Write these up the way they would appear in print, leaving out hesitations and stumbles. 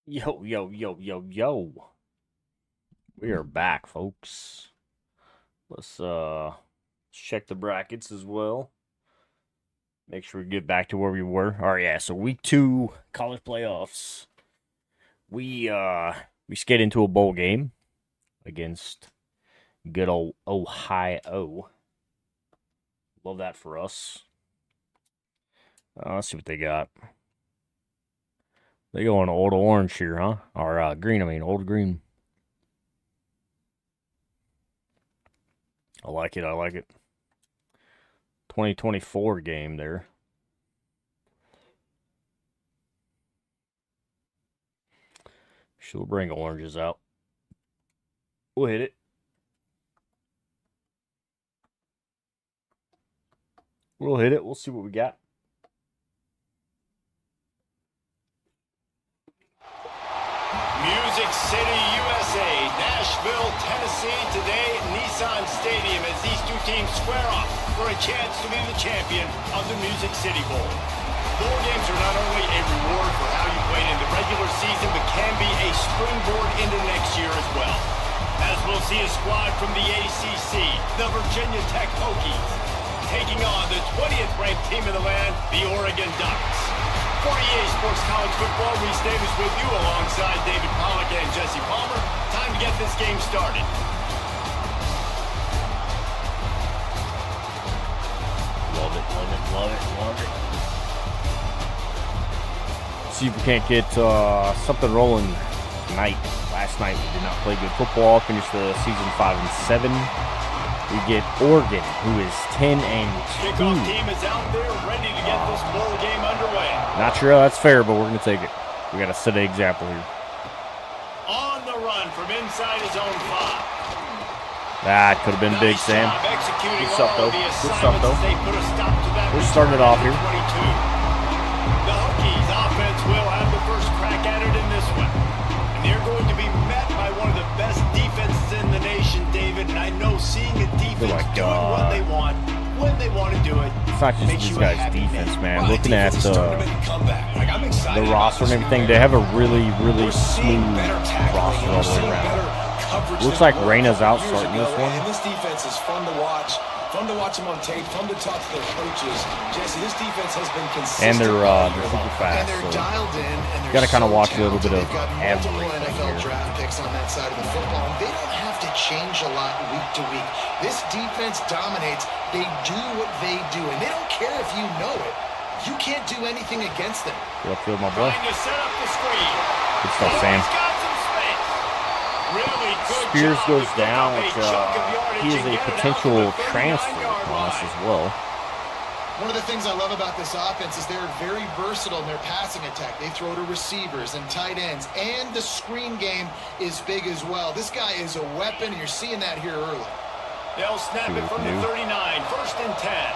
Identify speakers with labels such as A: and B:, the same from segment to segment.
A: Yo, yo, yo, yo, yo. We are back, folks. Let's check the brackets as well. Make sure we get back to where we were. All right, yeah, so week 2 college playoffs. We skate into a bowl game against good old Ohio. Love that for us. Let's see what they got. They go on old orange here, huh? Or green, old green. I like it. 2024 game there. She'll bring oranges out. We'll hit it. We'll see what we got.
B: Music City, USA, Nashville, Tennessee, today at Nissan Stadium as these two teams square off for a chance to be the champion of the Music City Bowl. Bowl games are not only a reward for how you played in the regular season, but can be a springboard into next year as well. As we'll see a squad from the ACC, the Virginia Tech Hokies, taking on the 20th ranked team in the land, the Oregon Ducks. For EA Sports College Football, Reese Davis with you alongside David Pollack and Jesse Palmer. Time to get this game started.
A: Love it. See if we can't get something rolling tonight. Last night we did not play good football. Finished the season 5-7. We get Oregon, who is 10-2.
B: Kickoff team is out there ready to get this bowl game underway.
A: Not sure that's fair, but we're going to take it. We got to set an example here.
B: On the run from inside his own 5.
A: That could have been big, Sam. Good stuff, though. We're starting it off here.
B: The Hokies offense will have the first crack at it in this one. And they're going to be met by one of the best defenses in the nation, David. And I know seeing a defense doing what they want, when they want to do it.
A: It's not just these guys' defense, man. Looking at the roster and everything, they have a really smooth roster all the way around. Looks like Reina's out starting this one.
C: And this defense is fun to watch. Fun to watch them on tape. Fun to talk to their coaches. Jesse, this defense has been consistent.
A: And they're super fast.
D: And they're dialed in. And
A: you got to kind of watch a little bit of
D: multiple
A: everything
D: NFL
A: here.
D: draft picks on that side of the football. And they don't have to change a lot week to week. This defense dominates. They do what they do. And they don't care if you know it. You can't do anything against them.
A: Good upfield, my boy.
B: Trying to set up the screen.
A: Good stuff, Sam.
B: Really good
A: Spears
B: job
A: goes
B: to
A: down,
B: pick
A: which
B: up a chunk of yardage
A: he is
B: and
A: a
B: get it out
A: potential
B: to the
A: transfer
B: 39-yard
A: on us
B: line.
A: as well.
D: One of the things I love about this offense is they're very versatile in their passing attack. They throw to receivers and tight ends, and the screen game is big as well. This guy is a weapon, and you're seeing that here early.
B: They'll snap it from the 39, 1st and 10.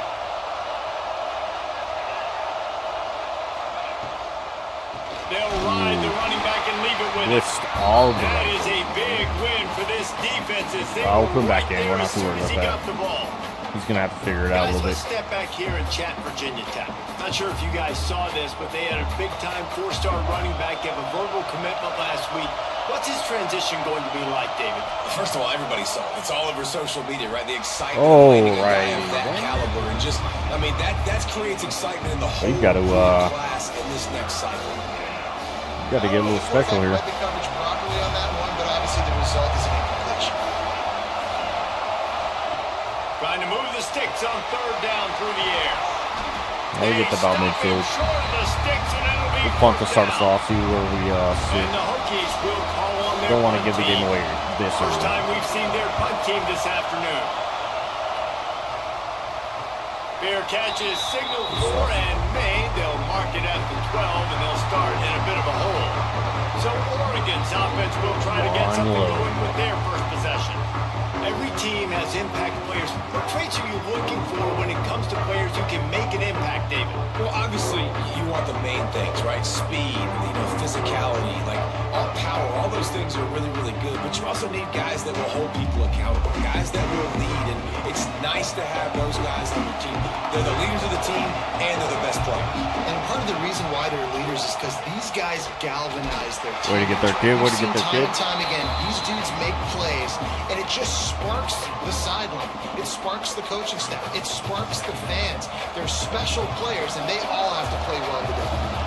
B: They'll ride the running back and leave it with
A: List all of the
B: That
A: runs.
B: is a big win for this defense as they
A: I'll put him
B: were
A: back
B: right
A: in. We're
B: there
A: not
B: as
A: too
B: soon
A: worried
B: as he
A: about
B: got the ball.
A: He's going to have to figure it out a
B: Guys,
A: little
B: let's
A: bit.
B: step back here and chat Virginia Tech. Not sure if you guys saw this, but they had a big-time 4-star running back give a verbal commitment last week. What's his transition going to be like, David?
C: First of all, everybody saw it. It's all over social media, right? The excitement
A: Oh,
C: of landing a guy
A: right.
C: of that caliber. And just, I mean, that creates excitement in the whole
A: You got to
C: class in this next cycle.
A: got to get a little special here.
D: Read the coverage properly on that one, but obviously the result is an incompletion.
B: Trying to move the sticks on 3rd down through the air.
A: Now we get to about midfield. We'll punt to start us off, see where we sit.
B: And the Hokies will call on their
A: Don't want to
B: punt
A: give the game
B: team.
A: away this
B: First
A: early.
B: time we've seen their punt team this afternoon. Fair catches signaled for and made. They'll mark it at the 12, and they'll start in a bit of a hole. So Oregon's offense will try to get something going with their first possession. Every team has impact players. What traits are you looking for when it comes to players who can make an impact, David?
C: Well, obviously, you want the main things, right? Speed, physicality, like all power, all those things are really, really good. But you also need guys that will hold people accountable, guys that will lead. And it's nice to have those guys on your team. They're the leaders of the team, and they're the best players.
D: And part of the reason why they're leaders is because these guys galvanize their team.
A: Way to get their kid. Way to get their kid.
D: Time and time again, these dudes make plays, and it just sparks the sideline. It sparks the coaching staff. It sparks the fans. They're special players, and they all have to play well together.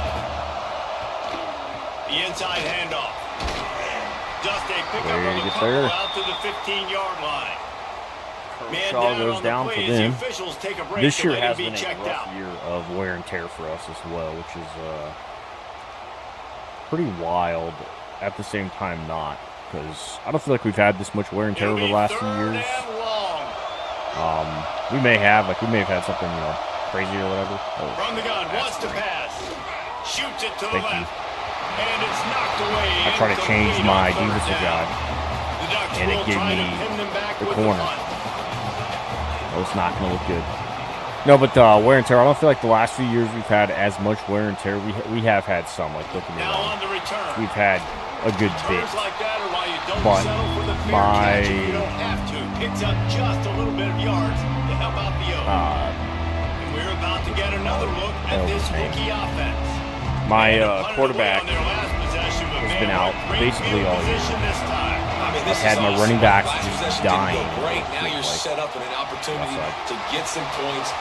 B: The inside handoff. Just a pickup of the couple out to the 15-yard line.
A: Shaw goes down for them. This year has been a
B: rough
A: rough year of wear and tear for us as well, which is pretty wild. At the same time, not, because I don't feel like we've had this much wear and tear over the last few years. We may have had something, crazy or whatever.
B: From the gun, wants to pass, shoots it to the left, and it's knocked away.
A: I tried to change my defensive guy, and it gave me the corner. Oh, it's not going to look good. No, but wear and tear, I don't feel like the last few years we've had as much wear and tear. We have had some, like, don't get me wrong. We've had a good bit. But my
B: picks up just a little bit of yards to help out the O. And we're about to get another look at this rookie offense.
A: My quarterback has been out basically all year. I've had my running backs just dying.
C: Great. Now you're set up in an opportunity to get some points.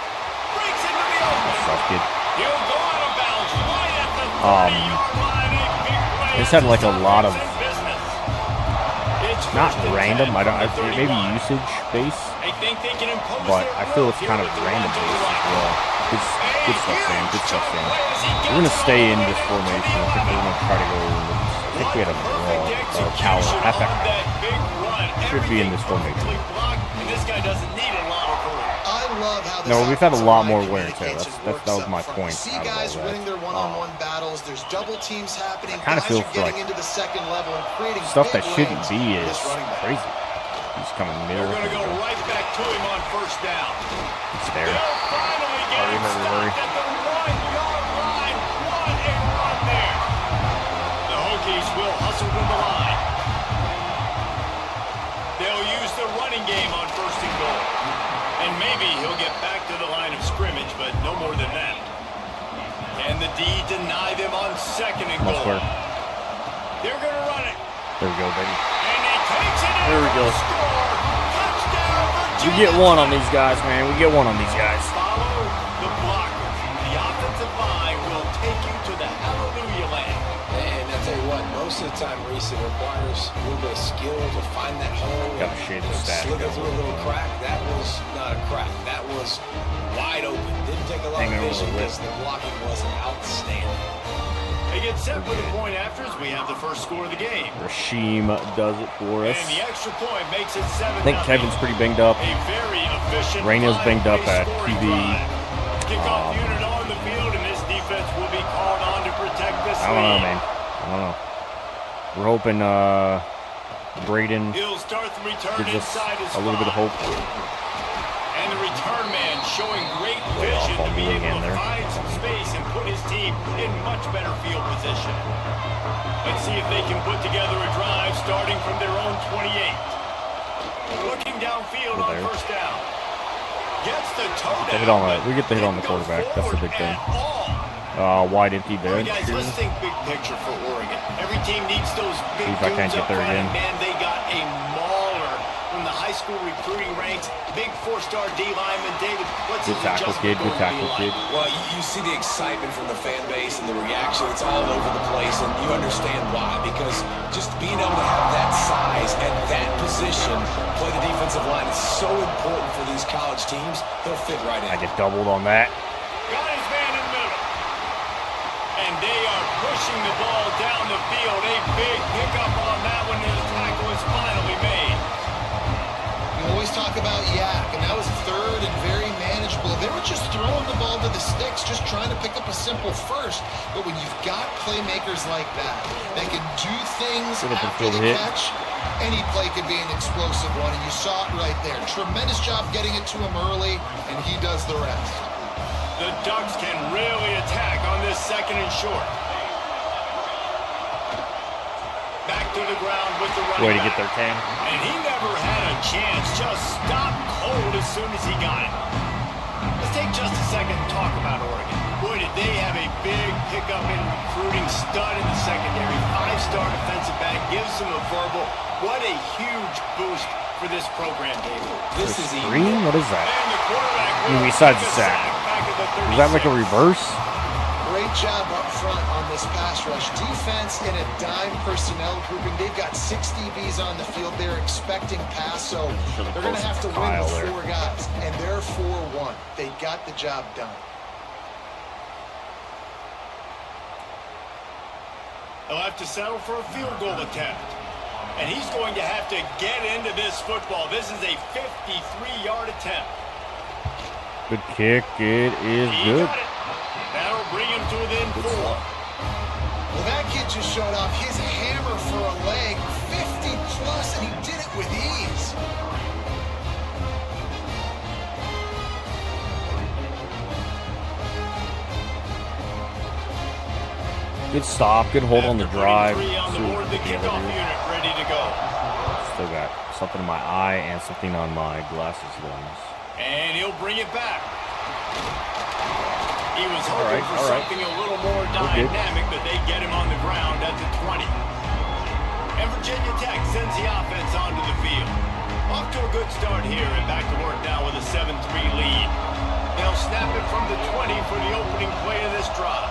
B: Breaks into the open. He'll go out of bounds right at the 30-yard line. A big play.
A: It's had like a lot of, not random, maybe usage based, but I feel it's kind of random based as well. Good stuff, Sam. Good stuff, Sam. We're going to stay in this formation. I think we're going to try to go. I think we had a power, halfback. Should be in this formation. No, we've had a lot more wear and tear. That was my point.
D: See guys winning their one-on-one battles. There's double teams happening.
A: I kind of feel like
D: into the second level and creating
A: stuff that shouldn't be is crazy. He's coming middle.
B: We're going to go right back to him on first down.
A: It's there. Hurry.
B: The Hokies will hustle from the line. They'll use the running game on first and goal. And maybe he'll get back to the line of scrimmage, but no more than that. Can the D deny them on second and goal? They're going to run it.
A: There we go, baby.
B: And he takes it in.
A: There we go. We get one on these guys, man. We get one on these guys.
B: Follow the blockers. The offensive line will take you to the hallelujah land.
C: And I'll tell you what, most of the time, Reese, it requires a little bit of skill to find that hole.
A: Got to shade the stat.
C: Slither through a little crack. That was not a crack. That was wide open. Didn't take a lot of vision because the blocking was outstanding.
B: They get set for the point afters. We have the first score of the game.
A: Rasheem does it for us.
B: And the extra point makes it 7-0.
A: I think Kevin's pretty banged up.
B: A very efficient
A: Rainio's banged up at QB.
B: Kickoff unit on the field, and this defense will be called on to protect this lead.
A: I don't know, man. I don't know. We're hoping Braden
B: He'll start the return
A: gives us
B: inside his
A: a little bit of hope.
B: And the return man showing great vision to be able to find some space and put his team in much better field position. Let's see if they can put together a drive starting from their own 28. Looking downfield on first down. Gets the toe down.
A: We get the hit on the quarterback. That's the big thing. Wide empty bench.
B: Guys, let's think big picture for Oregon. Every team needs those big
A: See if I can't
B: dudes
A: get
B: up
A: there
B: front.
A: again.
B: Man, they got a mauler from the high school recruiting ranks. Big four-star D lineman, David. What's his
A: tackle, kid. Good tackle, kid.
C: Well, you see the excitement from the fan base and the reaction. It's all over the place, and you understand why. Because just being able to have that size at that position, play the defensive line, is so important for these college teams. He'll fit right in.
A: I get doubled on that.
B: Got his man in the middle. And they are pushing the ball down the field. A big pickup on that one. His tackle is finally made.
D: We always talk about Yak, and that was third and very manageable. They were just throwing the ball to the sticks, just trying to pick up a simple first. But when you've got playmakers like that can do things after the catch, any play could be an explosive one, and you saw it right there. Tremendous job getting it to him early, and he does the rest.
B: The Ducks can really attack on this second and short. back to the ground with the running
A: Way to
B: back.
A: get there, Cam.
B: And he never had a chance. Just stopped cold as soon as he got it. Let's take just a second and talk about Oregon. Boy, did they have a big pickup in recruiting, stud in the secondary. 5-star defensive back, gives them a verbal. What a huge boost for this program, David.
C: This is
A: Green? What is that?
B: And the quarterback will
A: Besides
B: take
A: the sack.
B: back at the
A: Is that like a
B: 36.
A: reverse?
D: Great job up front on this pass rush. Defense in a dime personnel grouping. They've got 6 DBs on the field. They're expecting pass, so they're going to have to win with 4 guys. And they're 4-1. They got the job done.
B: He'll have to settle for a field goal attempt. And he's going to have to get into this football. This is a 53-yard attempt.
A: Good kick. It is
B: He
A: good.
B: got it. That'll bring him to within 4.
D: Well, that kid just showed off his hammer for a leg. 50-plus, and he did it with ease.
A: Good stop. Good hold on the
B: After
A: drive.
B: putting 3 on the board, the kickoff unit ready to go.
A: Still got something in my eye and something on my glasses lens.
B: And he'll bring it back. He was hoping for something a little more dynamic, but they get him on the ground at the 20. And Virginia Tech sends the offense onto the field. Off to a good start here and back to work now with a 7-3 lead. They'll snap it from the 20 for the opening play of this drive.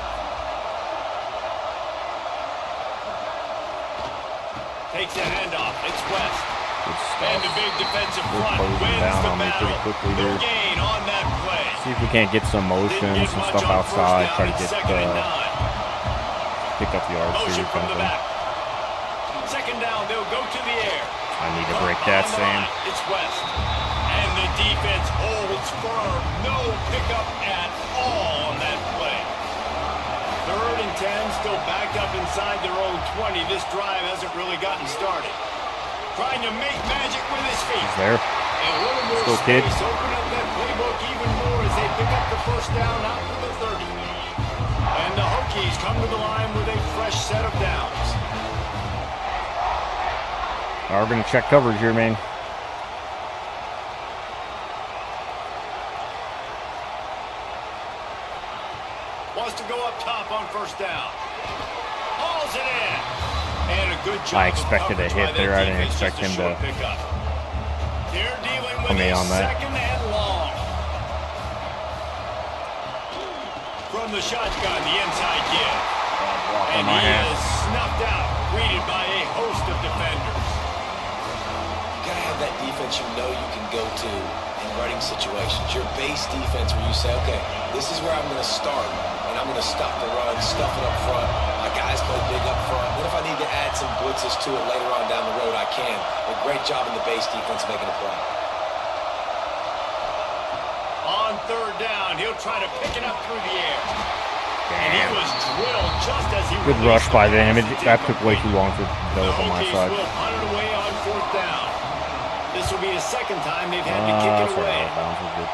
B: Takes a handoff. It's West. And the big defensive front wins the battle. No gain on that play.
A: See if we can't get some motion, some stuff outside. Try to get pick up yards
B: Motion
A: here.
B: from the back. Second down, they'll go to the air.
A: I need to break that, Sam.
B: It's West. And the defense holds firm. No pickup at all on that play. 3rd and 10, still backed up inside their own 20. This drive hasn't really gotten started. Trying to make magic with his feet.
A: He's there.
B: And a little more
A: Go,
B: space.
A: kid.
B: Open up that playbook even more as they pick up the first down out to the 30. And the Hokies come to the line with a fresh set of downs.
A: We're going to check coverage here, man.
B: Wants to go up top on first down. Hauls it in. And a good job.
A: I expected a hit there. I didn't expect him to
B: They're dealing with
A: come in on that.
B: 2nd and long. From the shotgun, the inside give.
A: On
B: And
A: my
B: he
A: hand.
B: is snuffed out, greeted by a host of defenders.
C: You gotta have that defense you know you can go to in running situations. Your base defense where you say, okay, this is where I'm going to start, and I'm going to stop the run, stuff it up front. My guys play big up front. What if I need to add some blitzes to it later on down the road? I can. A great job in the base defense making a play.
B: On 3rd down, he'll try to pick it up through the air. And he was drilled just as he
A: Good rush
B: released
A: by
B: the
A: them.
B: pass.
A: That took way too long for
B: The
A: those on my
B: Hokies
A: side.
B: will punt it away on 4th down. This will be the 2nd time they've had to kick
A: That's
B: it
A: right.
B: away.
A: Out of bounds was good.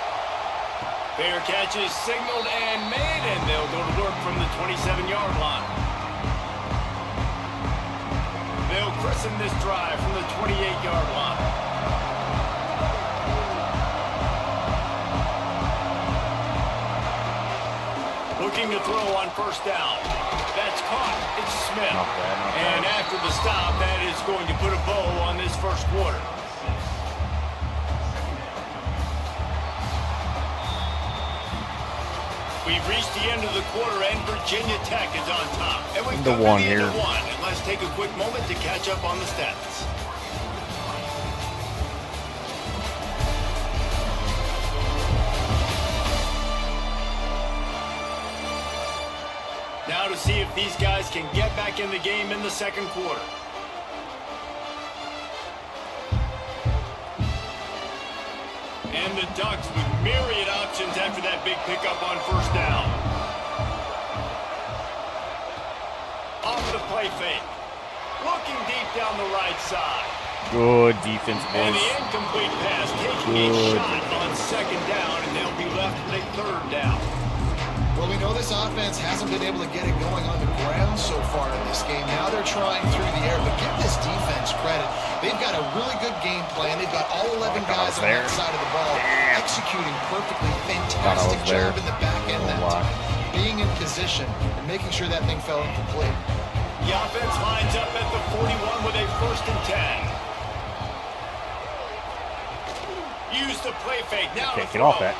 B: Fair catch is signaled and made, and they'll go to work from the 27-yard line. They'll christen this drive from the 28-yard line. Looking to throw on 1st down. That's caught. It's Smith.
A: Not bad, not bad.
B: And after the stop, that is going to put a bow on this 1st quarter. We've reached the end of the quarter, and Virginia Tech is on top. And we've
A: The
B: come to
A: one
B: the end
A: here.
B: of 1. And let's take a quick moment to catch up on the stats. Now to see if these guys can get back in the game in the 2nd quarter. And the Ducks with myriad options after that big pickup on 1st down. Off the play fake. Looking deep down the right side.
A: Good defense,
B: And
A: boys.
B: the incomplete pass taking
A: Good.
B: a shot on 2nd down, and they'll be left with a 3rd down.
D: Well, we know this offense hasn't been able to get it going on the ground so far in this game. Now they're trying through the air, but give this They've got a really good game plan. They've got all 11 guys on that side of the ball executing perfectly. Fantastic job in the back end that time. Being in position and making sure that thing fell incomplete.
B: The offense lines up at the 41 with a 1st and 10. Use the play fake. Now
A: Can't get off that.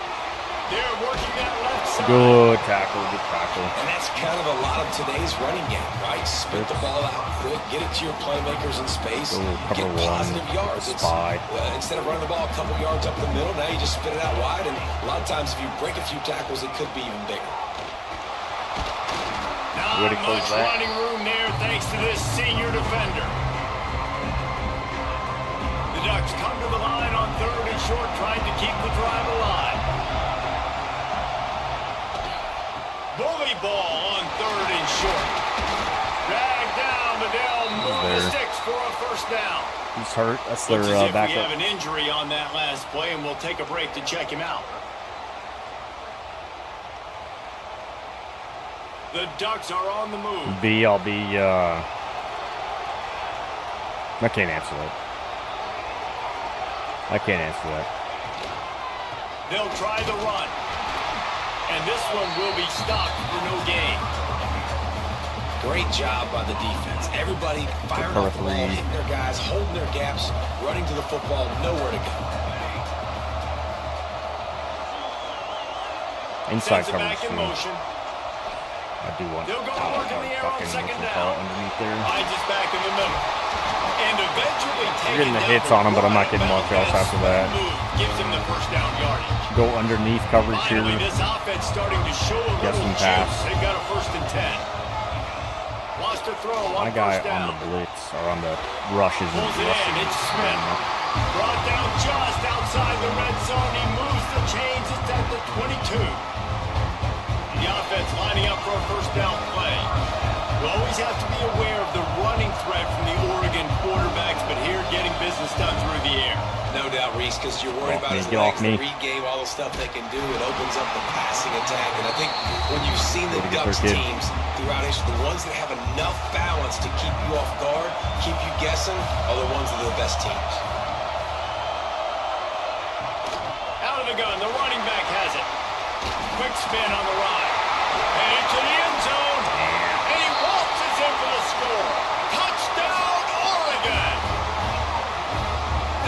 B: They're working that left side.
A: Good tackle, good tackle.
C: And that's kind of a lot of today's running game, right? Spit the ball out quick, get it to your playmakers in space, get positive yards. Instead of running the ball a couple yards up the middle, now you just spit it out wide, and a lot of times if you break a few tackles, it could be even bigger.
B: Not much running room there thanks to this senior defender. The Ducks come to the line on 3rd and short, trying to keep the drive alive. Bully ball on 3rd and short. Dragged down, but they'll move the sticks for a 1st down.
A: He's hurt. That's their
B: backup. We have
A: backup.
B: an injury on that last play, and we'll take a break to check him out. The Ducks are on the move.
A: I'll be, I can't answer that. I can't answer that.
B: They'll try the run. And this one will be stopped for no gain.
C: Great job by the defense. Everybody firing off the ball, hitting their guys, holding their gaps, running to the football, nowhere to go.
A: Inside coverage.
B: Back in motion.
A: I do want
B: They'll go work in the air on 2nd down.
A: Underneath there.
B: Finds us back in the middle. And eventually
A: You're getting the hits on him, but I'm not getting much else after that.
B: Gives him the 1st down yardage.
A: Go underneath coverage here.
B: This offense starting to show a little
A: pass.
B: They've got a 1st and 10. Lost a throw on
A: My guy
B: 1st down.
A: on the blitz or on the rushes.
B: Pulls it in. It's Smith. Brought down just outside the red zone. He moves the chains. It's at the 22. The offense lining up for a 1st down play. You always have to be aware of the running threat from the Oregon quarterbacks, but here getting business done through the air.
C: No doubt, Reese, because you're worried about his legs, the read game, all the stuff they can do. It opens up the passing attack. And I think when you've seen the Ducks teams throughout history, the ones that have enough balance to keep you off guard, keep you guessing, are the ones that are the best teams.
B: Out of the gun, the running back has it. Quick spin on the ride. And into the end zone. And he waltzes in for the score. Touchdown, Oregon!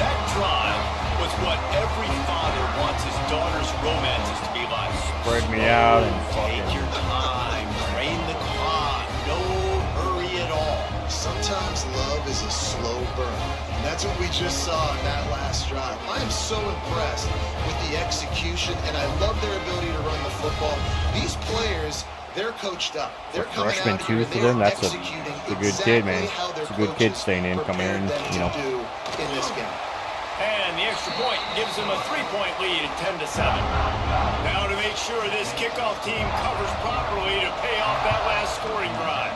B: That drive was what every father wants his daughter's romances to be like.
A: Spread me out and
B: take your time. Drain the clock. No hurry at all.
D: Sometimes love is a slow burn. And that's what we just saw in that last drive. I am so impressed with the execution, and I love their ability to run the football. These players, they're coached up. They're coming
A: freshman
D: out here,
A: too for them. That's a
D: executing
A: good kid, man. It's a good kid staying in, coming in, you know.
D: In this game.
B: And the extra point gives them a 3-point lead at 10-7. Now to make sure this kickoff team covers properly to pay off that last scoring drive.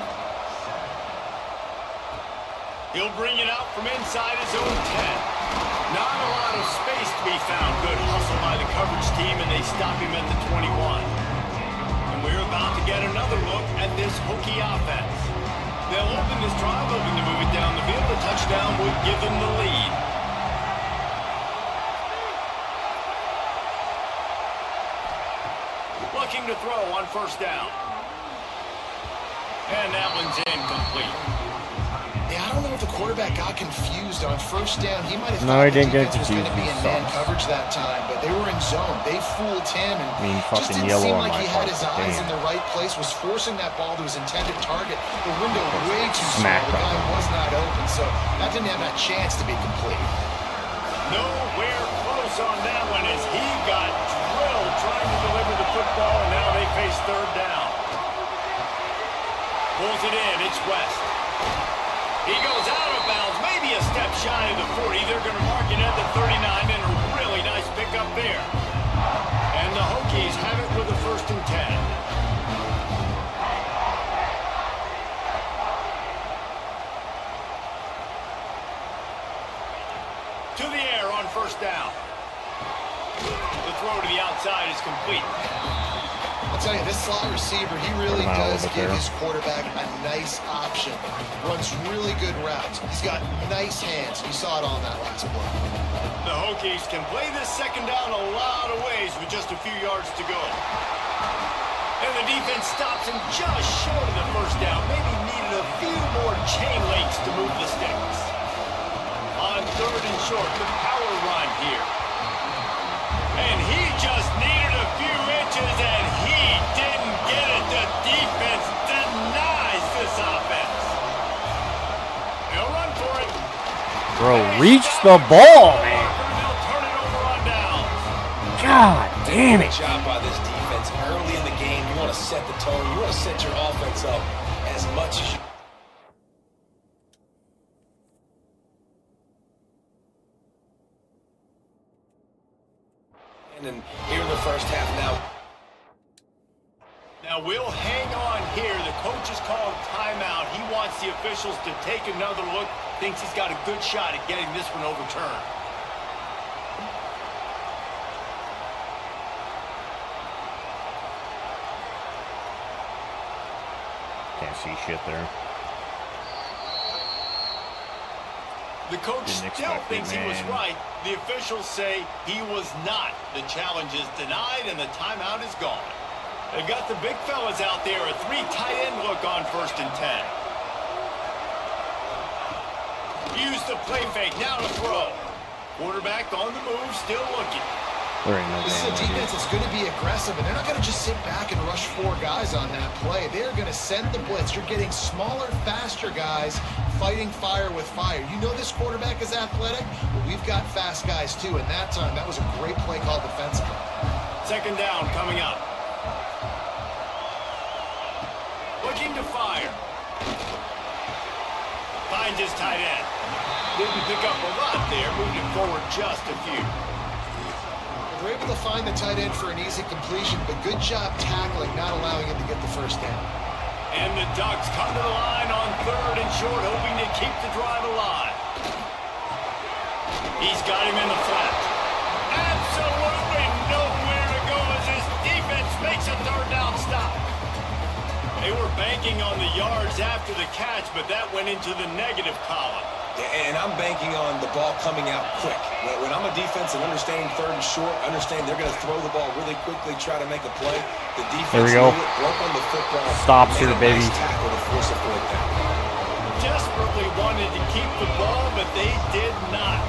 B: He'll bring it out from inside his own 10. Not a lot of space to be found. Good hustle by the coverage team, and they stop him at the 21. And we're about to get another look at this Hokie offense. They'll open this drive, hoping to move it down the field. A touchdown would give them the lead. Looking to throw on 1st down. And that one's incomplete.
D: Yeah, I don't know if the quarterback got confused on 1st down. He might have
A: no,
D: thought
A: he didn't
D: the
A: get
D: defense was
A: confused.
D: going to be in man coverage that time, but they were in zone. They fooled him, and just didn't seem like he had his eyes in the right place, was forcing that ball to his intended target. The window way too small. The guy was not open, so that didn't have that chance to be complete.
B: Nowhere close on that one as he got drilled trying to deliver the football, and now they face 3rd down. Pulls it in. It's West. He goes out of bounds, maybe a step shy of the 40. They're going to mark it at the 39, and a really nice pickup there. And the Hokies have it with a 1st and 10. To the air on 1st down. The throw to the outside is complete.
D: I'll tell you, this slot receiver, he really does give his quarterback a nice option. Runs really good routes. He's got nice hands. You saw it on that last play.
B: The Hokies can play this second down a lot of ways with just a few yards to go. And the defense stops him just short of the first down. Maybe needed a few more chain links to move the sticks. On third and short, the power run here. And he just needed a few inches, and he didn't get it. The defense denies this offense. They'll run for it.
A: Bro, reach the ball, man.
B: They'll turn it over on downs.
A: God damn it.
C: Good job by this defense early in the game. You want to set the tone. You want to set your offense up as much as you. And then here in the first half now.
B: Now we'll hang on here. The coach has called timeout. He wants the officials to take another look. Thinks he's got a good shot at getting this one overturned.
A: Can't see shit there.
B: The coach still thinks he was right. The officials say he was not. The challenge is denied and the timeout is gone. They've got the big fellas out there. A 3 tight end look on 1st and 10. Use the play fake. Now to throw. Quarterback on the move, still looking.
D: This is a defense that's going to be aggressive, and they're not going to just sit back and rush 4 guys on that play. They're going to send the blitz. You're getting smaller, faster guys fighting fire with fire. You know this quarterback is athletic? Well, we've got fast guys, too, and that time, that was a great play call defensively.
B: Second down coming up. Looking to fire. Finds his tight end. Didn't pick up a lot there. Moved it forward just a few.
D: They're able to find the tight end for an easy completion, but good job tackling, not allowing him to get the first down.
B: And the Ducks come to the line on 3rd and short, hoping to keep the drive alive. He's got him in the flat. Absolutely nowhere to go as his defense makes a 3rd down stop. They were banking on the yards after the catch, but that went into the negative column.
C: And I'm banking on the ball coming out quick. When I'm a defense and understanding 3rd and short, understand they're going to throw the ball really quickly, try to make a play. The defense
A: there we go.
C: Broke on the football.
A: Stops here, baby.
C: Nice tackle to force a 4th down.
B: Desperately wanted to keep the ball, but they did not.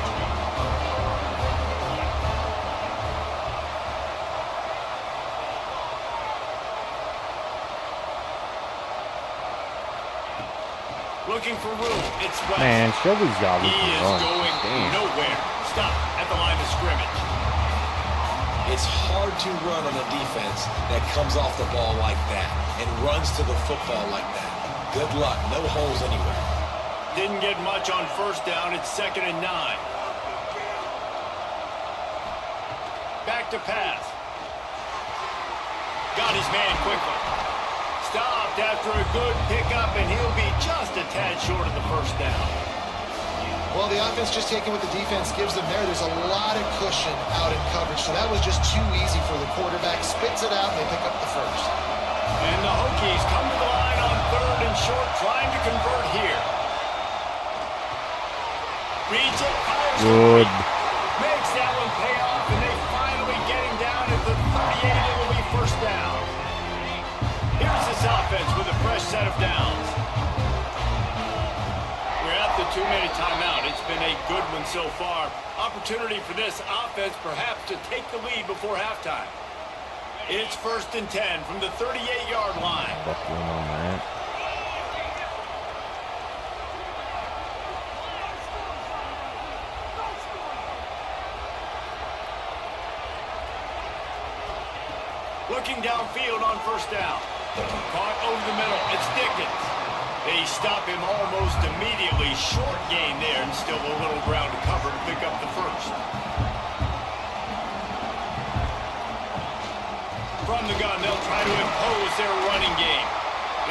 B: Looking for room. It's West.
A: Man, Shelby's got
B: He is
A: run.
B: going
A: Damn.
B: nowhere. Stop at the line of scrimmage.
C: It's hard to run on a defense that comes off the ball like that and runs to the football like that. Good luck. No holes anywhere.
B: Didn't get much on 1st down. It's 2nd and 9. Back to pass. Got his man quickly. Stopped after a good pickup, and he'll be just a tad short of the 1st down.
D: Well, the offense just taking what the defense gives them there. There's a lot of cushion out in coverage, so that was just too easy for the quarterback. Spits it out, and they pick up the 1st.
B: And the Hokies come to the line on 3rd and short, trying to convert here. Reads it, fires
A: Good.
B: makes that one pay off, and they finally get him down at the 38. It will be 1st down. Here's this offense with a fresh set of downs. We're at the 2-minute timeout. It's been a good one so far. Opportunity for this offense perhaps to take the lead before halftime. It's 1st and 10 from the 38-yard line.
A: What's going on there?
B: Looking downfield on 1st down. Caught over the middle. It's Dickens. They stop him almost immediately. Short gain there, and still a little ground to cover to pick up the 1st. From the gun, they'll try to impose their running game.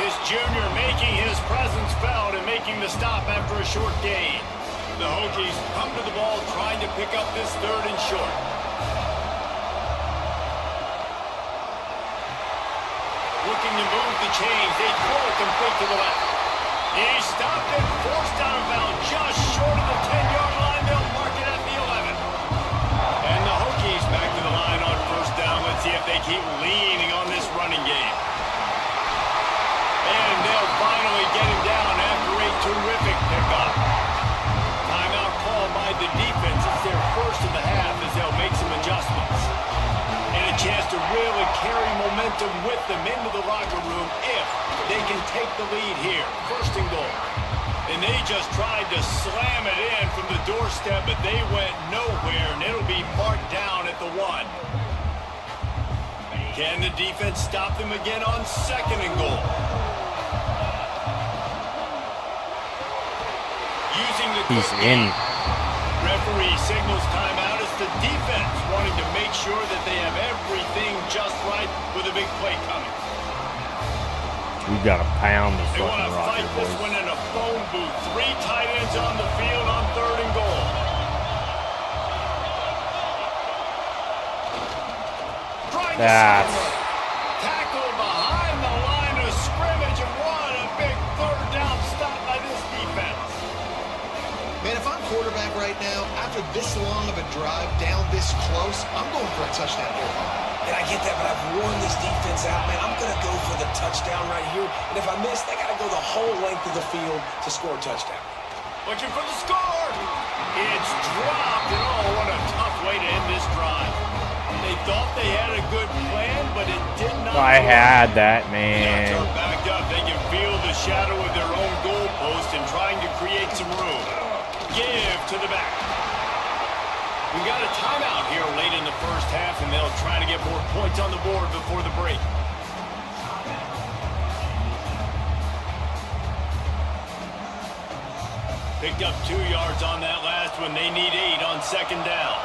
B: This junior making his presence felt and making the stop after a short gain. The Hokies come to the ball trying to pick up this 3rd and short. looking to move the chains. They throw it complete to the left. He stopped it, forced out of bounds, just short of the 10-yard line. They'll mark it at the 11. And the Hokies back to the line on first down. Let's see if they keep leaning on this running game. And they'll finally get him down after a terrific pickup. Timeout called by the defense. It's their first of the half as they'll make some adjustments. And a chance to really carry momentum with them into the locker room if they can take the lead here. First and goal. And they just tried to slam it in from the doorstep, but they went nowhere, and it'll be marked down at the 1. Can the defense stop them again on second and goal? Using the
A: He's in.
B: Referee signals timeout as the defense wanting to make sure that they have everything just right with a big play coming.
A: We've got to pound this
B: They want
A: fucking
B: to
A: rocket,
B: fight this
A: boys.
B: one in a phone booth. 3 tight ends on the field on third and goal.
A: That's
B: Tackled behind the line of scrimmage, and what a big third down stop by this defense.
D: Man, if I'm quarterback right now, after this long of a drive down this close, I'm going for a touchdown here.
C: And I get that, but I've worn this defense out, man. I'm going to go for the touchdown right here. And if I miss, they got to go the whole length of the field to score a touchdown.
B: Looking for the score. It's dropped, and oh, what a tough way to end this drive. They thought they had a good plan, but it did not
A: I
B: work.
A: had that,
B: Now
A: man.
B: they're backed up. They can feel the shadow of their own goalpost and trying to create some room. Give to the back. We got a timeout here late in the first half, and they'll try to get more points on the board before the break. Picked up 2 yards on that last one. They need 8 on second down.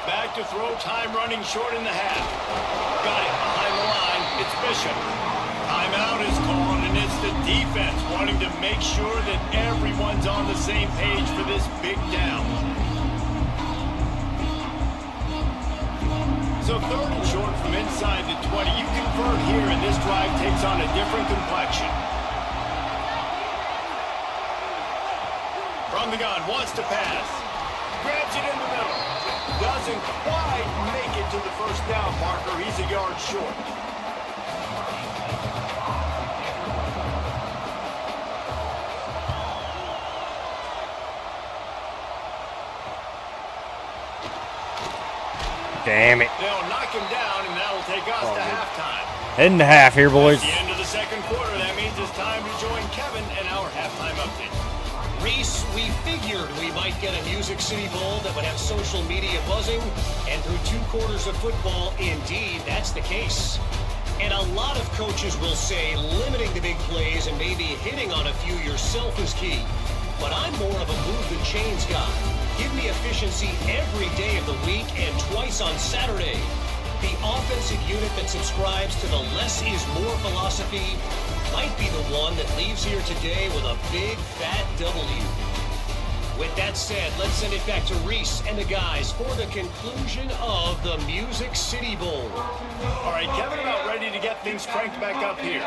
B: Back to throw, time running short in the half. Got it behind the line. It's Bishop. Timeout is called, and it's the defense wanting to make sure that everyone's on the same page for this big down. So third and short from inside the 20. You convert here, and this drive takes on a different complexion. From the gun, wants to pass. Grabs it in the middle. Doesn't quite make it to the first down marker. He's a yard short.
A: Damn it.
B: They'll knock him down, and that'll take us to halftime.
A: Heading to half here, boys.
B: At the end of the second quarter, that means it's time to join Kevin and our halftime update.
E: Reese, we figured we might get a Music City Bowl that would have social media buzzing, and through 2 quarters of football, indeed, that's the case. And a lot of coaches will say limiting the big plays and maybe hitting on a few yourself is key. But I'm more of a move the chains guy. Give me efficiency every day of the week and twice on Saturday. The offensive unit that subscribes to the less is more philosophy might be the one that leaves here today with a big fat W. With that said, let's send it back to Reese and the guys for the conclusion of the Music City Bowl.
B: All right, Kevin, about ready to get things cranked back up here.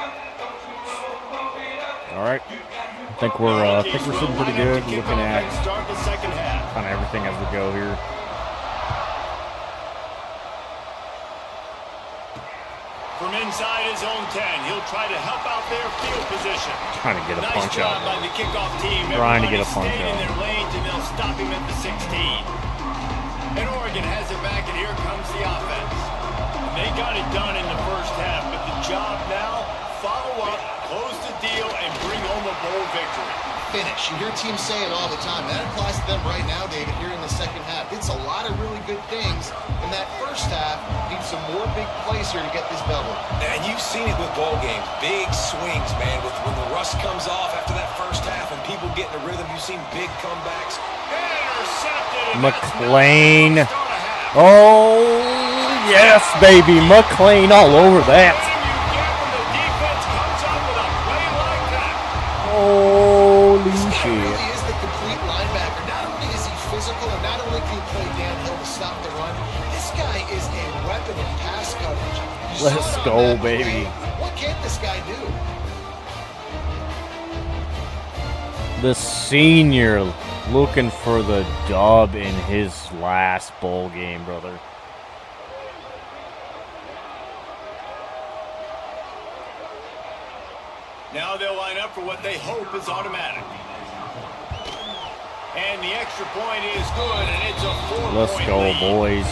A: All right. I think we're sitting pretty good. Looking at
B: Start the second half.
A: kind of everything as we go here.
B: From inside his own 10, he'll try to help out their field position.
A: Trying to get a
B: Nice
A: punch
B: job
A: out.
B: by the kickoff team.
A: Trying to get a
B: Everybody
A: punch
B: stayed in
A: out.
B: their lanes, and they'll stop him at the 16. And Oregon has it back, and here comes the offense. They got it done in the first half, but the job now, follow up, close the deal, and bring home a bowl victory.
D: Finish. You hear teams say it all the time. That applies to them right now, David, here in the second half. It's a lot of really good things in that first half. Need some more big plays here to get this double.
C: And you've seen it with ball games. Big swings, man. With when the rust comes off after that first half and people get in a rhythm, you've seen big comebacks.
B: Intercepted. And
A: McLean.
B: that's not a start a half.
A: Oh, yes, baby. McLean all over that.
B: You get when the defense comes up with a play like that.
A: Holy
D: This guy
A: shit.
D: really is the complete linebacker. Not only is he physical and not only can he play downhill to stop the run, his
A: Let's
D: on
A: go,
D: that,
A: baby.
D: okay? What can this guy do?
A: The senior looking for the dub in his last bowl game, brother.
B: Now they'll line up for what they hope is automatic. And the extra point is good, and it's a 4-point
A: Let's go,
B: lead.
A: boys.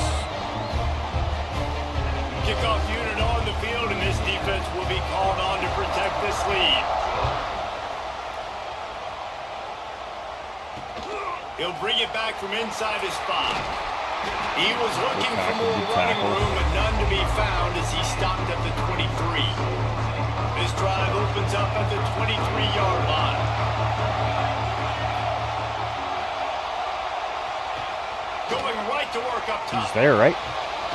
B: Kickoff unit on the field, and this defense will be called on to protect this lead. He'll bring it back from inside his 5. He was looking for more running room, but none to be found as he stopped at the 23. This drive opens up at the 23-yard line. Going right to work up top.
A: He's there, right?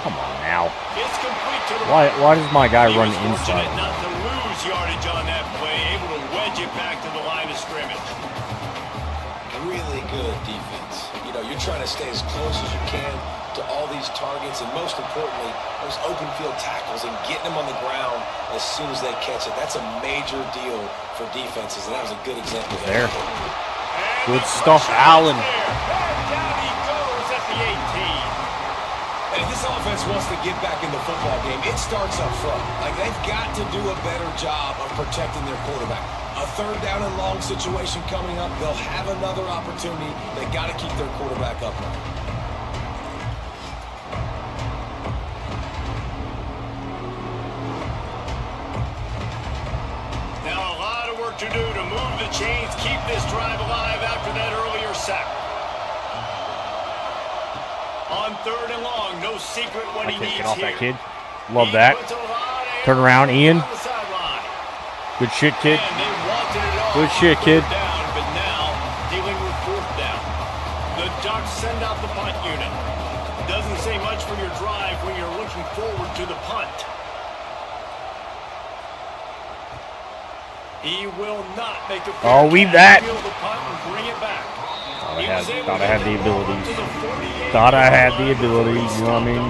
A: Come on now.
B: It's complete to the
A: Why does my guy
B: He
A: run
B: was
A: inside?
B: fortunate not to lose yardage on that play, able to wedge it back to the line of scrimmage.
C: Really good defense. You know, you're trying to stay as close as you can to all these targets, and most importantly, those open field tackles and getting them on the ground as soon as they catch it. That's a major deal for defenses, and that was a good example
A: There. Good stuff, Allen.
B: Down he goes at the 18.
C: And if this offense wants to get back in the football game, it starts up front. Like, they've got to do a better job of protecting their quarterback. A third down and long situation coming up, they'll have another opportunity. They got to keep their quarterback upright.
B: Now a lot of work to do to move the chains, keep this drive alive after that earlier sack. On 3rd and long, no secret what he needs
A: Get off
B: here.
A: that kid. Love that. Turn around, Ian. Good shit, kid. Good shit, kid.
B: Down, but now dealing with 4th down. The Ducks send out the punt unit. Doesn't say much for your drive when you're looking forward to the punt. He will not make a
A: Oh, we
B: catch,
A: that.
B: field the punt and bring it back.
A: Thought I had the abilities. Thought I had the abilities, you know what I mean?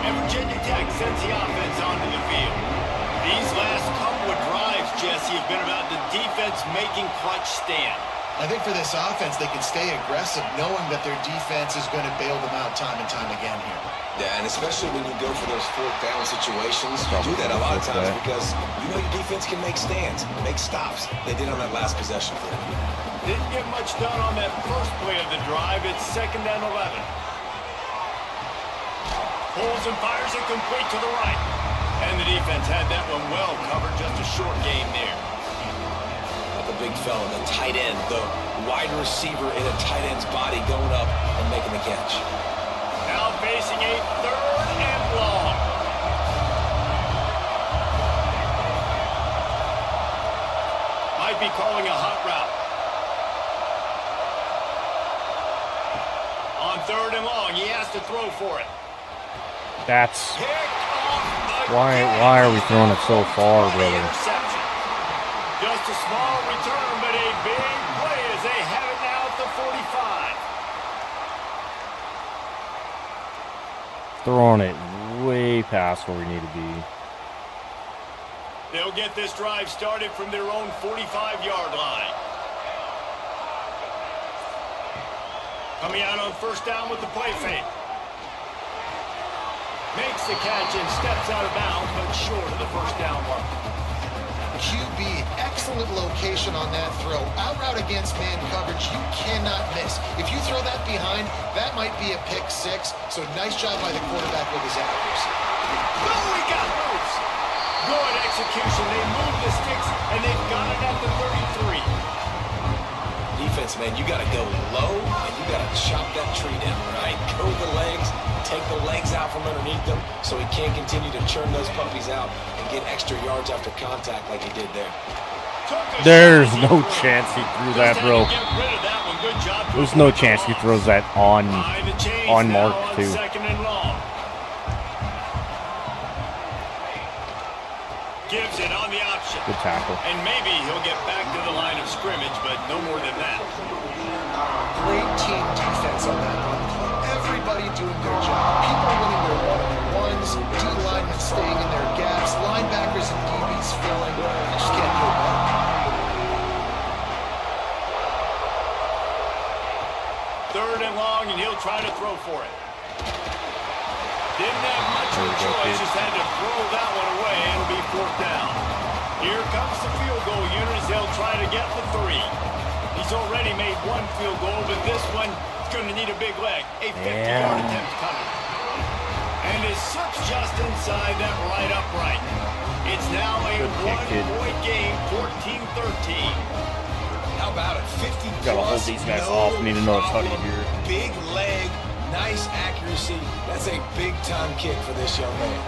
B: And Virginia Tech sends the offense onto the field. These last couple of drives, Jesse, have been about the defense making clutch stand.
D: I think for this offense, they can stay aggressive knowing that their defense is going to bail them out time and time again here.
C: Yeah, and especially when you go for those 4th down situations, you do that a lot of times because you know your defense can make stands, make stops. They did on that last possession for you.
B: Didn't get much done on that first play of the drive. It's 2nd and 11. Pulls and fires it complete to the right. And the defense had that one well covered. Just a short gain there.
C: The big fella, the tight end, the wide receiver in a tight end's body going up and making the catch.
B: Now facing a 3rd and long. Might be calling a hot route. On 3rd and long, he has to throw for it.
A: That's
B: Picked off
A: why are we throwing it so far, brother?
B: interception. Just a small return, but a big play as they have it now at the 45.
A: Throwing it way past where we need to be.
B: They'll get this drive started from their own 45-yard line. Coming out on 1st down with the play fake. Makes the catch and steps out of bounds, but short of the 1st down mark.
D: QB, excellent location on that throw. Out route against man coverage, you cannot miss. If you throw that behind, that might be a pick 6. So nice job by the quarterback with his accuracy.
B: Oh, he got loose. Good execution. They move the sticks, and they've got it at the 33.
C: Defense, man, you got to go low, and you got to chop that tree down, right? Go the legs, take the legs out from underneath them so he can't continue to churn those puppies out and get extra yards after contact like he did there.
A: There's no chance he threw that, bro. There's no chance he throws that on mark, too.
B: 2nd and long. Gives it on the option.
A: Good tackle.
B: And maybe he'll get back to the line of scrimmage, but no more than that.
D: Great team defense on that run play. Everybody doing their job. People winning their one-on-ones, D linemen staying in their gaps, linebackers and DBs filling. You just can't do it better.
B: Third and long, and he'll try to throw for it. Didn't have much of a choice, just had to throw that one away. It'll be fourth down. Here comes the field goal unit as they'll try to get the 3. He's already made one field goal, but this one is going to need a big leg. A 50-yard attempt coming. And it slips just inside that right upright. It's now a one-point game, 14-13.
C: How about it? 50
A: Gotta hold these guys off. Need another tutty here.
C: Big leg, nice accuracy. That's a big-time kick for this young man.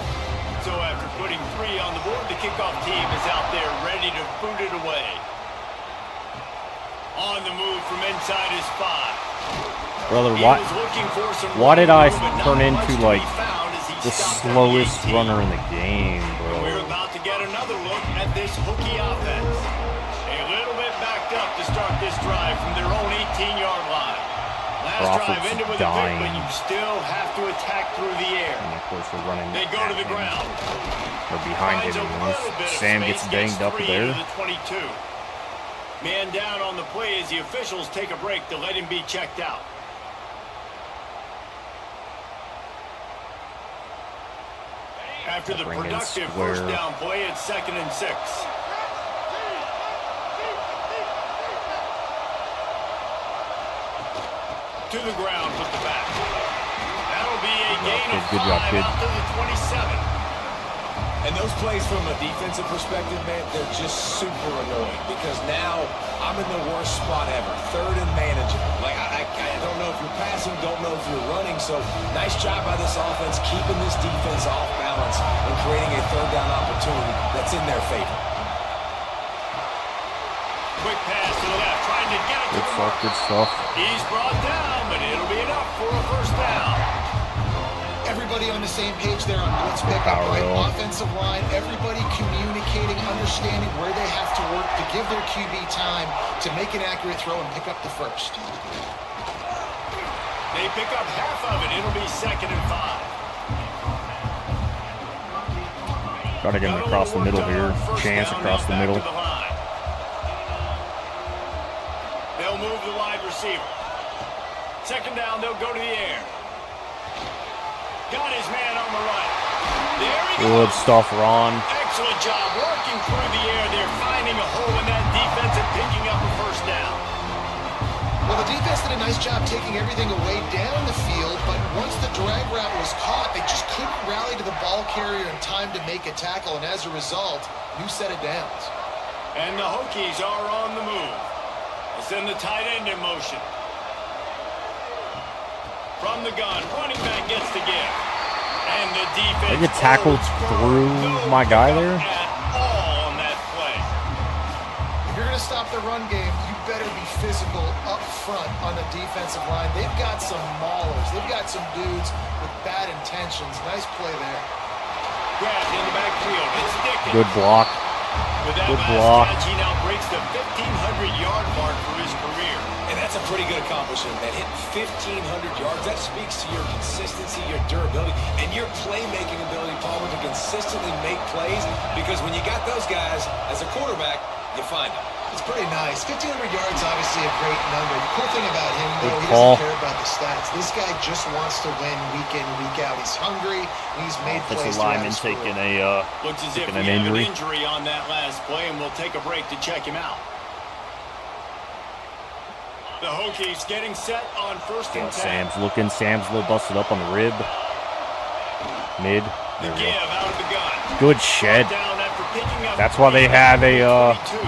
B: So after putting 3 on the board, the kickoff team is out there ready to boot it away. On the move from inside his 5.
A: Brother, why did I turn into like the slowest runner in the game, bro?
B: We're about to get another look at this hooky offense. A little bit backed up to start this drive from their own 18-yard line. Last drive ended with a pick, but you still have to attack through the air.
A: And of course, we're running.
B: They go to the ground.
A: Or behind him. Sam gets banged up there.
B: Man down on the play as the officials take a break to let him be checked out. After the productive first down play, it's 2nd and 6. To the ground with the back. That'll be a gain of 5 out to the 27.
C: And those plays from a defensive perspective, man, they're just super annoying because now I'm in the worst spot ever. 3rd and manageable. Like, I don't know if you're passing, don't know if you're running. So nice job by this offense keeping this defense off balance and creating a 3rd down opportunity that's in their favor.
B: Quick pass to the left, trying to get it to the mark.
A: Good stuff.
B: He's brought down, but it'll be enough for a first down.
D: Everybody on the same page there on blitz pickup, right? Offensive line, everybody communicating, understanding where they have to work to give their QB time to make an accurate throw and pick up the first.
B: They pick up half of it. It'll be 2nd and 5.
A: Try to get him across the middle here. Chance across the middle.
B: They'll move the wide receiver. 2nd down, they'll go to the air. Got his man on the right. There he goes.
A: Good stuff, Ron.
B: Excellent job working through the air. They're finding a hole in that defense and picking up a first down.
D: Well, the defense did a nice job taking everything away down the field, but once the drag route was caught, they just couldn't rally to the ball carrier in time to make a tackle, and as a result, new set of downs.
B: And the Hokies are on the move. They send the tight end in motion. From the gun, running back gets the give. And the defense.
A: They get tackled through my guy there.
B: At all on that play.
D: If you're going to stop the run game, you better be physical up front on the defensive line. They've got some maulers. They've got some dudes with bad intentions. Nice play there.
B: Grabbed in the backfield. It's Dickens.
A: Good block.
B: With that
A: Good
B: last
A: block.
B: catch, he now breaks the 1,500-yard mark for his career.
C: And that's a pretty good accomplishment, man. Hitting 1,500 yards, that speaks to your consistency, your durability, and your playmaking ability, Palmer, to consistently make plays. Because when you got those guys as a quarterback, you find them.
D: It's pretty nice. 1,500 yards, obviously a great number. The cool thing about him, though, he
A: call.
D: doesn't care about the stats. This guy just wants to win week in, week out. He's hungry, and he's made plays.
A: That's a lineman taking a
B: Looks as if we have an injury on that last play, and we'll take a break to check him out. The Hokies getting set on 1st and 10.
A: Sam's looking. Sam's a little busted up on the rib. Mid.
B: The give out of the gun.
A: Good shed.
B: Down after picking up
A: That's why they have a.
B: 22.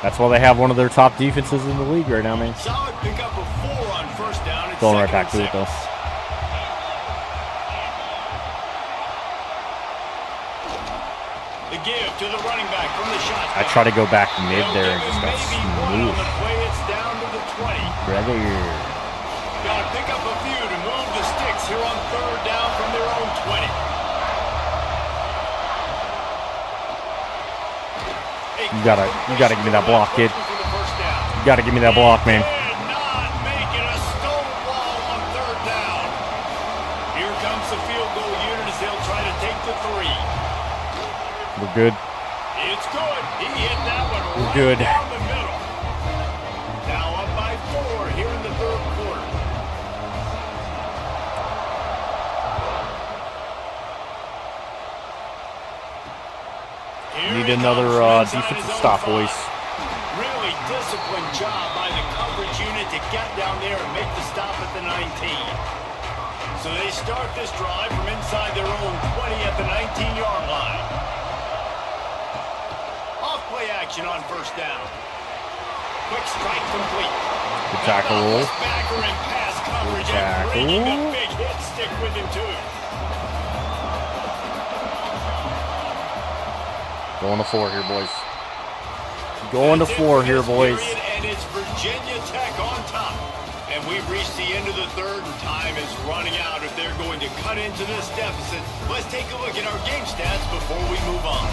A: That's why they have one of their top defenses in the league right now, man.
B: Solid pickup of 4 on 1st down. It's
A: Going right
B: 2nd
A: back
B: and
A: to it
B: 6.
A: though.
B: The give to the running back from the shotgun.
A: I try to go back mid there and just got
B: Maybe 1 on
A: smooth.
B: the play. It's down to the 20.
A: Brother.
B: Got to pick up a few to move the sticks here on 3rd down from their own 20.
A: You gotta give me that block, kid. You gotta give me that block, man.
B: Did not make it a stone wall on 3rd down. Here comes the field goal unit as they'll try to take
A: We're good.
B: It's good. He hit that one
A: We're
B: right
A: good.
B: down the middle. Now up by 4 here in the third quarter.
A: Need another defensive stop, boys.
B: Really disciplined job by the coverage unit to get down there and make the stop at the 19. So they start this drive from inside their own 20 at the 19-yard line. Off-play action on first down. Quick strike complete.
A: Good tackle.
B: Backer in pass coverage and bringing the big hit stick with him too.
A: Going to 4 here, boys. Going to 4 here, boys.
B: And it's Virginia Tech on top. And we've reached the end of the third, and time is running out if they're going to cut into this deficit. Let's take a look at our game stats before we move on.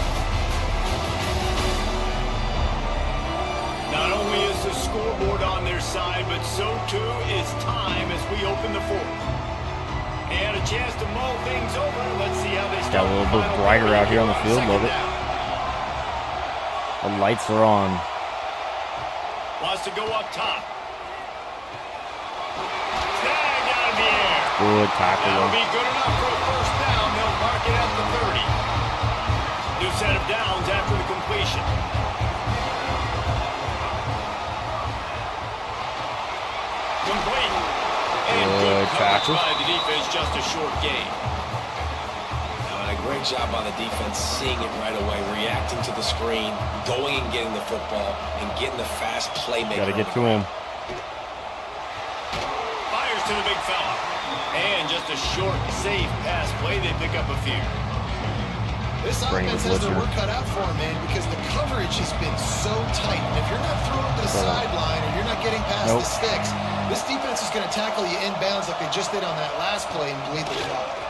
B: Not only is the scoreboard on their side, but so too is time as we open the fourth. And a chance to mull things over. Let's see how they start.
A: Got a little bit brighter out here on the field, love it. The lights are on.
B: Wants to go up top. Tag out of the air.
A: Good tackle.
B: That'll be good enough for a first down. They'll mark it at the 30. New set of downs after the completion. Complete. And good
A: tackle
B: by the defense, just a short gain.
C: A great job on the defense, seeing it right away, reacting to the screen, going and getting the football, and getting the fast playmaker.
A: Got to get to him.
B: Fires to the big fella. And just a short, safe pass play. They pick up a few.
D: This offense has their work cut out for them, man, because the coverage has been so tight. And if you're not throwing to the sideline or you're not getting past the sticks, this defense is going to tackle you inbounds like they just did on that last play and bleed the clock.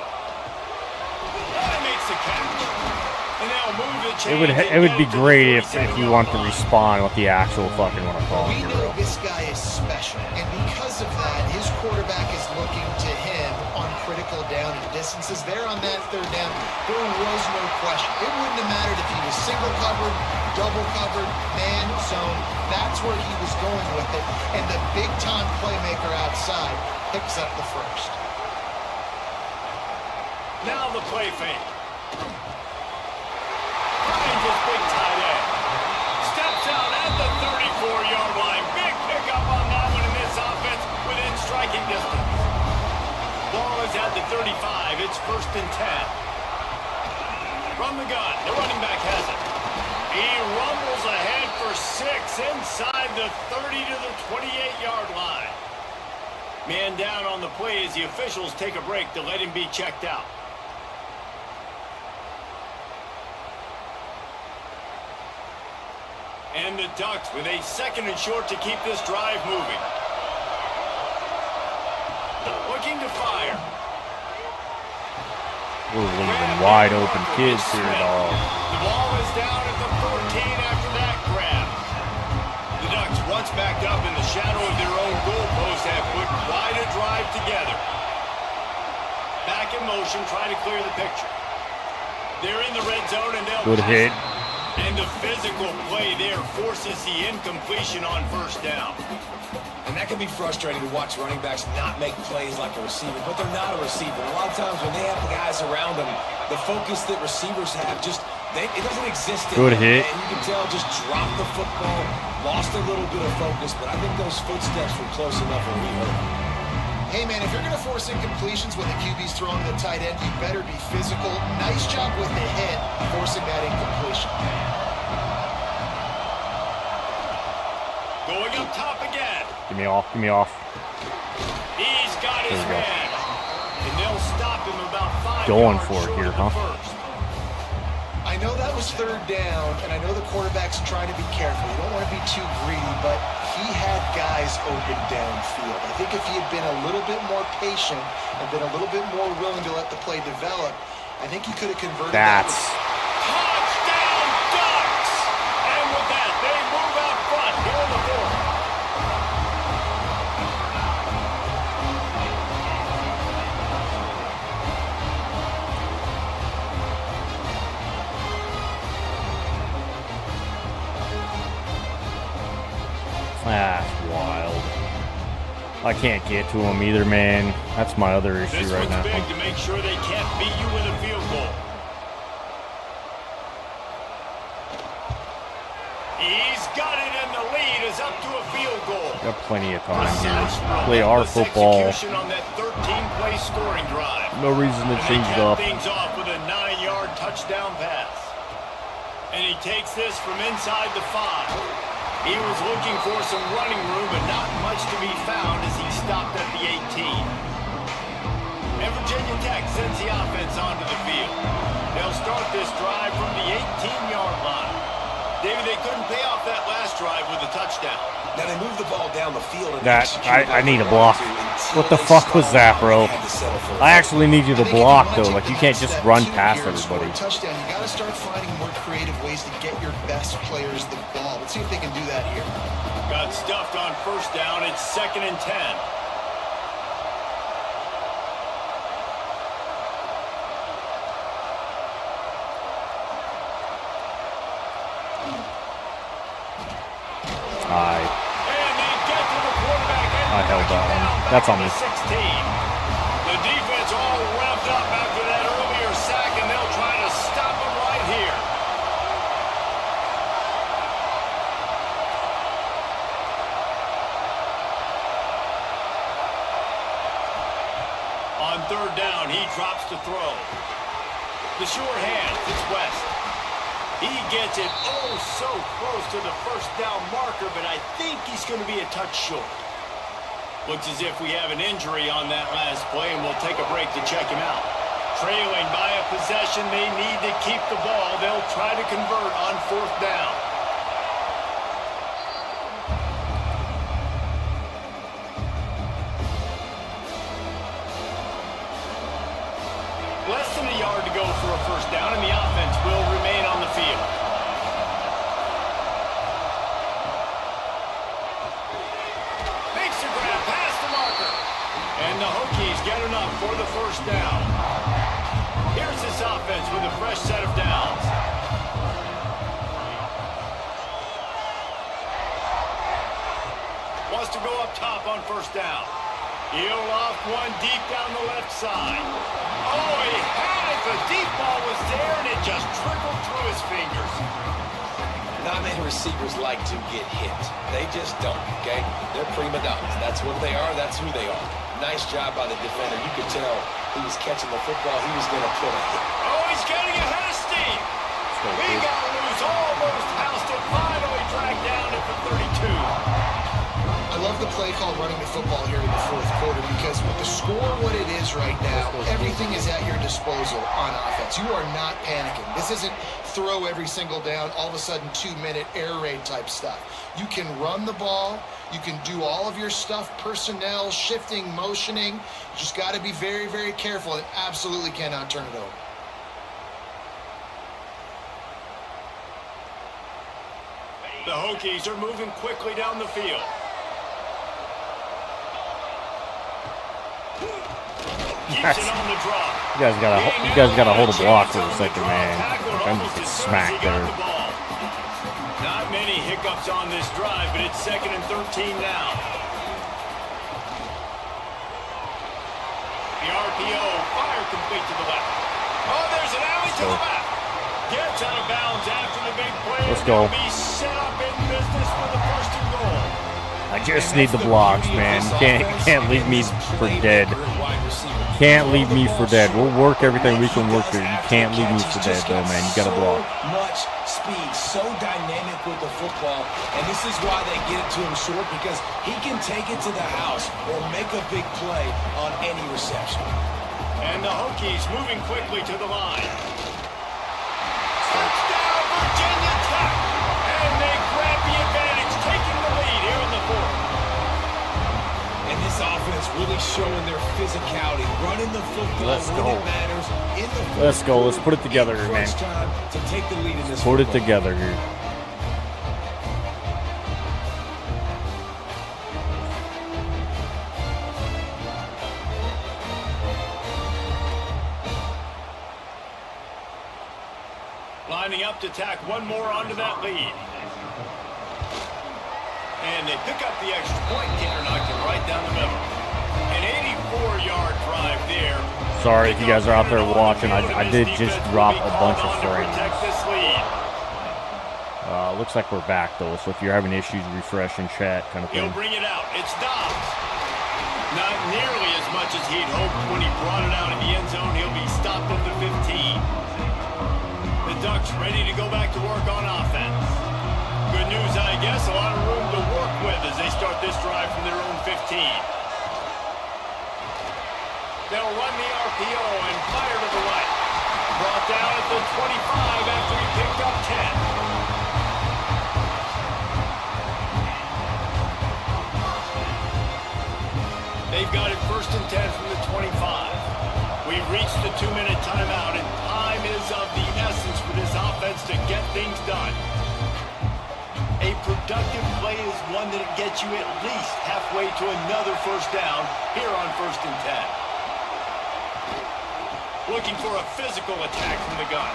A: It would be great if you want to respond with the actual fucking what I'm calling.
D: We know this guy is special, and because of that, his quarterback is looking to him on critical down and distances. There on that third down, there was no question. It wouldn't have mattered if he was single covered, double covered, man, zone. That's where he was going with it, and the big-time playmaker outside picks up the first.
B: Now the play fake. Finds his big tight end. Steps out at the 34-yard line. Big pickup on that one in this offense within striking distance. Ball is at the 35. It's 1st and 10. From the gun, the running back has it. He rumbles ahead for 6 inside the 30 to the 28-yard line. Man down on the play as the officials take a break to let him be checked out. And the Ducks with a 2nd and short to keep this drive moving. Looking to fire.
A: We're leaving wide open kids here, dog.
B: The ball is down at the 14 after that grab. The Ducks, once backed up in the shadow of their own goalpost, have put quite a drive together. Back in motion, trying to clear the picture. They're in the red zone and they'll
A: good hit.
B: And the physical play there forces the incompletion on first down.
C: And that can be frustrating to watch running backs not make plays like a receiver, but they're not a receiver. A lot of times when they have the guys around them, the focus that receivers have it doesn't exist in
A: good
C: them.
A: hit.
C: And you can tell just dropped the football, lost a little bit of focus, but I think those footsteps were close enough when we heard them.
D: Hey, man, if you're going to force incompletions when the QB's throwing the tight end, you better be physical. Nice job with the hit, forcing that incompletion.
B: Going up top again.
A: Give me off, give me off.
B: He's got his man. And they'll stop him about 5
A: going
B: yards
A: for it
B: short
A: here,
B: of the
A: huh?
B: first.
D: I know that was 3rd down, and I know the quarterback's trying to be careful. You don't want to be too greedy, but he had guys open downfield. I think if he had been a little bit more patient and been a little bit more willing to let the play develop, I think he could have converted that.
B: Touchdown Ducks! And with that, they move out front here in the fourth.
A: That's wild. I can't get to him either, man. That's my other issue right now.
B: This one's big to make sure they can't beat you with a field goal. He's got it, and the lead is up to a field goal.
A: Got plenty of time here. Play our football.
B: On that 13-play scoring drive.
A: No reason to change it up.
B: Things off with a 9-yard touchdown pass. And he takes this from inside the 5. He was looking for some running room, but not much to be found as he stopped at the 18. And Virginia Tech sends the offense onto the field. They'll start this drive from the 18-yard line. David, they couldn't pay off that last drive with a touchdown.
C: Now they move the ball down the field. And
A: I need a block. What the fuck was that, bro? I actually need you to block, though. Like, you can't just run past everybody.
D: Touchdown. You got to start finding more creative ways to get your best players the ball. Let's see if they can do that here.
B: Got stuffed on first down. It's 2nd and 10.
A: I held that one. That's on me.
B: 16. The defense all revved up after that earlier sack, and they'll try to stop him right here. On 3rd down, he drops to throw. The sure hands, it's West. He gets it oh so close to the first down marker, but I think he's going to be a touch short. Looks as if we have an injury on that last play, and we'll take a break to check him out. Trailing by a possession, they need to keep the ball. They'll try to convert on 4th down. Less than a yard to go for a first down, and the offense will remain on the field. And the Hokies get enough for the first down. Here's this offense with a fresh set of downs. Wants to go up top on first down. He'll off one deep down the left side. Oh, he had it. The deep ball was there, and it just trickled through his fingers.
C: Not many receivers like to get hit. They just don't, okay? They're prima donnas. That's what they are. That's who they are. Nice job by the defender. You could tell he was catching the football. He was going to put a hit.
B: Oh, he's getting ahead of steam. He got loose, almost housed it, finally dragged down at the 32.
D: I love the play call running the football here in the 4th quarter because with the score what it is right now, everything is at your disposal on offense. You are not panicking. This isn't throw every single down, all of a sudden 2-minute air raid type stuff. You can run the ball. You can do all of your stuff, personnel, shifting, motioning. You just got to be very, very careful and absolutely cannot turn it over.
B: The Hokies are moving quickly down the field. Keeps it on the drop.
A: You guys gotta hold a block for a second, man. I'm just smacked there.
B: Not many hiccups on this drive, but it's 2nd and 13 now. The RPO, fire complete to the left. Oh, there's an alley to the left. Gets out of bounds after the big play.
A: Let's go.
B: Be set up in business for the 1st and goal.
A: I just need the blocks, man. Can't leave me for dead. Can't leave me for dead. We'll work everything we can work here. You can't leave me for dead, though, man. You got to block.
C: Much speed, so dynamic with the football, and this is why they get it to him short, because he can take it to the house or make a big play on any reception.
B: And the Hokies moving quickly to the line. Touchdown, Virginia Tech! And they grab the advantage, taking the lead here in the 4th.
C: And this offense really showing their physicality, running the football
A: Let's
C: when
A: go.
C: it matters. In the
A: Let's go. Let's put it together here, man.
C: time to take the lead in this
A: Put it
C: football.
A: together here.
B: Lining up to tack one more onto that lead. And they pick up the extra point. Tanner knocked it right down the middle. An 84-yard drive there.
A: Sorry if you guys are out there watching. I did just drop a bunch of frames. Looks like we're back, though. So if you're having issues, refresh and chat kind of thing.
B: He'll bring it out. It's Dobbs. Not nearly as much as he'd hoped when he brought it out in the end zone. He'll be stopped at the 15. The Ducks ready to go back to work on offense. Good news, I guess. A lot of room to work with as they start this drive from their own 15. They'll run the RPO and fire to the right. Brought down at the 25 after he picked up 10. They've got it 1st and 10 from the 25. We've reached the 2-minute timeout, and time is of the essence for this offense to get things done. A productive play is one that gets you at least halfway to another first down here on 1st and 10. Looking for a physical attack from the gun.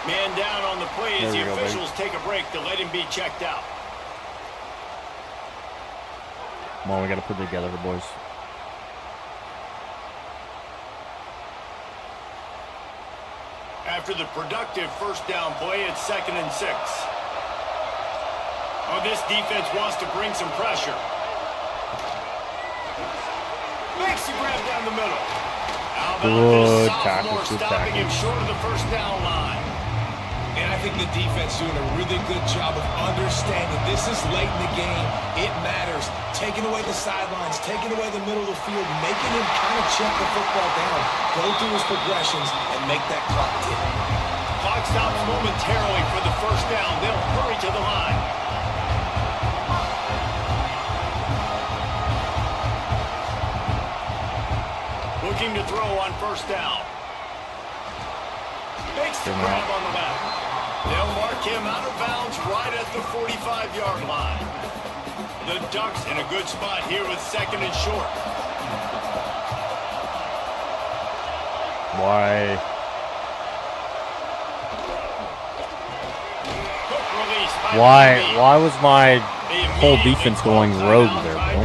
B: Man down on the play as the officials take a break to let him be checked out.
A: Come on, we got to put it together, boys.
B: After the productive first down play, it's 2nd and 6. Oh, this defense wants to bring some pressure. Makes the grab down the middle. How about this sophomore stopping him short of the first down line?
C: And I think the defense doing a really good job of understanding this is late in the game. It matters. Taking away the sidelines, taking away the middle of the field, making him kind of check the football down, go through his progressions, and make that clock tick.
B: Clock stops momentarily for the first down. They'll hurry to the line. Looking to throw on first down. Makes the grab on the left. They'll mark him out of bounds right at the 45-yard line. The Ducks in a good spot here with 2nd and short.
A: Why? Why was my whole defense going rogue there, bro?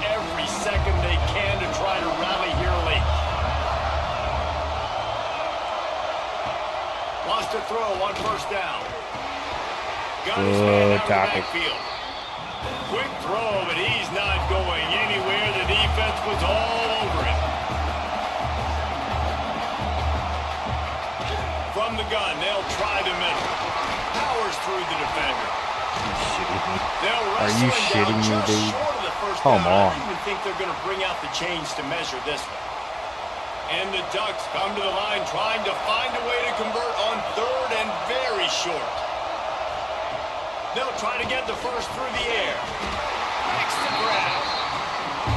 B: Every second they can to try to rally here late. Wants to throw on first down.
A: Good tackle.
B: Quick throw, but he's not going anywhere. The defense was all over it. From the gun, they'll try the middle. Powers through the defender.
A: Are you shitting me, dude? Come on.
B: I don't even think they're going to bring out the chains to measure this one. And the Ducks come to the line trying to find a way to convert on 3rd and very short. They'll try to get the first through the air. Makes the grab.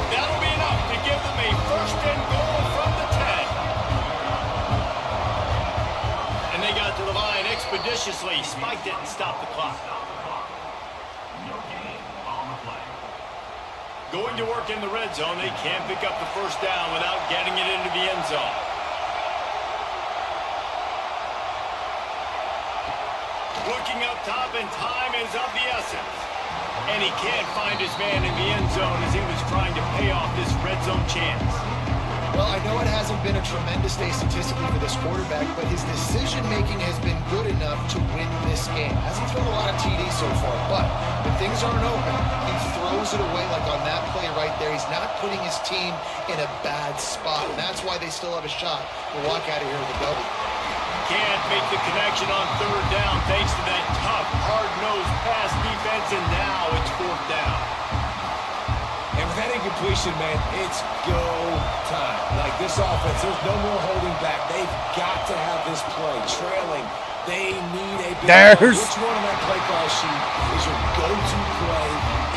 B: That'll be enough to give them a 1st and goal from the 10. And they got to the line expeditiously, spiked it and stopped the clock. Going to work in the red zone, they can't pick up the first down without getting it into the end zone. Looking up top, and time is of the essence. And he can't find his man in the end zone as he was trying to pay off this red zone chance.
D: Well, I know it hasn't been a tremendous day statistically for this quarterback, but his decision-making has been good enough to win this game. Hasn't thrown a lot of TDs so far, but when things aren't open, he throws it away like on that play right there. He's not putting his team in a bad spot, and that's why they still have a shot to walk out of here with a W.
B: Can't make the connection on 3rd down thanks to that tough, hard-nosed pass defense, and now it's 4th down.
C: And with that incompletion, man, it's go time. Like this offense, there's no more holding back. They've got to have this play. Trailing, they need a big play. Which one on that play call sheet is your go-to play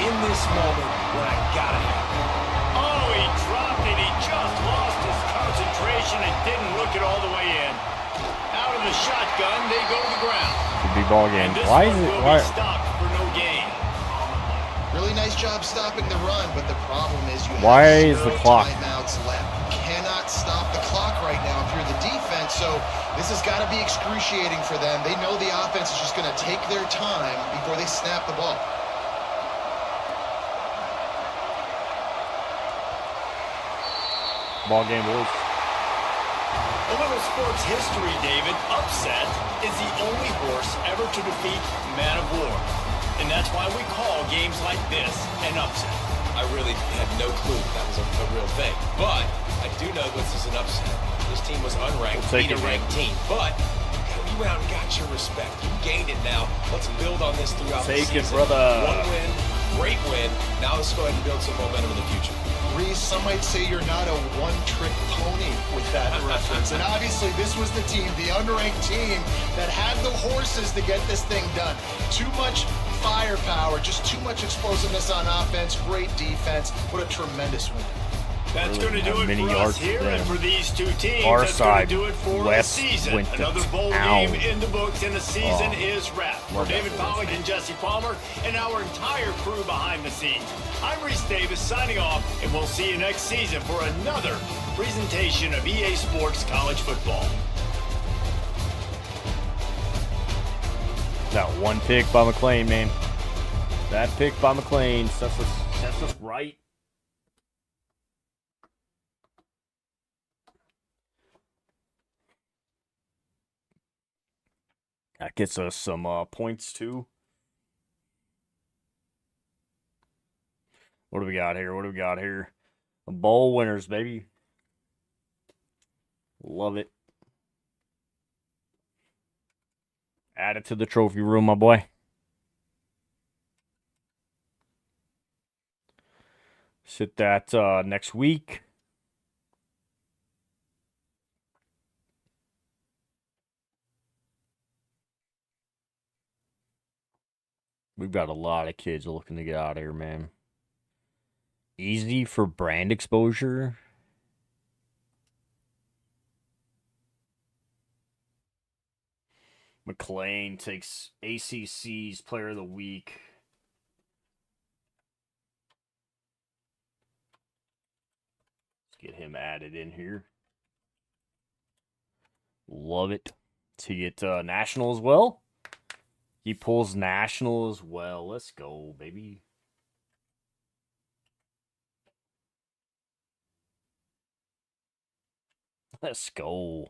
C: in this moment when I gotta have it?
B: Oh, he dropped it. He just lost his concentration and didn't look it all the way in. Out of the shotgun, they go to the ground.
A: Could be ball game. Why is it? Why?
B: Stopped for no gain.
D: Really nice job stopping the run, but the problem is you
A: Why
D: have
A: is the clock?
D: timeouts left. You cannot stop the clock right now if you're the defense, so this has got to be excruciating for them. They know the offense is just going to take their time before they snap the ball.
A: ball game, boys.
B: A little sports history, David. Upset is the only horse ever to defeat Man of War. And that's why we call games like this an upset.
C: I really had no clue that was a real thing. But I do know this is an upset. This team was unranked, beat a ranked team. But you went out and got your respect. You gained it now. Let's build on this throughout the season.
A: Take it, brother.
C: One win, great win. Now let's go ahead and build some momentum in the future.
D: Reese, some might say you're not a one-trick pony with that reference. And obviously, this was the team, the unranked team, that had the horses to get this thing done. Too much firepower, just too much explosiveness on offense, great defense. What a tremendous win.
B: That's
A: Really
B: going to do it for us here and for these two teams.
A: Our
B: That's
A: side,
B: going to do it for
A: West
B: the season.
A: went to
B: Another bowl
A: town.
B: game in the books, and the season is wrapped. For
A: Love that
B: David
A: for us,
B: Pollack
A: man.
B: and Jesse Palmer and our entire crew behind the scenes, I'm Reese Davis signing off, and we'll see you next season for another presentation of EA Sports College Football.
A: That one pick by McLean, man. That pick by McLean sets us right. That gets us some points, too. What do we got here? A bowl winners, baby. Love it. Add it to the trophy room, my boy. Sit that next week. We've got a lot of kids looking to get out of here, man. Easy for brand exposure. McLean takes ACC's Player of the Week. Let's get him added in here. Love it. To get national as well. He pulls national as well. Let's go, baby. Let's go.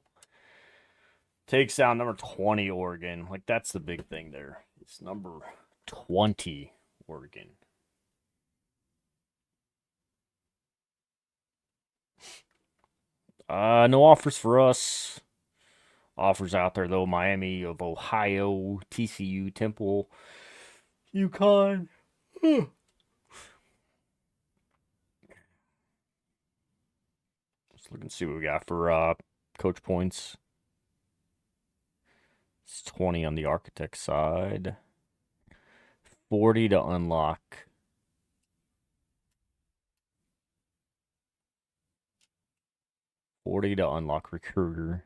A: Takes down number 20, Oregon. Like, that's the big thing there. It's number 20, Oregon. No offers for us. Offers out there, though. Miami of Ohio, TCU, Temple, UConn. Let's look and see what we got for coach points. It's 20 on the architect side. 40 to unlock. Recruiter.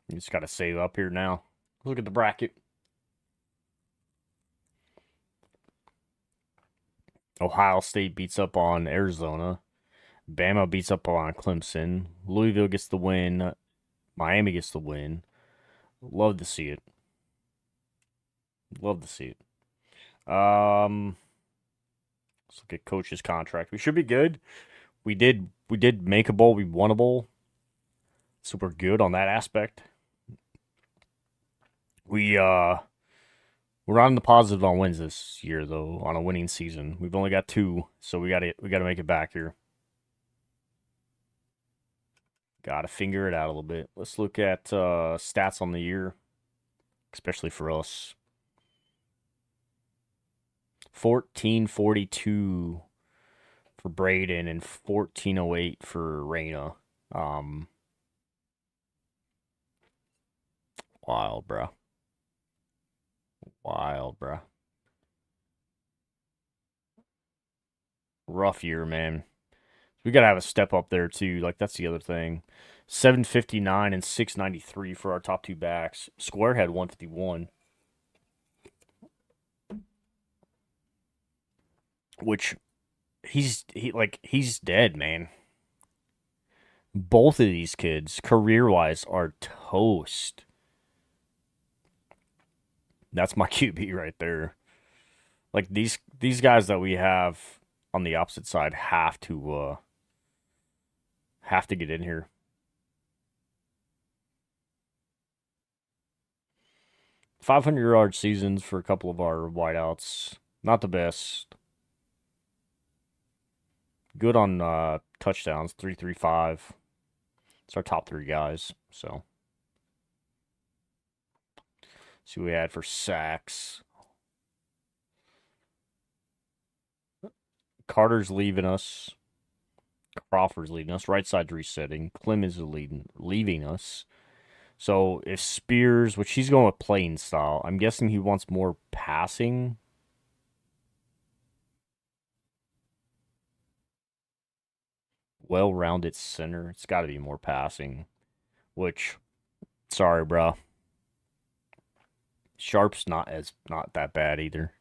A: You just got to save up here now. Look at the bracket. Ohio State beats up on Arizona. Bama beats up on Clemson. Louisville gets the win. Miami gets the win. Love to see it. Let's look at coach's contract. We should be good. We did make a bowl. We won a bowl. So we're good on that aspect. We're on the positive on wins this year, though, on a winning season. We've only got 2, so we gotta make it back here. Gotta figure it out a little bit. Let's look at stats on the year, especially for us. 1442 for Braden and 1408 for Reyna. Wild, bro. Rough year, man. We got to have a step up there, too. Like, that's the other thing. 759 and 693 for our top 2 backs. Square had 151. Which, he's dead, man. Both of these kids, career-wise, are toast. That's my QB right there. Like these guys that we have on the opposite side have to get in here. .500-yard seasons for a couple of our wideouts. Not the best. Good on touchdowns, 335. It's our top 3 guys. So, see what we had for sacks. Carter's leaving us. Crawford's leaving us. Right side's resetting. Clem is leaving us. So if Spears, which he's going with playing style, I'm guessing he wants more passing. Well-rounded center. It's got to be more passing. Which, sorry, bro. Sharp's not that bad either.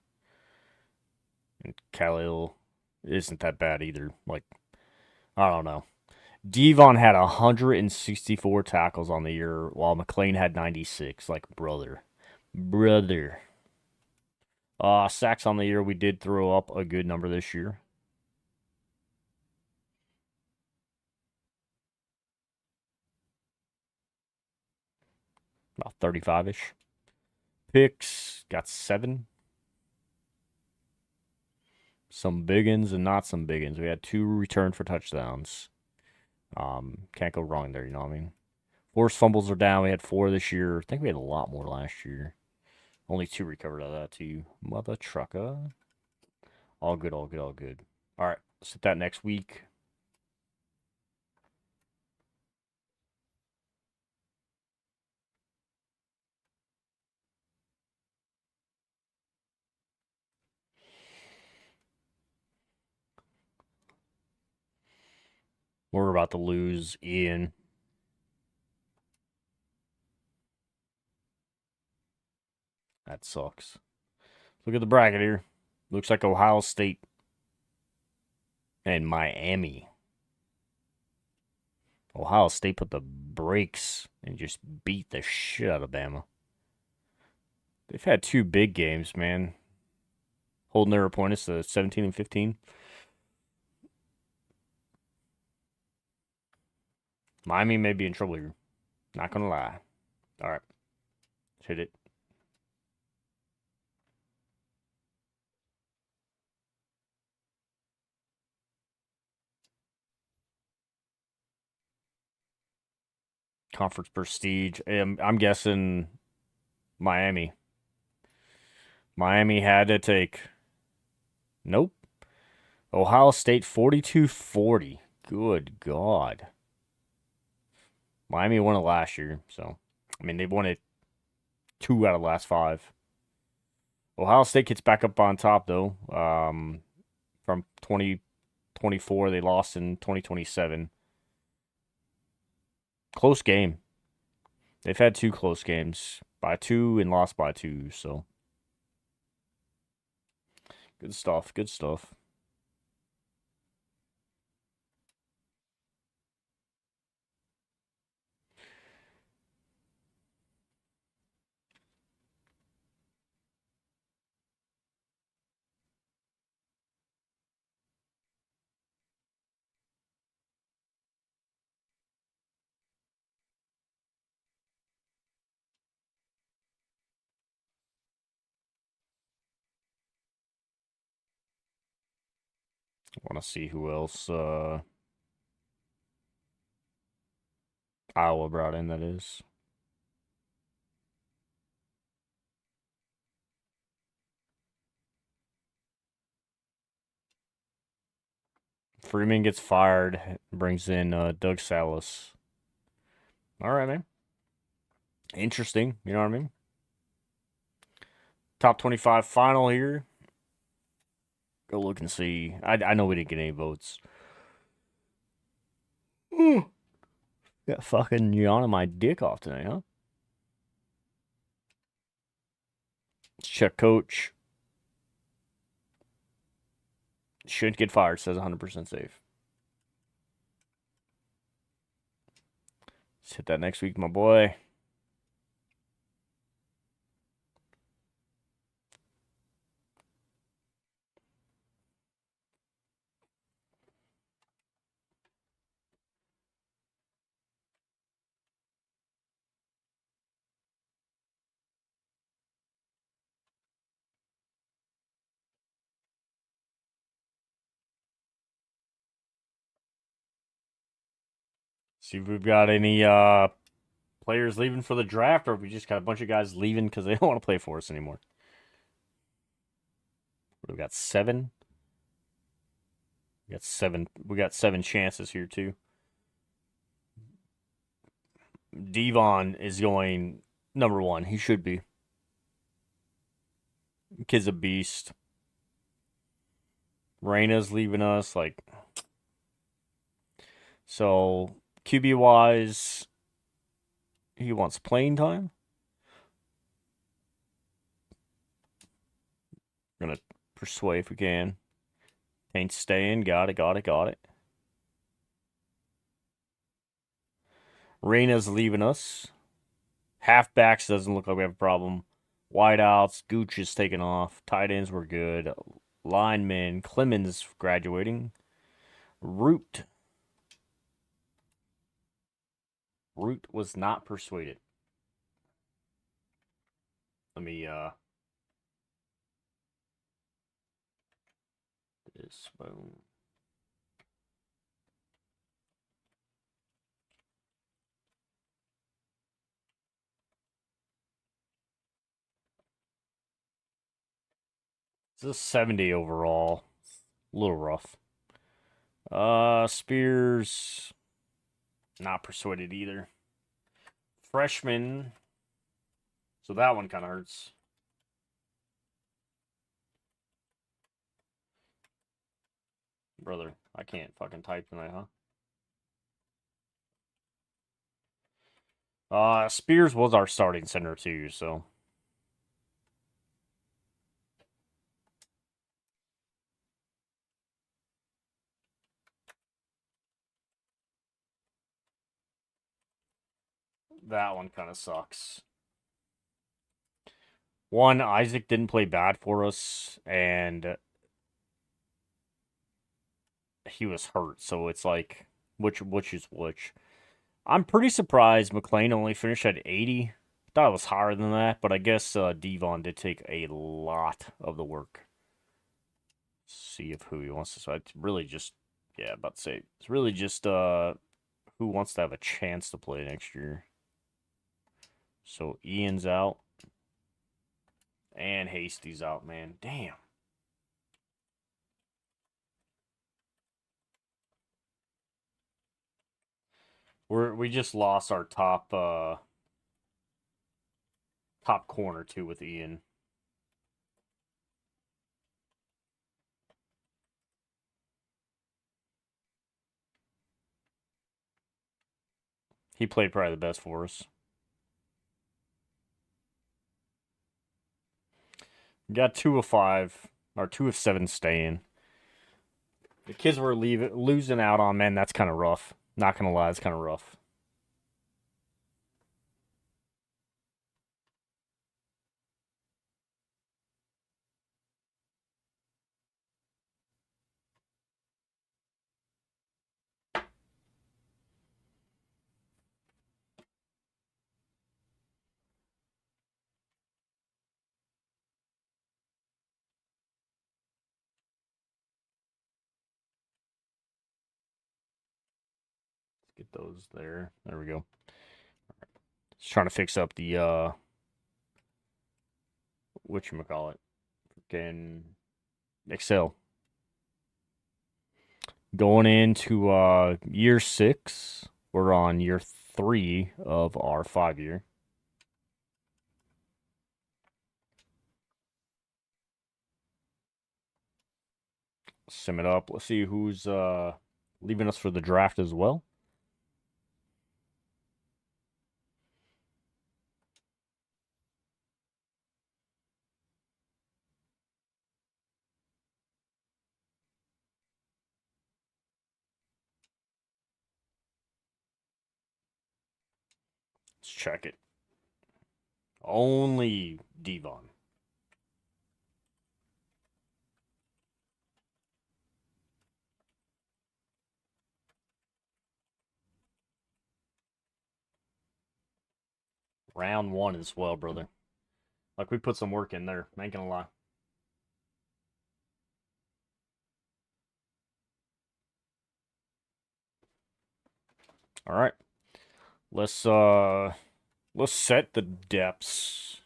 A: And Khalil isn't that bad either. Like, I don't know. Devon had 164 tackles on the year, while McLean had 96. Like, brother. Sacks on the year, we did throw up a good number this year. About 35-ish. Picks, got 7. Some big uns and not some big uns. We had 2 returned for touchdowns. Can't go wrong there, you know what I mean? Forced fumbles are down. We had 4 this year. I think we had a lot more last year. Only 2 recovered out of that, too. Mother trucker. All good, all good, all good. All right, let's hit that next week. We're about to lose Ian. That sucks. Look at the bracket here. Looks like Ohio State and Miami. Ohio State put the brakes and just beat the shit out of Bama. They've had 2 big games, man. Holding their opponents to 17 and 15. Miami may be in trouble here. Not gonna lie. All right. Let's hit it. Conference prestige. I'm guessing Miami. Miami had to take. Nope. Ohio State 42-40. Good God. Miami won it last year, so I mean they've won it 2 out of the last 5. Ohio State gets back up on top though. From 2024, they lost in 2027. Close game. They've had 2 close games by 2 and lost by 2, so good stuff. Good stuff. I want to see who else Iowa brought in, that is. Freeman gets fired, brings in Doug Salas. All right, man. Interesting, you know what I mean? Top 25 final here. Go look and see. I know we didn't get any votes. Got fucking yawning my dick off tonight, huh? Let's check coach. Shouldn't get fired, says 100% safe. Let's hit that next week, my boy. See if we've got any players leaving for the draft, or if we just got a bunch of guys leaving because they don't want to play for us anymore. We got 7. We got 7. We got 7 chances here too. Devon is going number 1. He should be. Kid's a beast. Reyna's leaving us. So QB wise, he wants playing time. We're gonna persuade if we can. Ain't staying. Got it. Reyna's leaving us. Halfbacks doesn't look like we have a problem. Wideouts, Gooch is taking off. Tight ends were good. Linemen, Clemens graduating. Root was not persuaded. Let me this boom. This is 70 overall. A little rough. Spears not persuaded either. Freshman. So that one kind of hurts. Brother, I can't fucking type tonight, huh? Spears was our starting center too, so. That one kind of sucks. One, Isaac didn't play bad for us, and he was hurt, so it's like, which is which? I'm pretty surprised McLean only finished at 80. Thought it was higher than that, but I guess Devon did take a lot of the work. See if who he wants to. So it's really just, yeah, about to say it's really just who wants to have a chance to play next year. So Ian's out. And Hasty's out, man. Damn. We just lost our top corner too with Ian. He played probably the best for us. Got 2 of 5 or 2 of 7 staying. The kids were losing out on, man. That's kind of rough. Not gonna lie, it's kind of rough. Get those there. There we go. Just trying to fix up the whatchamacallit. Freaking Excel. Going into year 6. We're on year 3 of our 5-year. Sim it up. Let's see who's leaving us for the draft as well. Let's check it. Only Devon. Round 1 as well, brother. Like, we put some work in there. Ain't gonna lie. All right. Let's set the depths.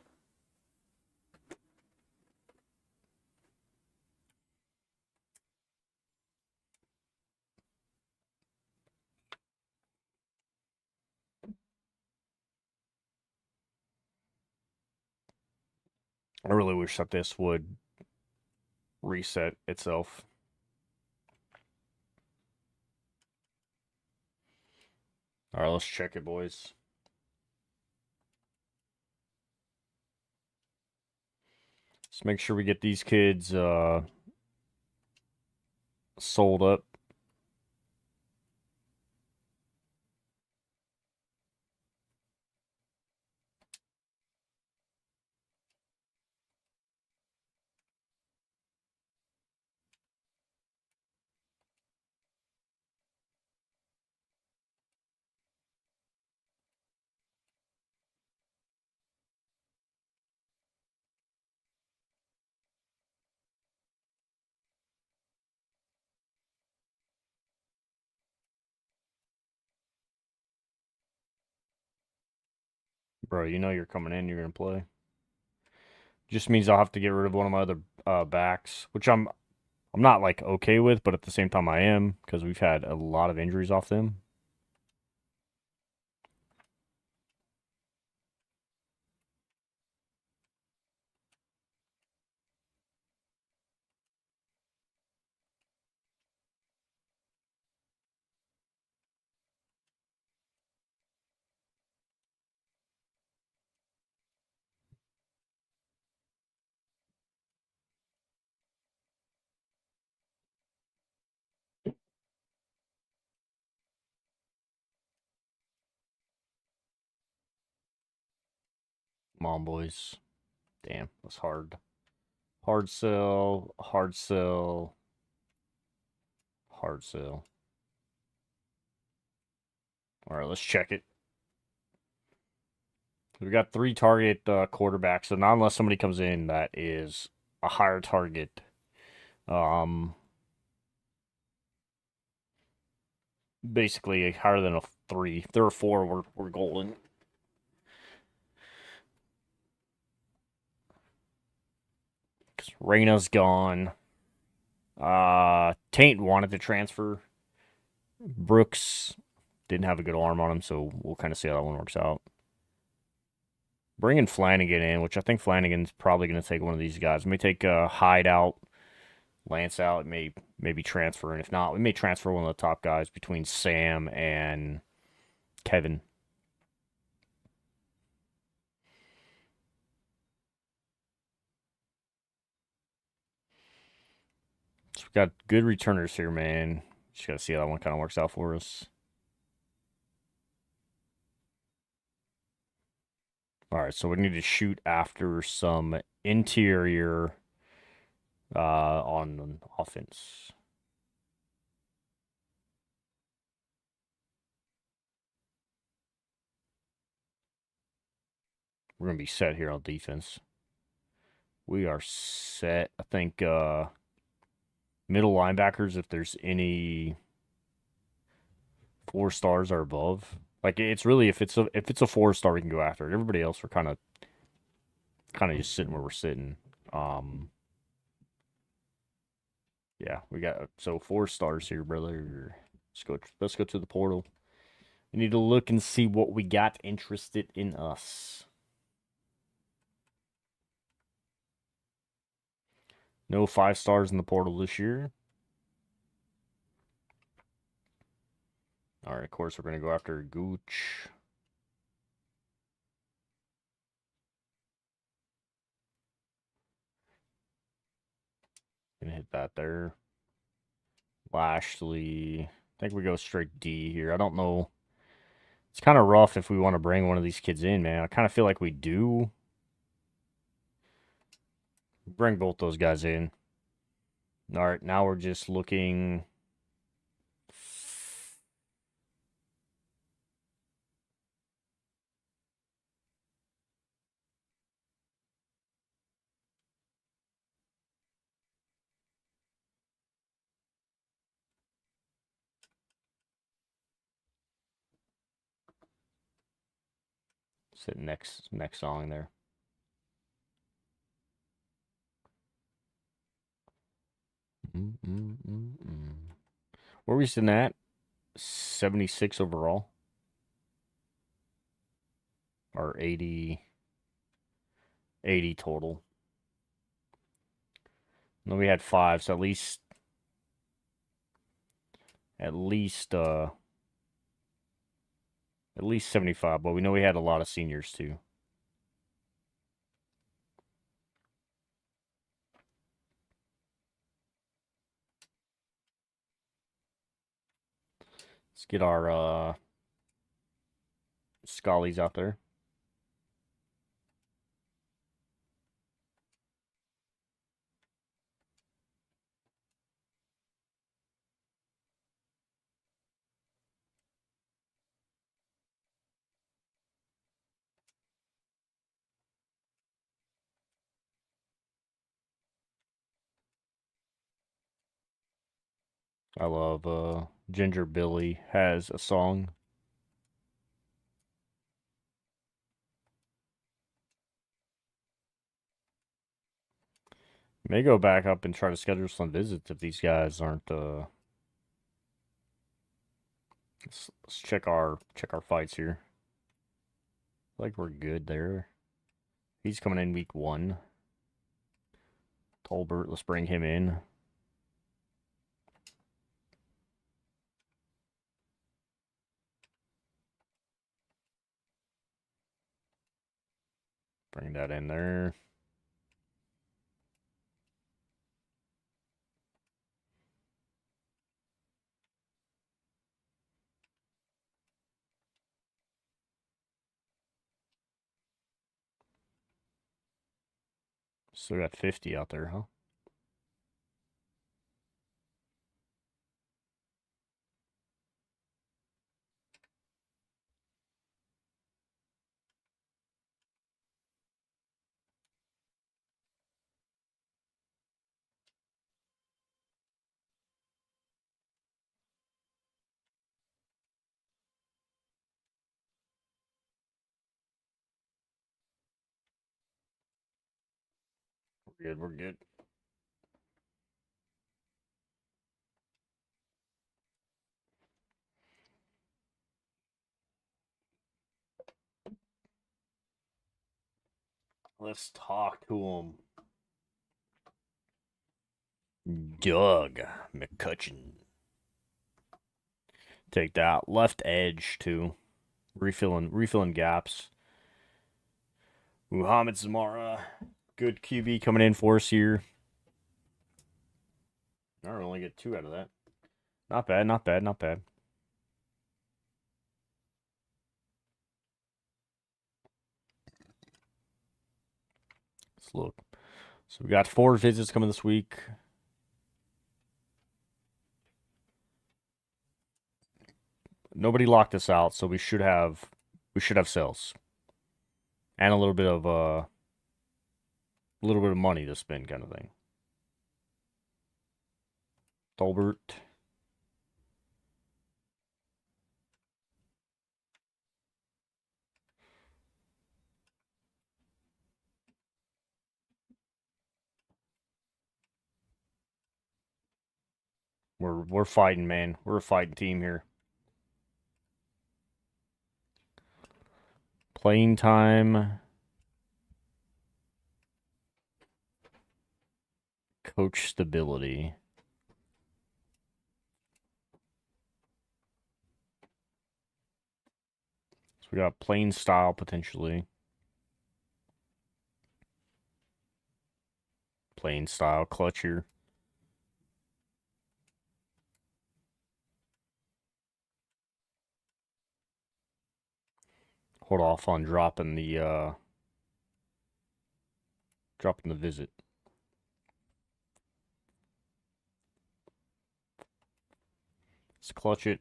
A: I really wish that this would reset itself. All right, let's check it, boys. Let's make sure we get these kids sold up. Bro, you know you're coming in, you're going to play. Just means I'll have to get rid of one of my other backs, which I'm not like okay with, but at the same time I am, because we've had a lot of injuries off them. Come on, boys. Damn, that's hard. Hard sell, hard sell, hard sell. All right, let's check it. We got 3 target quarterbacks, so not unless somebody comes in that is a higher target. Basically higher than a 3. If there are 4, we're golden. Because Reyna's gone. Taint wanted to transfer. Brooks didn't have a good arm on him, so we'll kind of see how that one works out. Bringing Flanagan in, which I think Flanagan's probably going to take one of these guys. May take Hyde out, Lance out, maybe transfer, and if not, we may transfer one of the top guys between Sam and Kevin. So we got good returners here, man. Just got to see how that one kind of works out for us. All right, so we need to shoot after some interior on offense. We're going to be set here on defense. We are set. I think middle linebackers, if there's any 4 stars or above. Like, it's really, if it's a 4-star, we can go after it. Everybody else, we're kind of just sitting where we're sitting. Yeah, we got, so 4 stars here, brother. Let's go to the portal. We need to look and see what we got interested in us. No 5 stars in the portal this year. All right, of course, we're going to go after Gooch. Gonna hit that there. Lashley. I think we go straight D here. I don't know It's kind of rough if we want to bring one of these kids in, man. I kind of feel like we do. Bring both those guys in. All right, now we're just looking. Sit next song there. Where are we sitting at? 76 overall. Or 80 total. No, we had 5, so at least 75, but we know we had a lot of seniors too. Let's get our Scullies out there. I love Ginger Billy has a song. May go back up and try to schedule some visits if these guys aren't let's check our fights here. Like we're good there. He's coming in week 1. Tolbert, let's bring him in. Bring that in there. Still got 50 out there, huh? We're good. Let's talk to him. Doug McCutcheon. Take that. Left edge, too. Refilling gaps. Muhammad Zamara. Good QB coming in for us here. I only get 2 out of that. Not bad, not bad, not bad. Let's look. So we got 4 visits coming this week. Nobody locked us out, so we should have sales. And a little bit of money to spend kind of thing. Tolbert. We're fighting, man. We're a fighting team here. Playing time. Coach stability. So we got playing style potentially. Playing style clutch here. hold off on dropping the visit. Let's clutch it.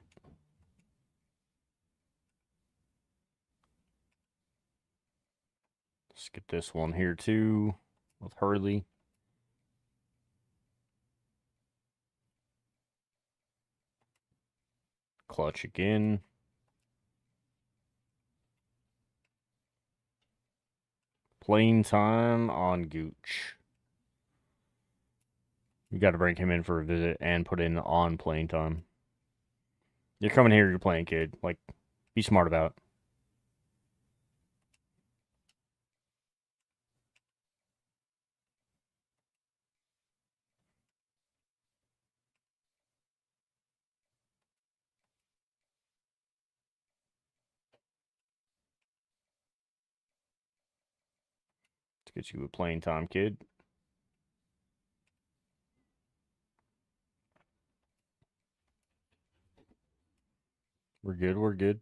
A: Let's get this one here too with Hurley. Clutch again. Playing time on Gooch. You got to bring him in for a visit and put in on playing time. You're coming here, you're playing, kid. Like, be smart about it. Let's get you a playing time, kid. We're good, we're good.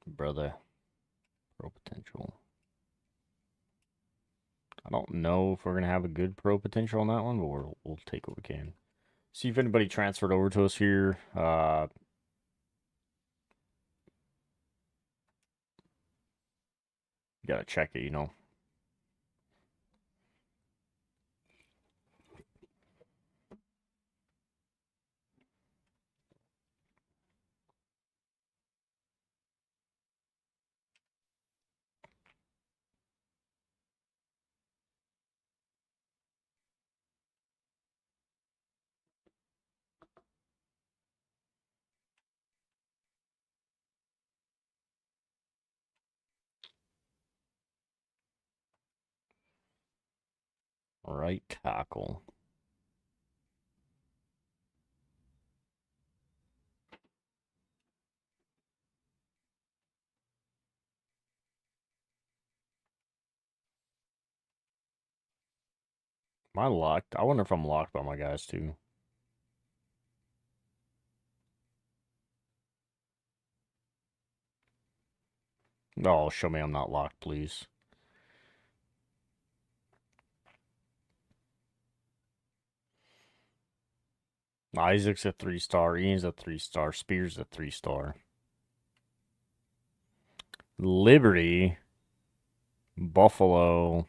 A: Brother. Pro potential. I don't know if we're going to have a good pro potential on that one, but we'll take what we can. See if anybody transferred over to us here. You got to check it, you know. Right tackle. Am I locked? I wonder if I'm locked by my guys too. Oh, show me I'm not locked, please. Isaac's a 3-star. Ian's a 3-star. Spears a 3-star. Liberty. Buffalo.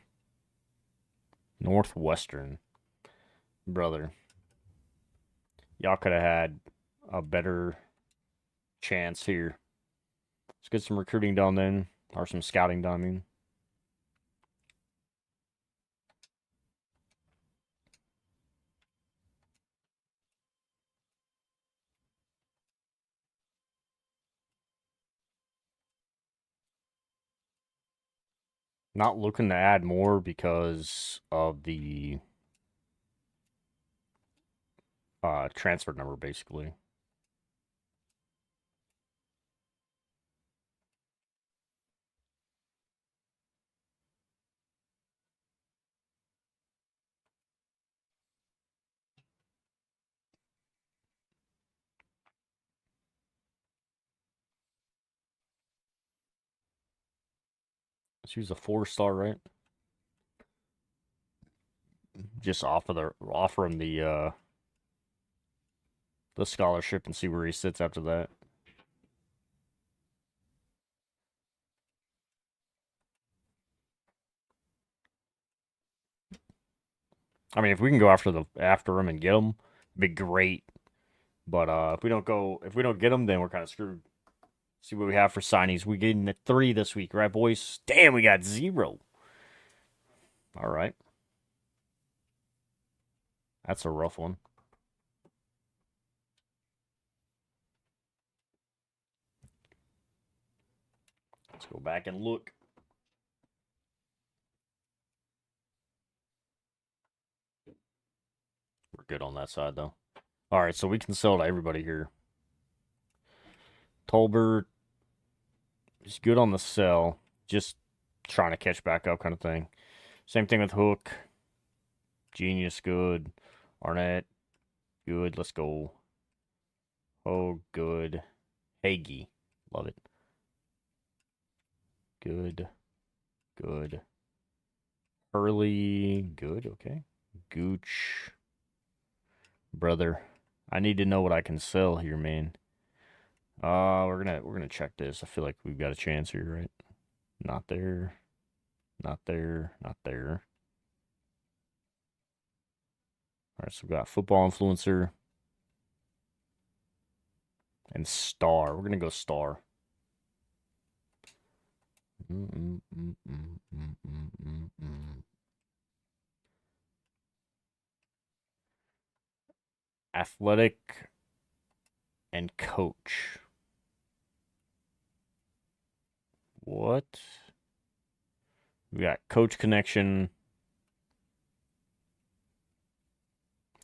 A: Northwestern. Brother. Y'all could have had a better chance here. Let's get some recruiting done then. Or some scouting done, I mean. Not looking to add more because of the transfer number, basically. She was a 4-star, right? Just offer him the scholarship and see where he sits after that. I mean, if we can go after him and get him, it'd be great. But if we don't get him, then we're kind of screwed. See what we have for signings. We getting a 3 this week, right, boys? Damn, we got 0. All right, that's a rough one. Let's go back and look. We're good on that side, though. All right, so we can sell to everybody here. Tolbert is good on the sell. Just trying to catch back up kind of thing. Same thing with Hook. Genius, good. Arnett, good. Let's go. Oh, good. Hagee. Love it. Good. Good. Hurley. Good. Okay. Gooch. Brother. I need to know what I can sell here, man. We're gonna check this. I feel like we've got a chance here, right? Not there. Not there. Not there. All right, so we got football influencer and star. We're gonna go star. Athletic and coach. What? We got coach connection.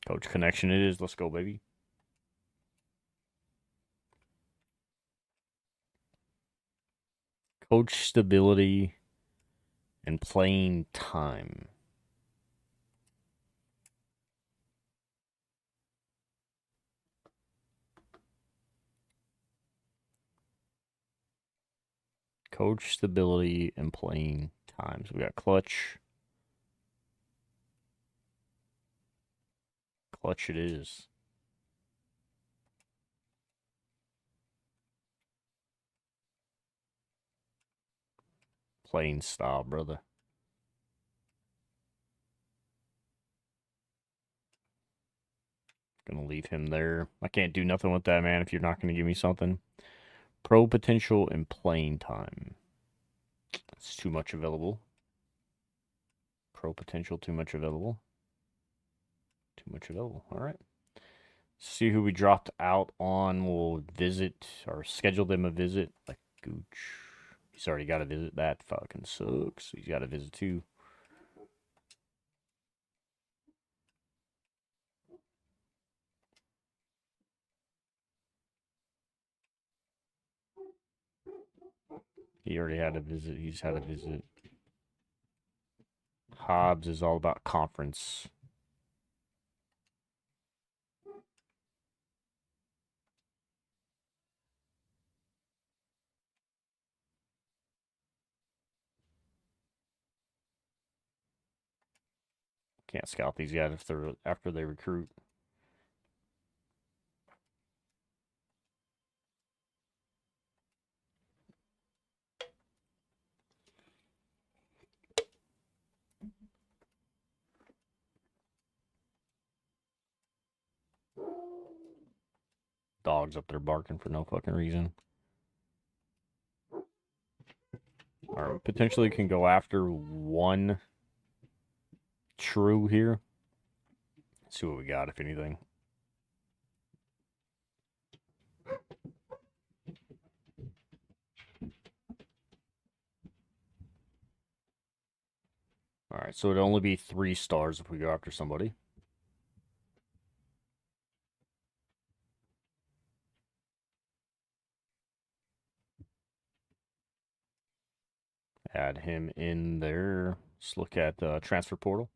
A: Coach connection it is. Let's go, baby. Coach stability and playing time. Coach stability and playing time. So we got clutch. Clutch it is. Playing style, brother. Gonna leave him there. I can't do nothing with that, man, if you're not gonna give me something. Pro potential and playing time. It's too much available. Pro potential, too much available. Too much available. All right. See who we dropped out on. We'll visit or schedule them a visit. Like Gooch. He's already got a visit. That fucking sucks. He's got a visit too. He already had a visit. He's had a visit. Hobbs is all about conference. Can't scout these guys if they're after they recruit. Dogs up there barking for no fucking reason. All right, potentially can go after one true here. Let's see what we got, if anything. All right, so it'd only be 3 stars if we go after somebody. Add him in there. Let's look at transfer portal.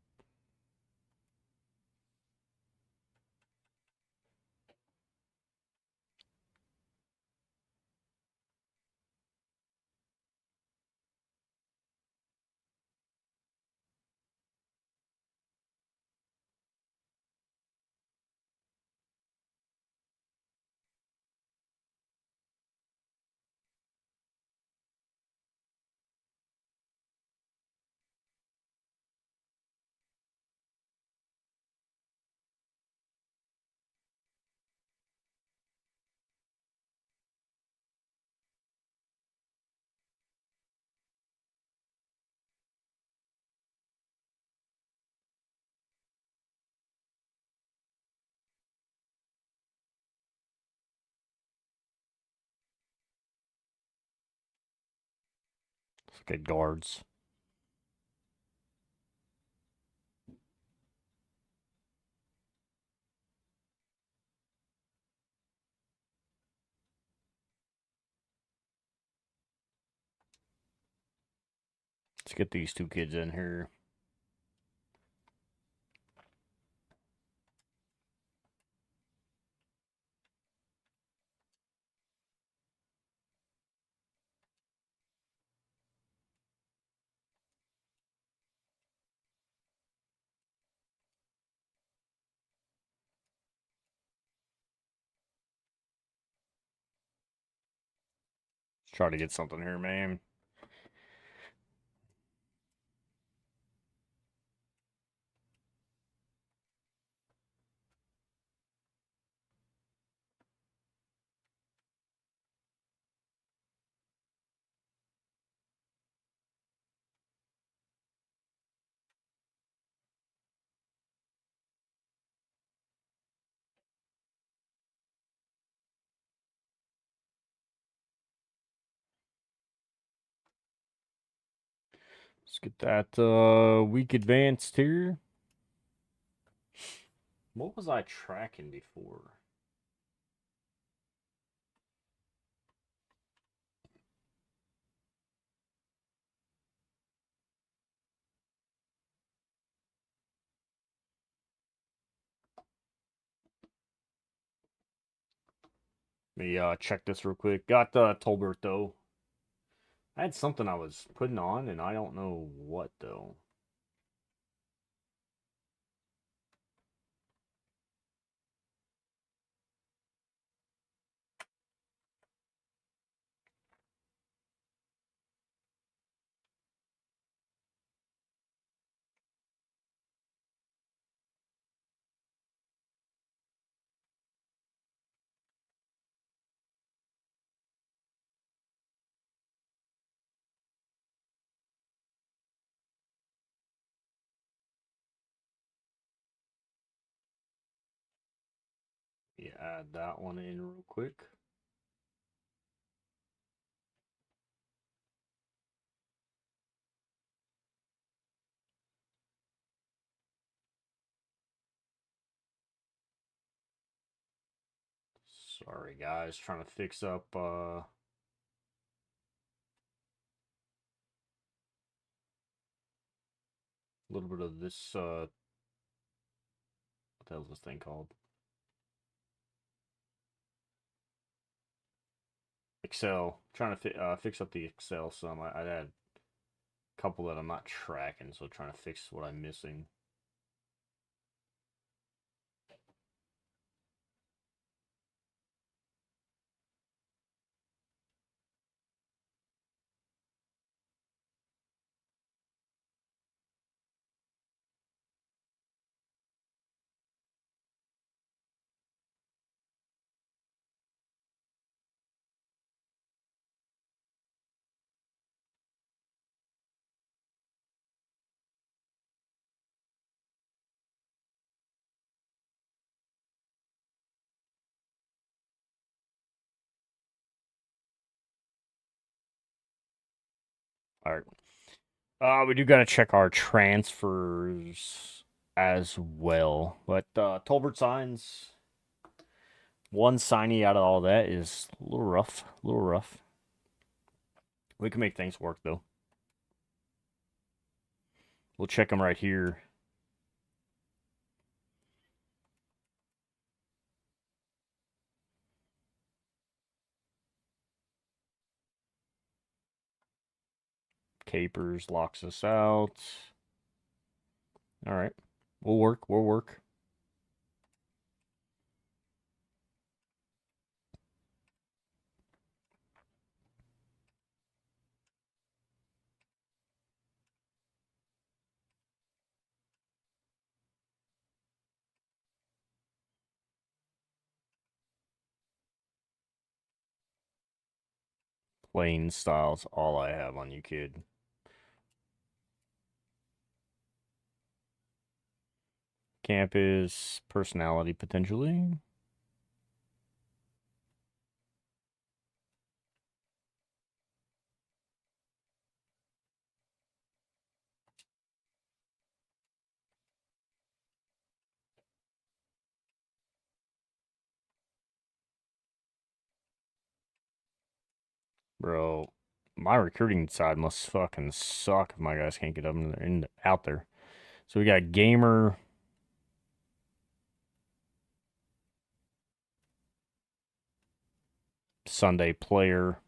A: Let's look at guards. Let's get these 2 kids in here. Try to get something here, man. Let's get that week advanced here. What was I tracking before? Let me check this real quick. Got Tolbert though. I had something I was putting on and I don't know what though. Yeah, add that one in real quick. Sorry guys, trying to fix up a little bit of this what the hell is this thing called? Excel. Trying to fix up the Excel some. I had a couple that I'm not tracking, so trying to fix what I'm missing. All right. We do got to check our transfers as well. But Tolbert signs. One signee out of all that is a little rough. A little rough. We can make things work, though. We'll check them right here. Capers locks us out. All right. We'll work. We'll work. Plain styles, all I have on you, kid. Campus, personality, potentially. Bro, my recruiting side must fucking suck if my guys can't get up out there. So we got Gamer, Sunday Player.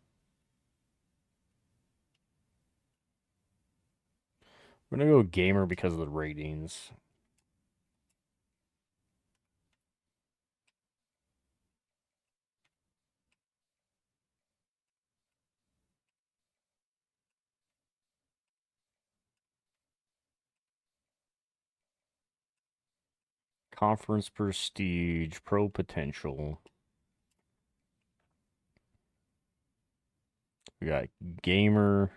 A: We're going to go Gamer because of the ratings. Conference prestige, pro potential. We got gamer.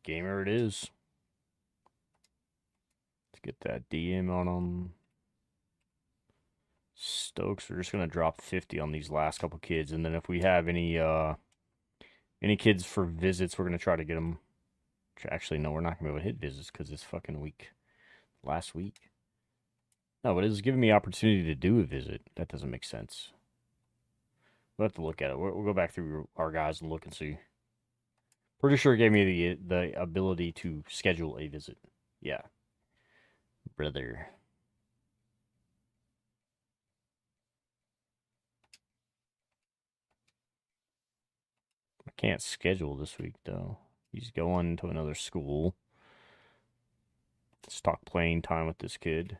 A: Gamer it is. Let's get that DM on them. Stokes, we're just gonna drop 50 on these last couple kids, and then if we have any kids for visits, we're gonna try to get them. Actually, no, we're not gonna be able to hit visits because it's fucking week. Last week. No, but it was giving me opportunity to do a visit. That doesn't make sense. We'll have to look at it. We'll go back through our guys and look and see. Pretty sure it gave me the ability to schedule a visit. Yeah. Brother. I can't schedule this week, though. He's going to another school. Let's talk playing time with this kid.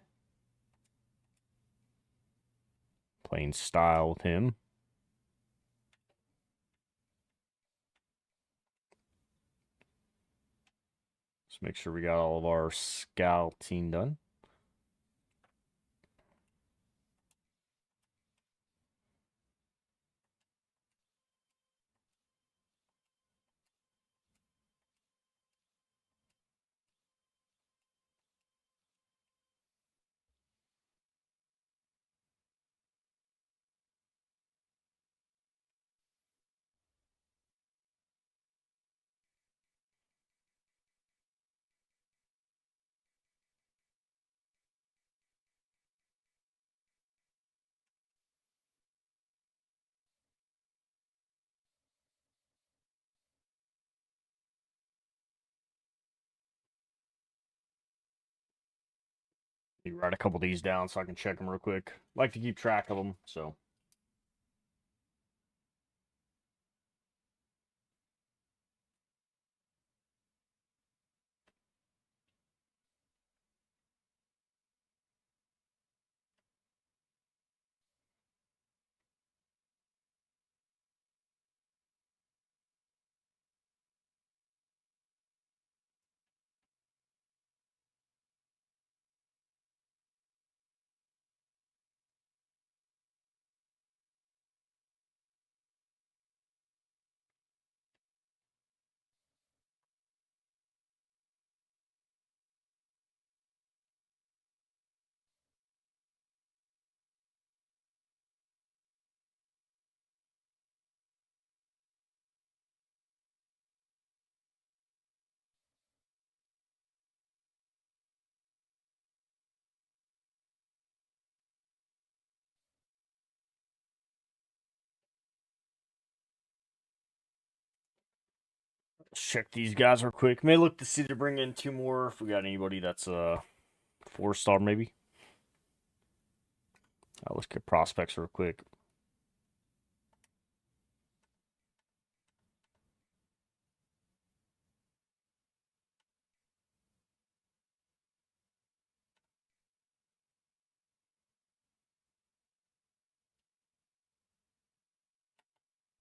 A: Playing style with him. Let's make sure we got all of our scouting done. You write a couple of these down so I can check them real quick. Like to keep track of them, so. Let's check these guys real quick. May look to see to bring in 2 more if we got anybody that's a 4-star maybe. Let's get prospects real quick.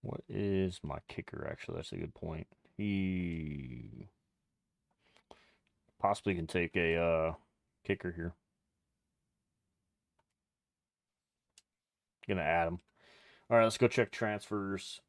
A: What is my kicker? Actually, that's a good point. He possibly can take a kicker here. Gonna add him. All right, let's go check transfers.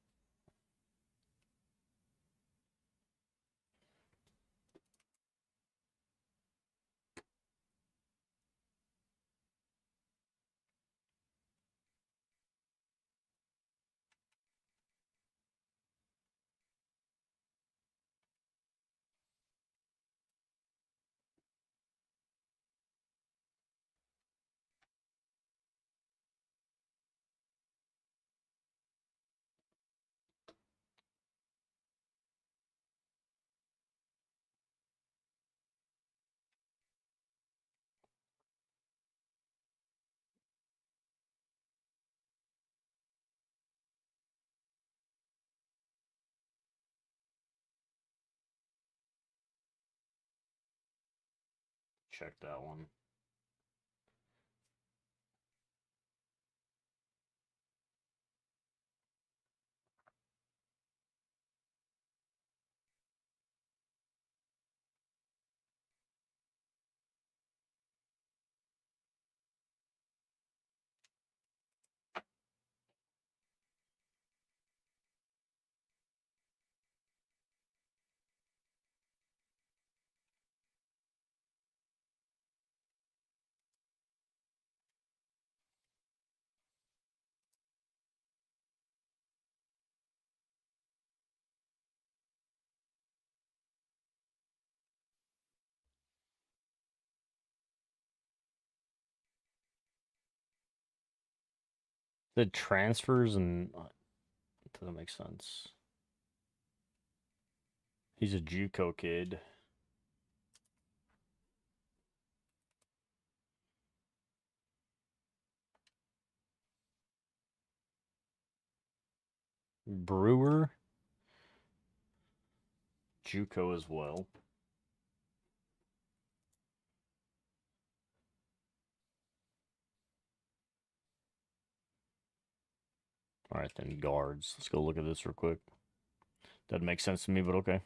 A: Check that one. The transfers and it doesn't make sense. He's a JUCO kid. Brewer. JUCO as well. All right, then guards. Let's go look at this real quick. Doesn't make sense to me, but okay.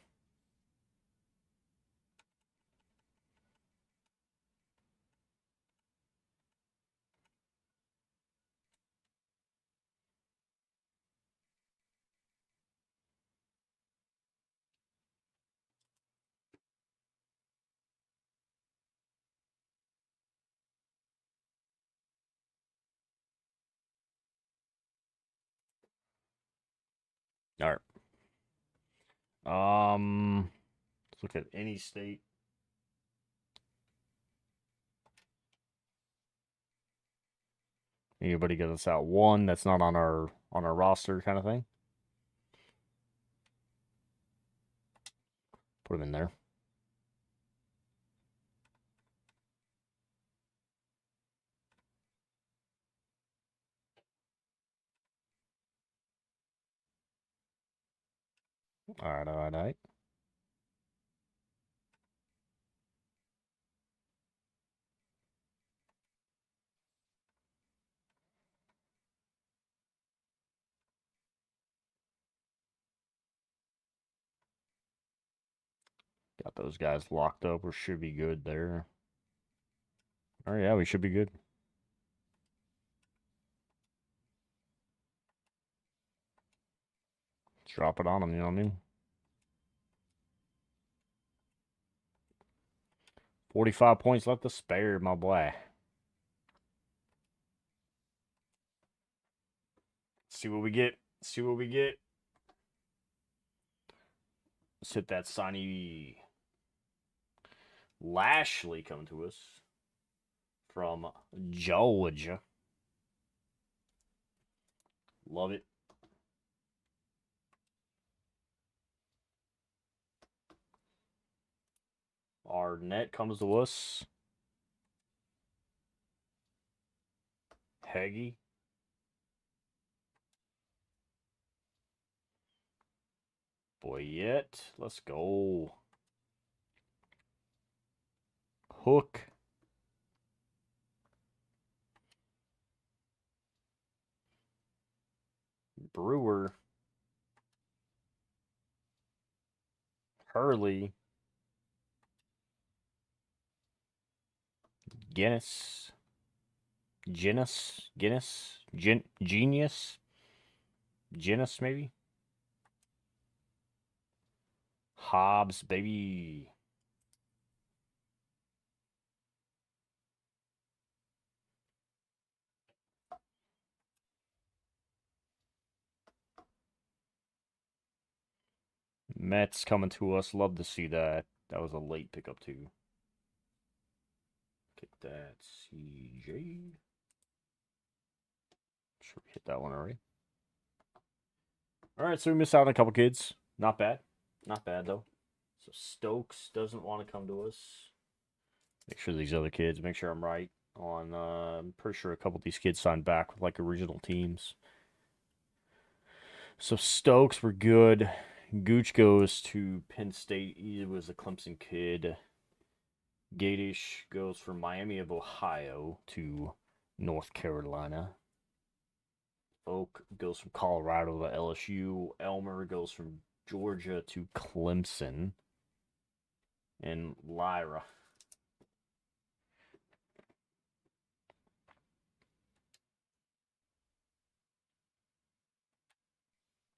A: All right. Let's look at any state. Anybody get us out one that's not on our roster kind of thing? Put them in there. All right, all right, all right. Got those guys locked up. We should be good there. Oh, yeah, we should be good. Let's drop it on them, you know what I mean? 45 points left to spare, my boy. See what we get. See what we get. Let's hit that Sonny Lashley coming to us from Georgia. Love it. Our net comes to us. Heggy. Boyette. Let's go. Hook. Brewer. Hurley. Guinness. Genius, Genius, maybe. Hobbs, baby. Mets coming to us. Love to see that. That was a late pickup too. Get that CJ. Sure, we hit that one already. All right, so we missed out on a couple kids. Not bad. Not bad, though. So Stokes doesn't want to come to us. Make sure these other kids, make sure I'm right on, I'm pretty sure a couple of these kids signed back with, like, original teams. So Stokes, we're good. Gooch goes to Penn State. He was a Clemson kid. Gadish goes from Miami of Ohio to North Carolina. Oak goes from Colorado to LSU. Elmer goes from Georgia to Clemson. And Lyra.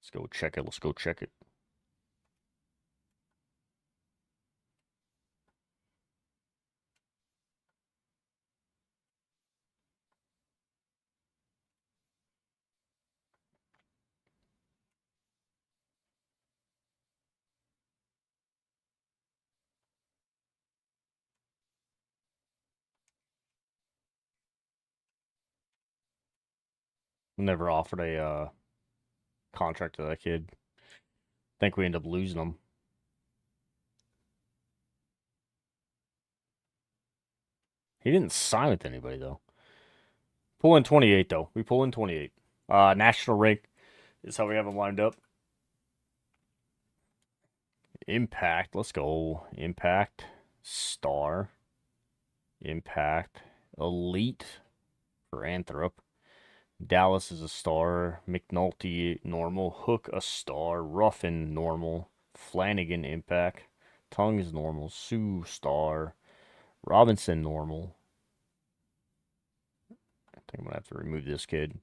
A: Let's go check it. Let's go check it. Never offered a contract to that kid. Think we end up losing him. He didn't sign with anybody though. Pull in 28 though. We pull in 28. National rank is how we have him lined up. Impact. Let's go. Impact. Star. Impact. Elite for Anthrop. Dallas is a star. McNulty normal. Hook a star. Ruffin normal. Flanagan impact. Tongue is normal. Sue star. Robinson normal. I think I'm gonna have to remove this kid.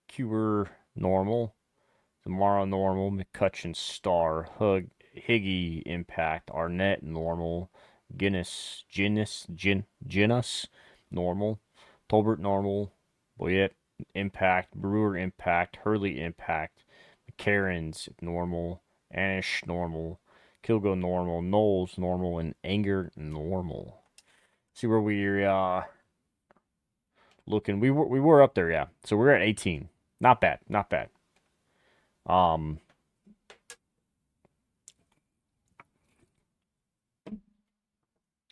A: Cuber normal. Zamara normal. McCutcheon star. Higgy impact. Arnett normal. Guinness normal. Tolbert normal. Boyette impact. Brewer impact. Hurley impact. McCarron's normal. Anish normal. Kilgo normal. Knowles normal. And Anger normal. See where we're looking. We were up there, yeah. So we're at 18. Not bad. Not bad. A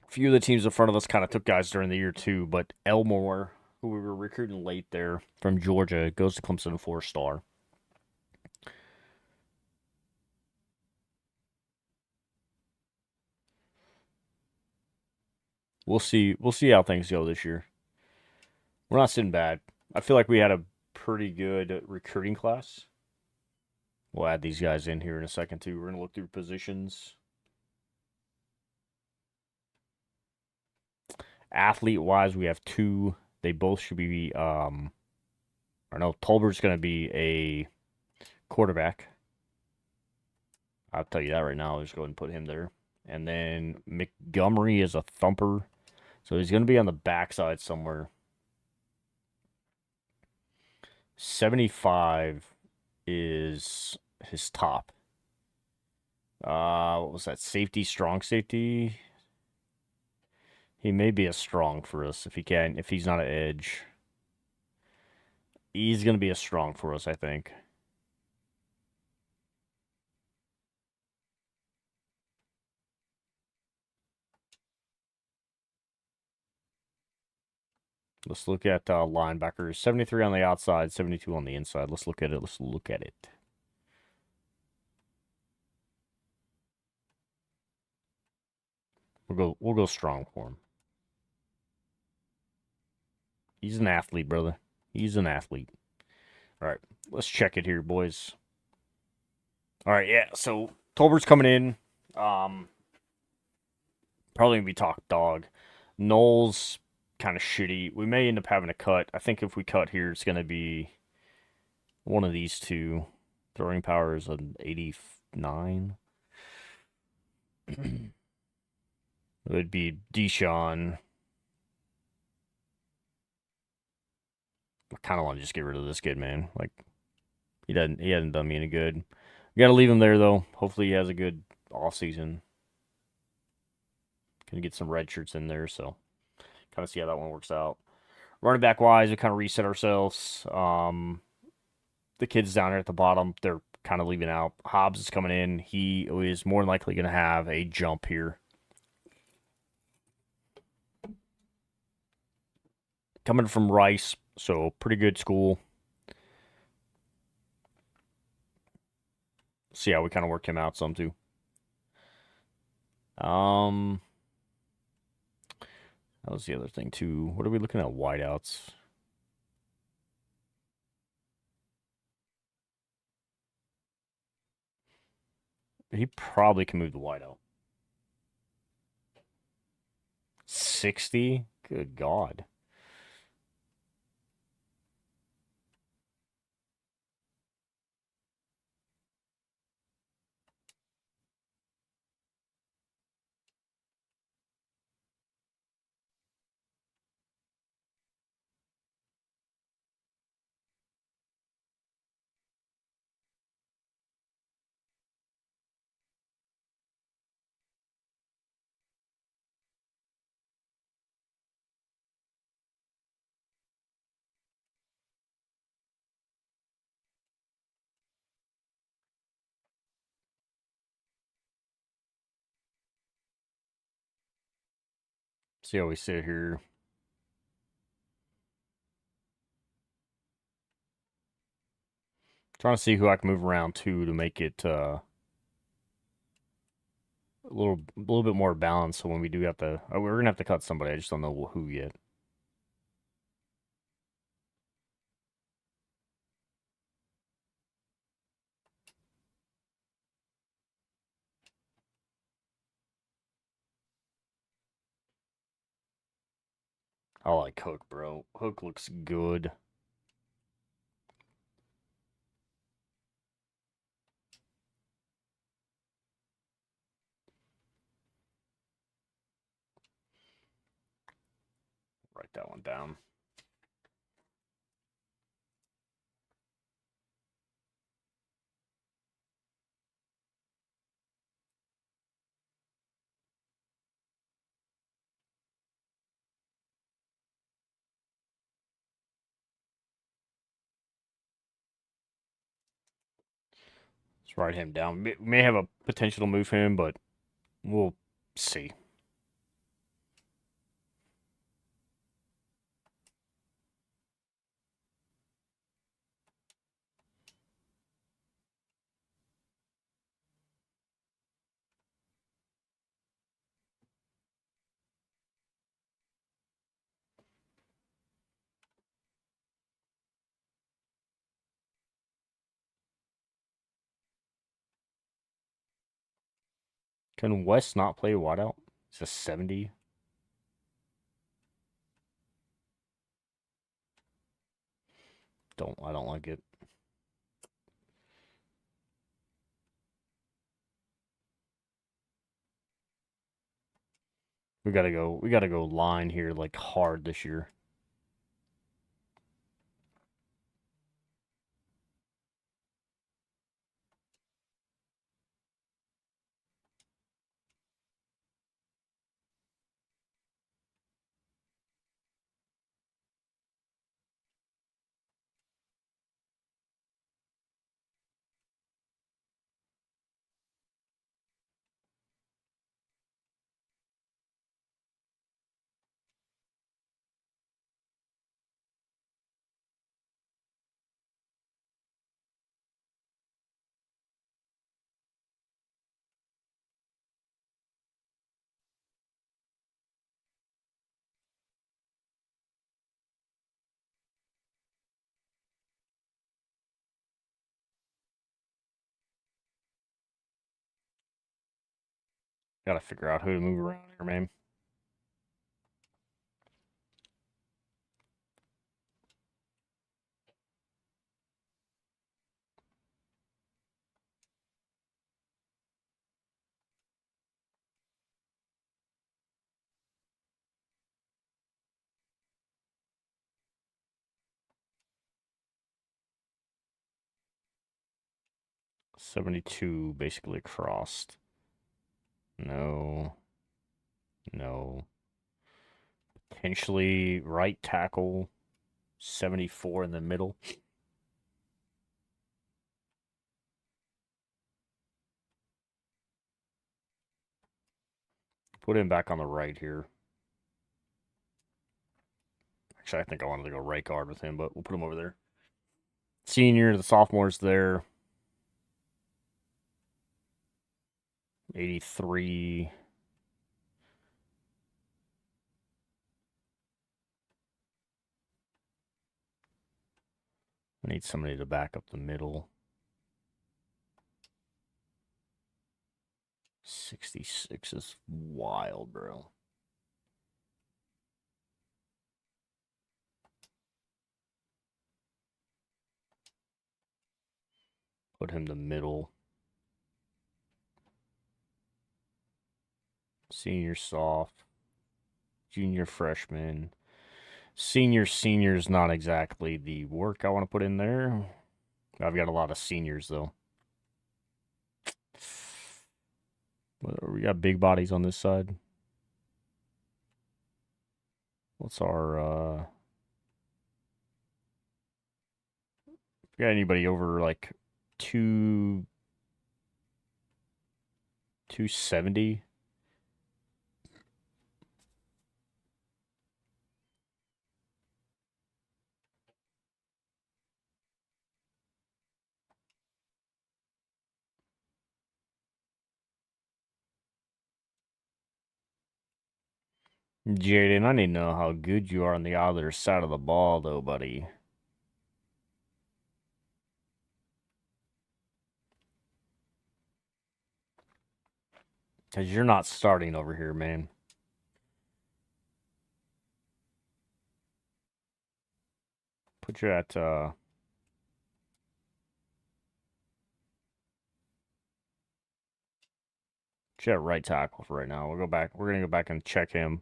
A: few of the teams in front of us kind of took guys during the year too, but Elmore, who we were recruiting late there from Georgia, goes to Clemson 4-star. We'll see. We'll see how things go this year. We're not sitting bad. I feel like we had a pretty good recruiting class. We'll add these guys in here in a second too. We're gonna look through positions. Athlete wise, we have two. They both should be I know Tolbert's gonna be a quarterback. I'll tell you that right now. I'll just go ahead and put him there. And then Montgomery is a thumper. So he's gonna be on the backside somewhere. 75 is his top. What was that? Safety, strong safety. He may be a strong for us if he's not an edge. He's gonna be a strong for us, I think. Let's look at linebackers. 73 on the outside, 72 on the inside. Let's look at it. Let's look at it. We'll go strong for him. He's an athlete, brother. He's an athlete. All right, let's check it here, boys. All right, yeah. So Tolbert's coming in. Probably gonna be top dog. Knowles kind of shitty. We may end up having a cut. I think if we cut here, it's gonna be one of these two. Throwing power is an 89. It would be Deshaun. I kind of want to just get rid of this kid, man. Like he hasn't done me any good. You got to leave him there though. Hopefully he has a good offseason. Can get some red shirts in there, so kind of see how that one works out. Running back wise, we kind of reset ourselves. The kids down there at the bottom, they're kind of leaving out. Hobbs is coming in. He is more than likely going to have a jump here. Coming from Rice, so pretty good school. See how we kind of work him out some too. That was the other thing too. What are we looking at? Wideouts. He probably can move the wideout. 60? Good God. See how we sit here. Trying to see who I can move around to make it a little bit more balanced. So when we do have to, we're gonna have to cut somebody. I just don't know who yet. I like Hook, bro. Hook looks good. Write that one down. Let's write him down. We may have a potential to move him, but we'll see. Can West not play wideout? It's a 70. I don't like it. We gotta go line here like hard this year. Gotta figure out who to move around here, man. $72 basically crossed. No. No. Potentially right tackle. 74 in the middle. Put him back on the right here. Actually, I think I wanted to go right guard with him, but we'll put him over there. Senior, the sophomore's there. 83. I need somebody to back up the middle. 66 is wild, bro. Put him the middle. Senior soft. Junior freshman. Senior's not exactly the work I want to put in there. I've got a lot of seniors, though. We got big bodies on this side. What's our, if you got anybody over, like, 270? Jaden, I need to know how good you are on the other side of the ball, though, buddy. Because you're not starting over here, man. Put you at, put you at right tackle for right now. We'll go back. We're going to go back and check him.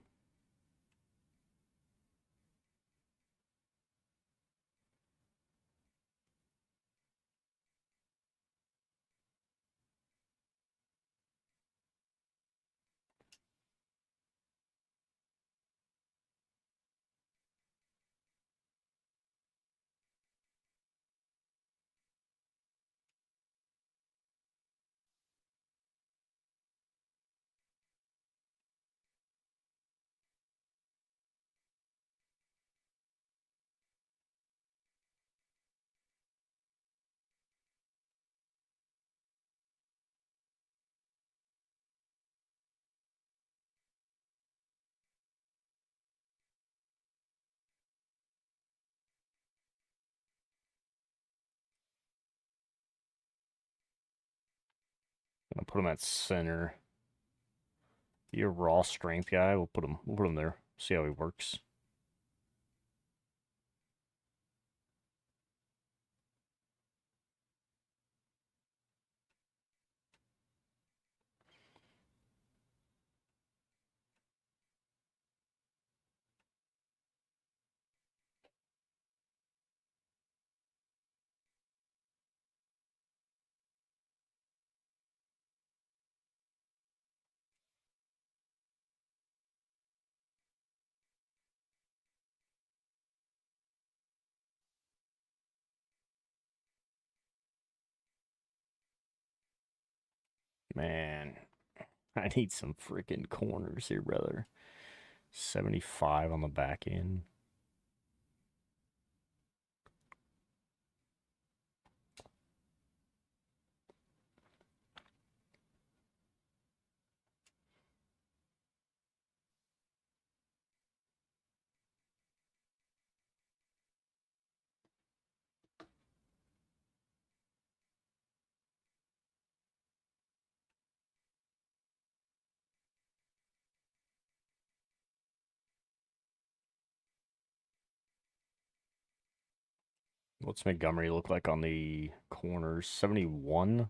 A: Gonna put him at center. Your raw strength guy. We'll put him. We'll put him there. See how he works. Man, I need some freaking corners here, brother. 75 on the back end. What's Montgomery look like on the corners? 71?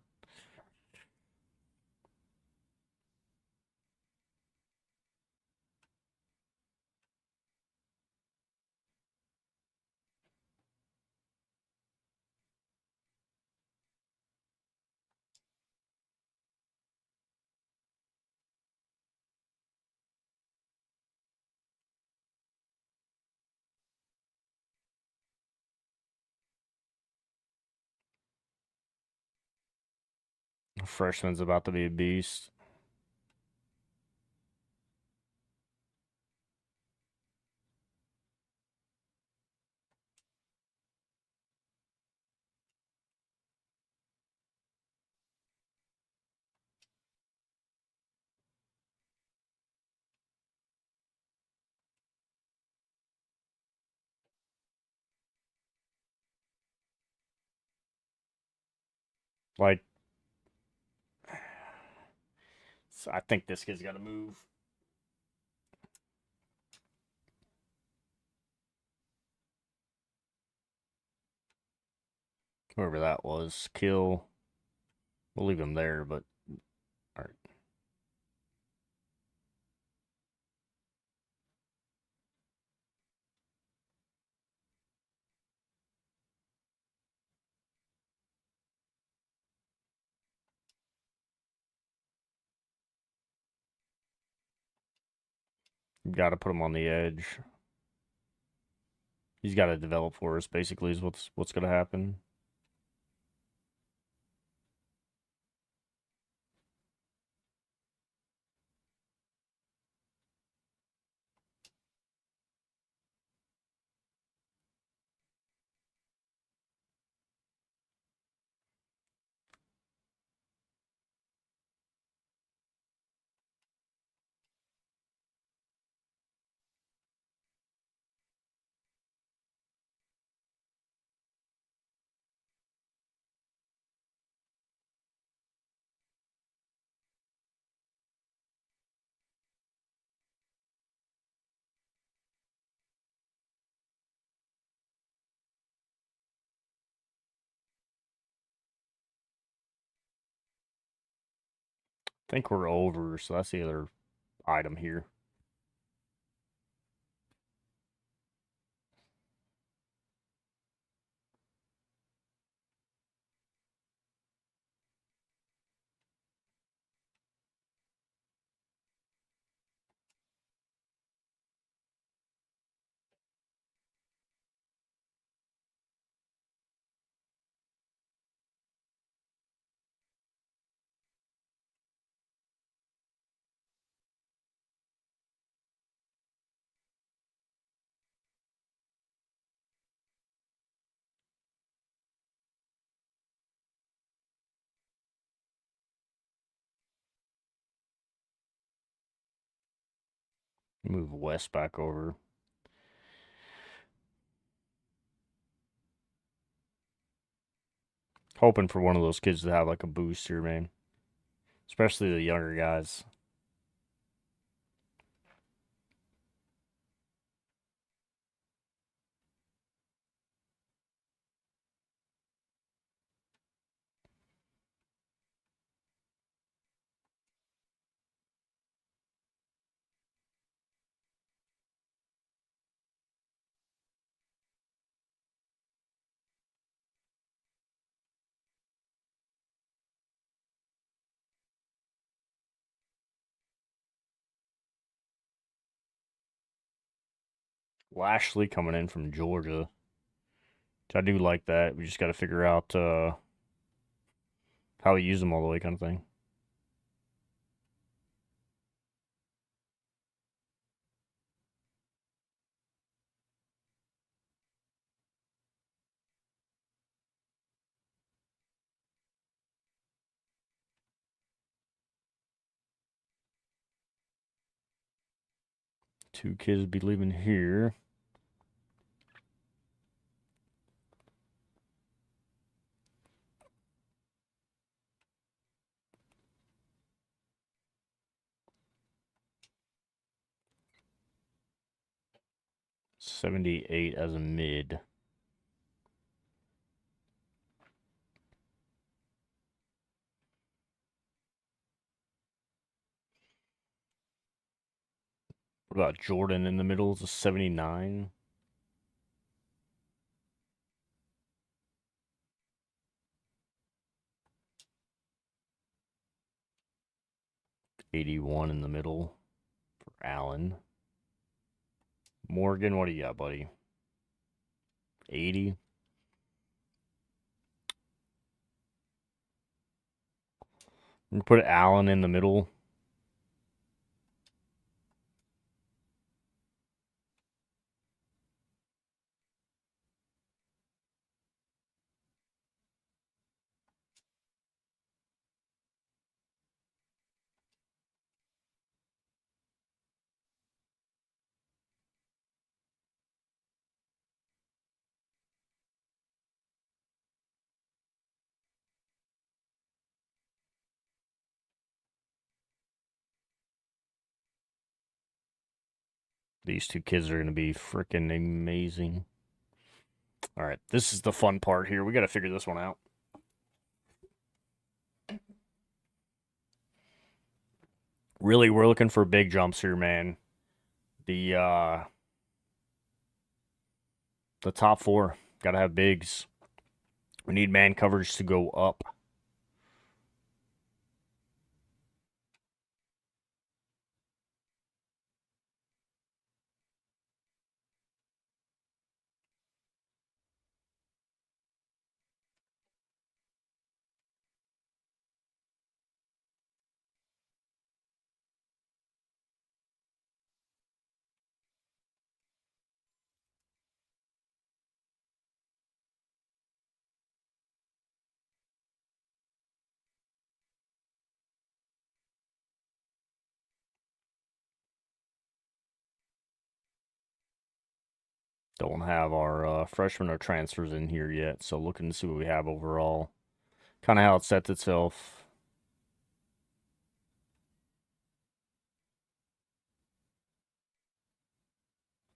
A: Freshman's about to be a beast. Like, so I think this kid's got to move. Whoever that was. Kill. We'll leave him there, but all right. Got to put him on the edge. He's got to develop for us. Basically, is what's going to happen. think we're over, so that's the other item here. Move West back over. Hoping for one of those kids to have like a boost here, man. Especially the younger guys. Lashley coming in from Georgia. I do like that. We just got to figure out how we use them all the way, kind of thing. Two kids be leaving here. $78 as a mid. What about Jordan in the middle? Is a 79. $81 in the middle for Allen. Morgan, what do you got, buddy? 80. We put Allen in the middle. These two kids are going to be freaking amazing. All right, this is the fun part here. We got to figure this one out. Really, we're looking for big jumps here, man. The top four got to have bigs. We need man coverage to go up. Don't have our freshmen or transfers in here yet, so looking to see what we have overall. Kind of how it sets itself.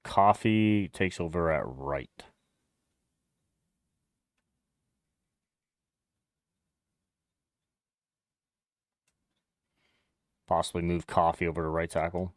A: Coffee takes over at right. Possibly move Coffee over to right tackle.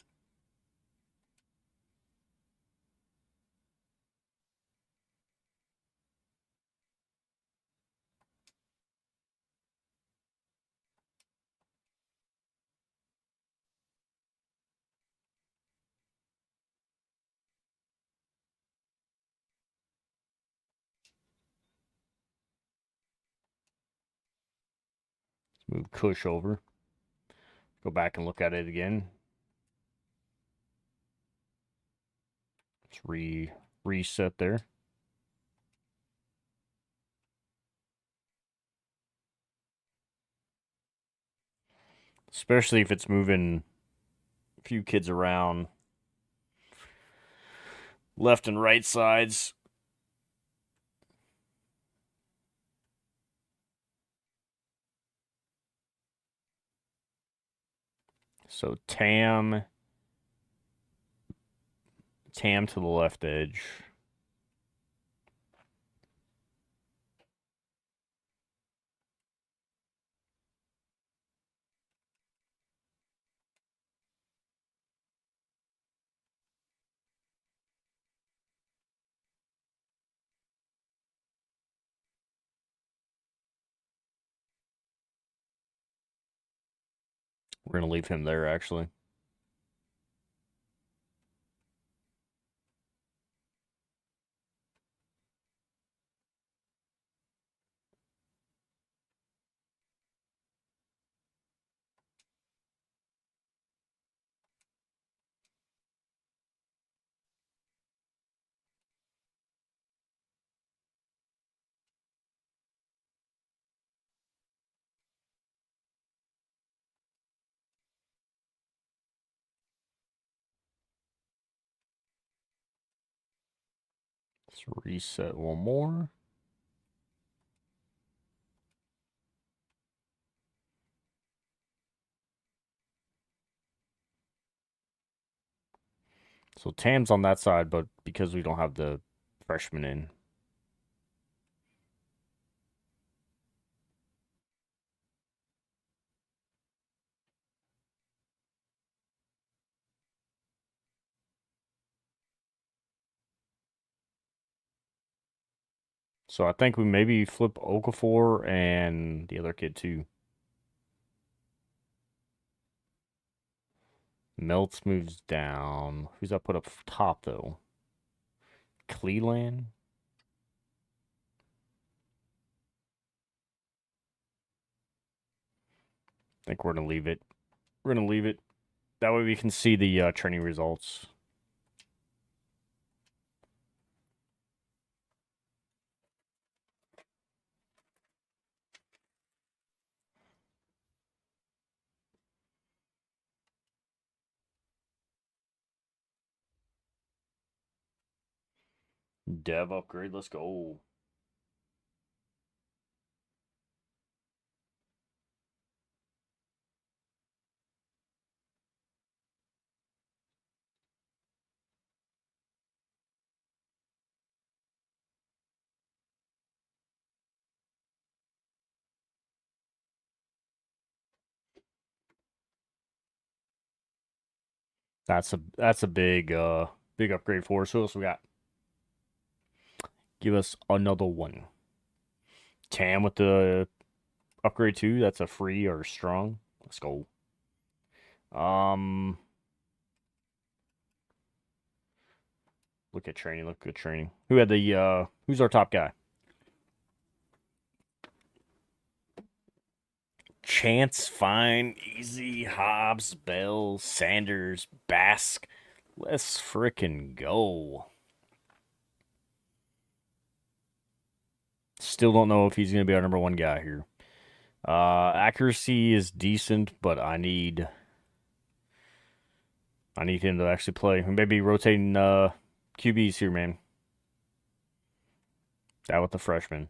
A: Move Cush over. Go back and look at it again. Let's reset there. Especially if it's moving a few kids around left and right sides. So Tam to the left edge. We're going to leave him there, actually. Let's reset one more. So Tam's on that side, but because we don't have the freshman in. So I think we maybe flip Okafor and the other kid too. Melts moves down. Who's that put up top though? Cleland? I think we're going to leave it. We're going to leave it. That way we can see the training results. Dev upgrade, let's go. That's a big upgrade for us. Who else we got? Give us another one. Tam with the upgrade too. That's a free or strong. Let's go. Look at training. Look at training. Who had the who's our top guy? Chance, Fine, Easy, Hobbs, Bell, Sanders, Bask. Let's frickin' go. Still don't know if he's going to be our number one guy here. Accuracy is decent, but I need him to actually play. Maybe rotating QBs here, man. That with the freshman.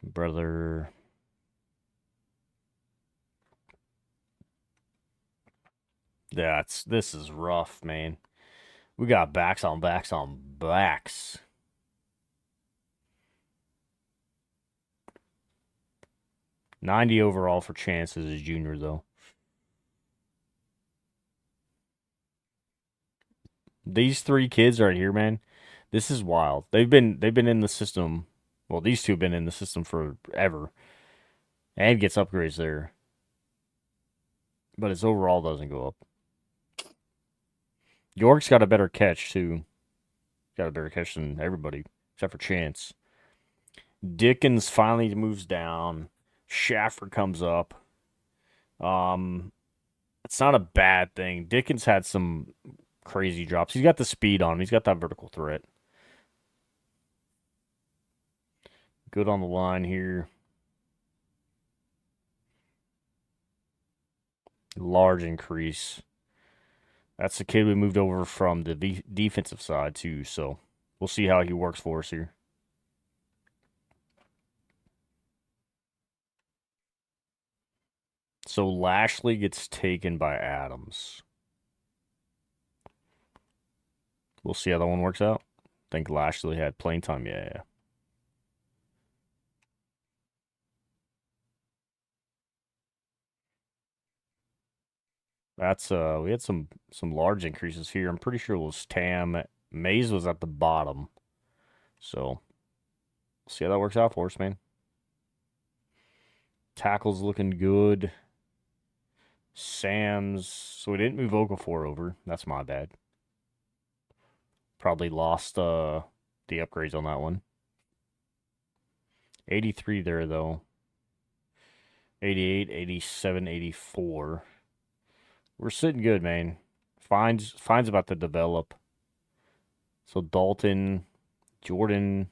A: Brother. This is rough, man. We got backs on backs on backs. 90 overall for Chance as his junior, though. These three kids right here, man, this is wild. They've been in the system. Well, these two have been in the system forever, and gets upgrades there, but his overall doesn't go up. York's got a better catch too. Got a better catch than everybody except for Chance. Dickens finally moves down. Schaffer comes up. It's not a bad thing. Dickens had some crazy drops. He's got the speed on him. He's got that vertical threat. Good on the line here. Large increase. That's the kid we moved over from the defensive side, too. So we'll see how he works for us here. So Lashley gets taken by Adams. We'll see how that one works out. I think Lashley had playing time. Yeah. That's we had some large increases here. I'm pretty sure it was Tam. Mays was at the bottom. So see how that works out for us, man. Tackle's looking good. Sam's. So we didn't move Okafor over. That's my bad. Probably lost the upgrades on that one. 83 there, though. 88, 87, 84. We're sitting good, man. Fine's about to develop. So Dalton, Jordan.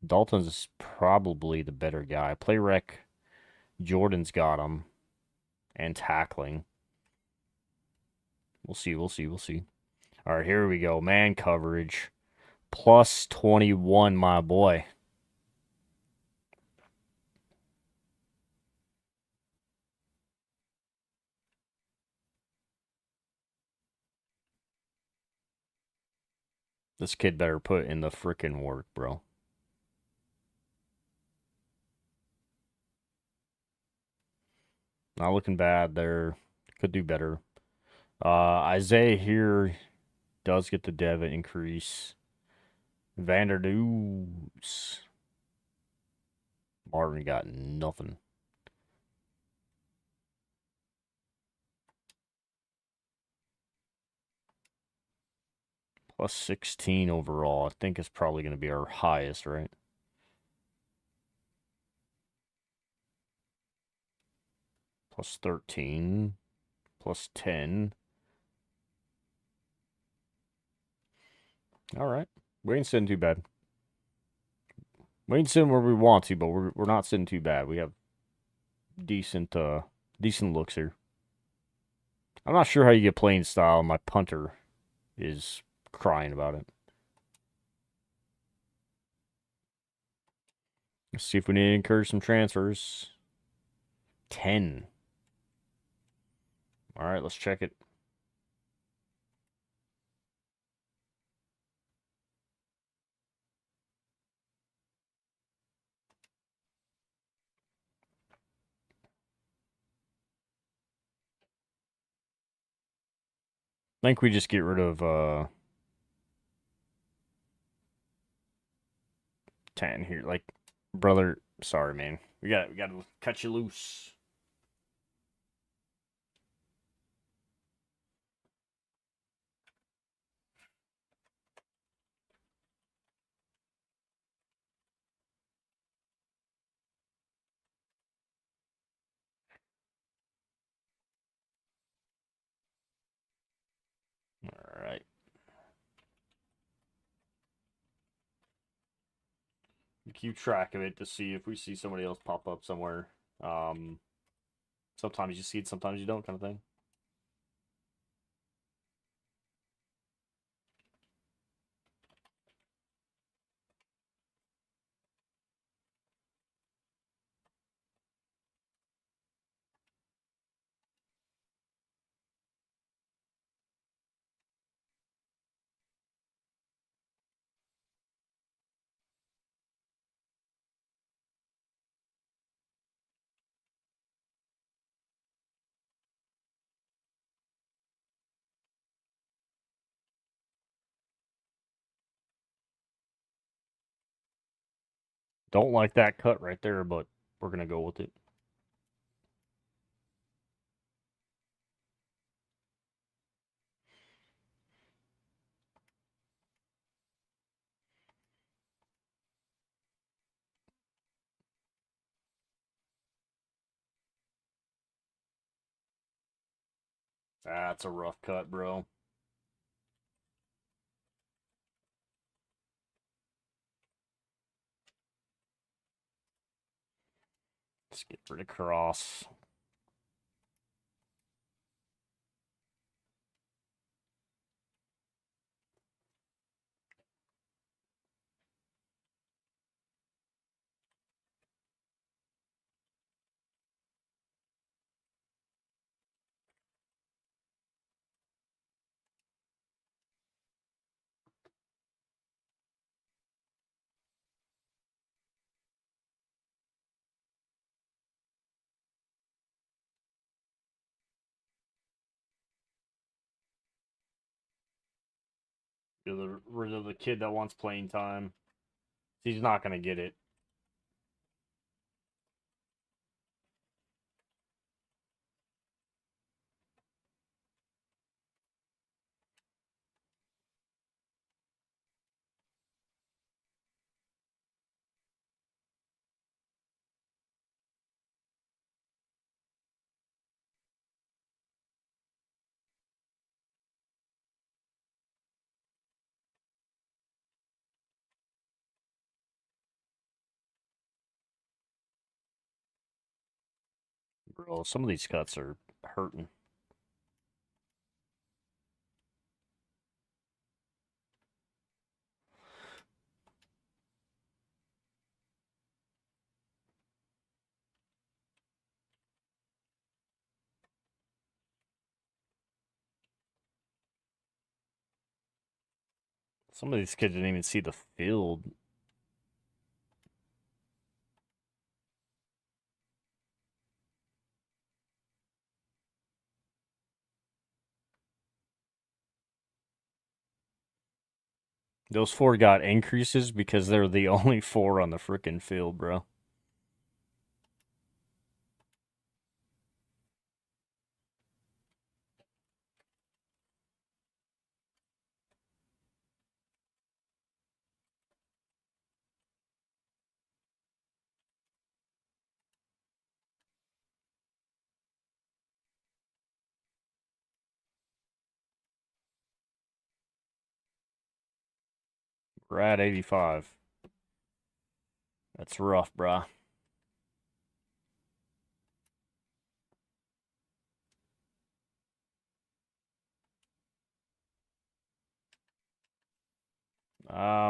A: Dalton's probably the better guy. Play rec. Jordan's got him. And tackling. We'll see. All right, here we go. Man coverage. Plus 21, my boy. This kid better put in the frickin' work, bro. Not looking bad there. Could do better. Isaiah here does get the dev increase. Vanderdoos. Martin got nothing. Plus 16 overall. I think it's probably going to be our highest, right? Plus 13. Plus 10. All right. We ain't sitting too bad. We ain't sitting where we want to, but we're not sitting too bad. We have decent looks here. I'm not sure how you get playing style. My punter is crying about it. Let's see if we need to encourage some transfers. 10. All right, let's check it. I think we just get rid of 10 here. Like, brother, sorry, man. We got to cut you loose. All right. We keep track of it to see if we see somebody else pop up somewhere. Sometimes you see it, sometimes you don't, kind of thing. Don't like that cut right there, but we're going to go with it. That's a rough cut, bro. Let's get rid of Cross. Get rid of the kid that wants playing time. He's not going to get it. Bro, some of these cuts are hurting. Some of these kids didn't even see the field. Those 4 got increases because they're the only 4 on the freaking field, bro. We're at 85. That's rough, bruh.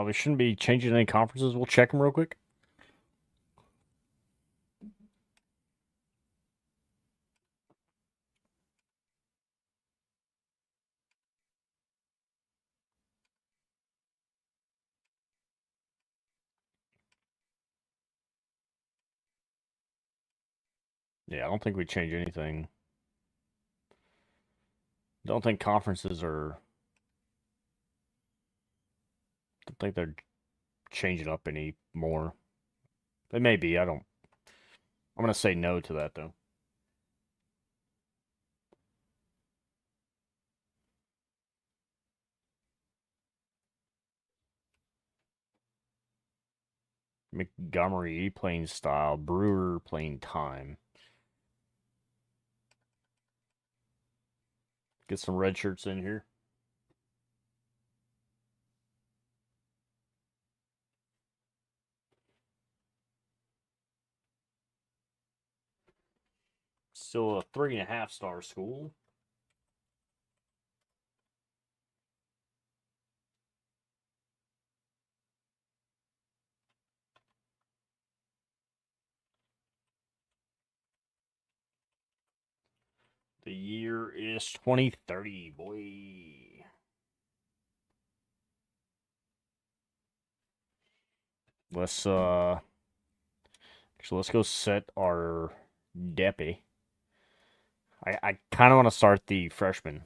A: We shouldn't be changing any conferences. We'll check them real quick. Yeah, I don't think we change anything. Don't think conferences are. Don't think they're changing up any more. They may be. I don't. I'm gonna say no to that though. Montgomery playing style, Brewer playing time. Get some red shirts in here. Still a 3.5-star school. The year is 2030, boy. Let's let's go set our Deppy. I kind of want to start the freshman.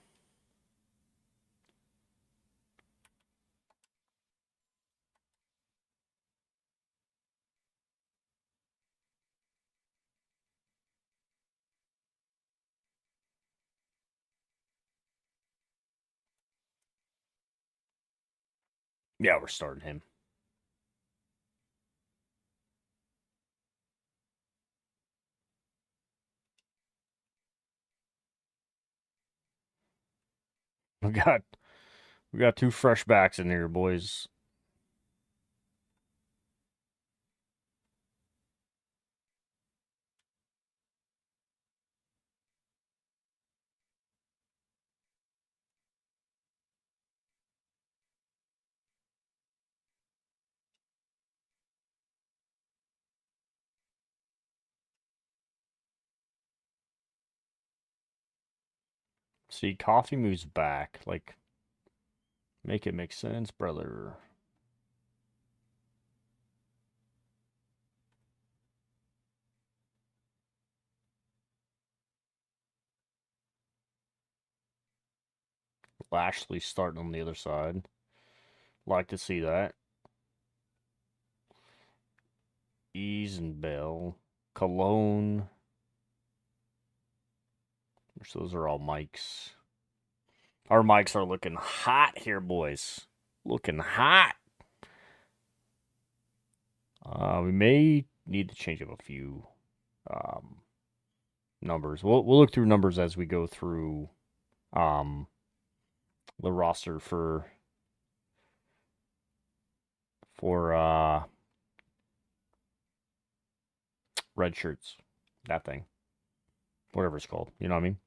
A: Yeah, we're starting him. We got two fresh backs in here, boys. See, Coffee moves back. Like, make it make sense, brother. Lashley starting on the other side. Like to see that. Ease and Bell. Cologne. Which those are all mics. Our mics are looking hot here, boys. Looking hot. We may need to change up a few numbers. We'll look through numbers as we go through the roster for red shirts. That thing. Whatever it's called. You know what I mean?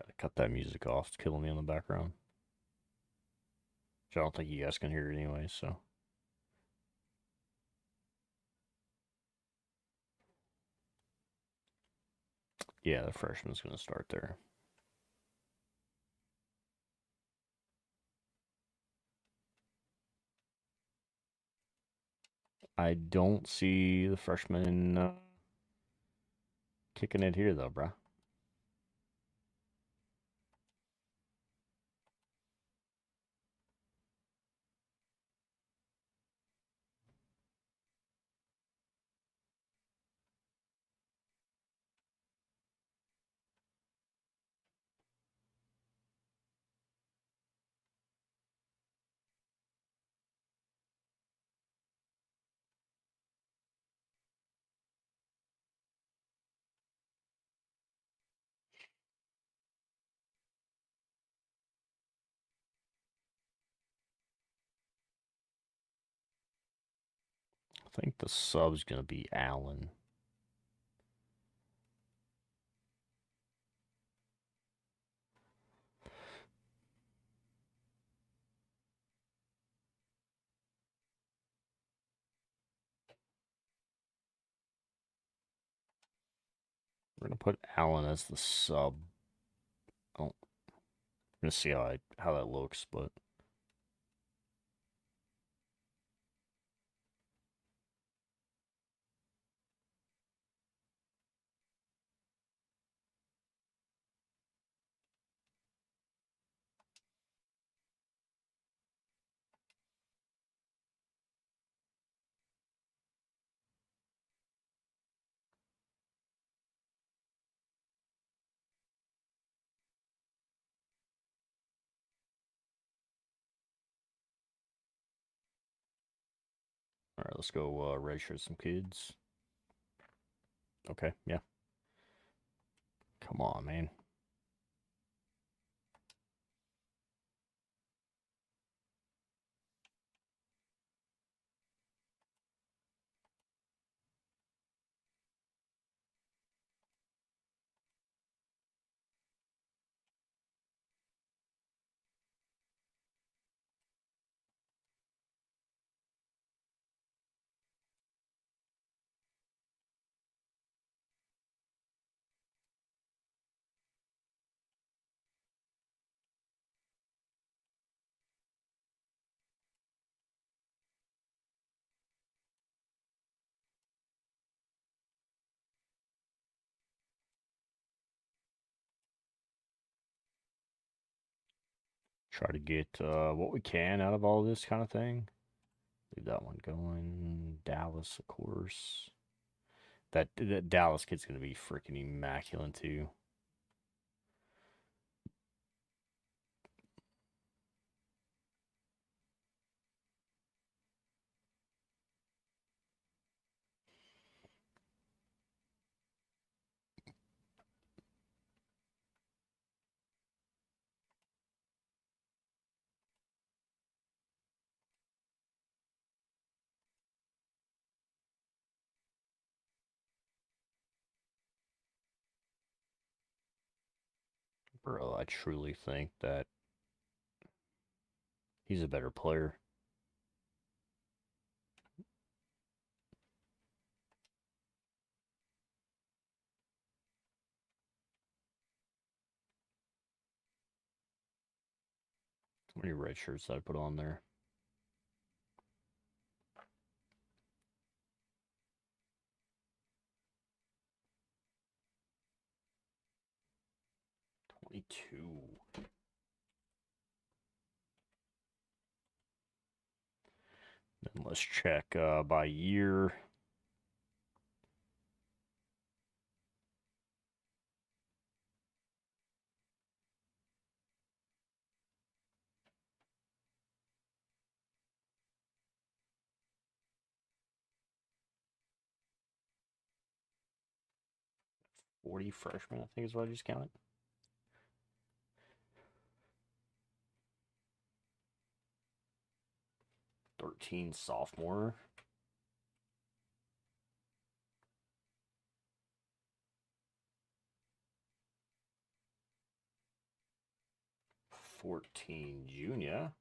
A: Gotta cut that music off. It's killing me in the background. Which I don't think you guys can hear it anyway, so. Yeah, the freshman's going to start there. I don't see the freshman kicking it here, though, bruh. I think the sub's going to be Allen. We're going to put Allen as the sub. Oh, I'm going to see how that looks, but. All right, let's go redshirt some kids. Okay, yeah. Come on, man. Try to get what we can out of all this kind of thing. Leave that one going. Dallas, of course. That Dallas kid's going to be freaking immaculate, too. Bro, I truly think that he's a better player. How many red shirts did I put on there? Two. Then let's check by year. $40 freshmen, I think is what I just counted. 13 sophomore. 14 junior.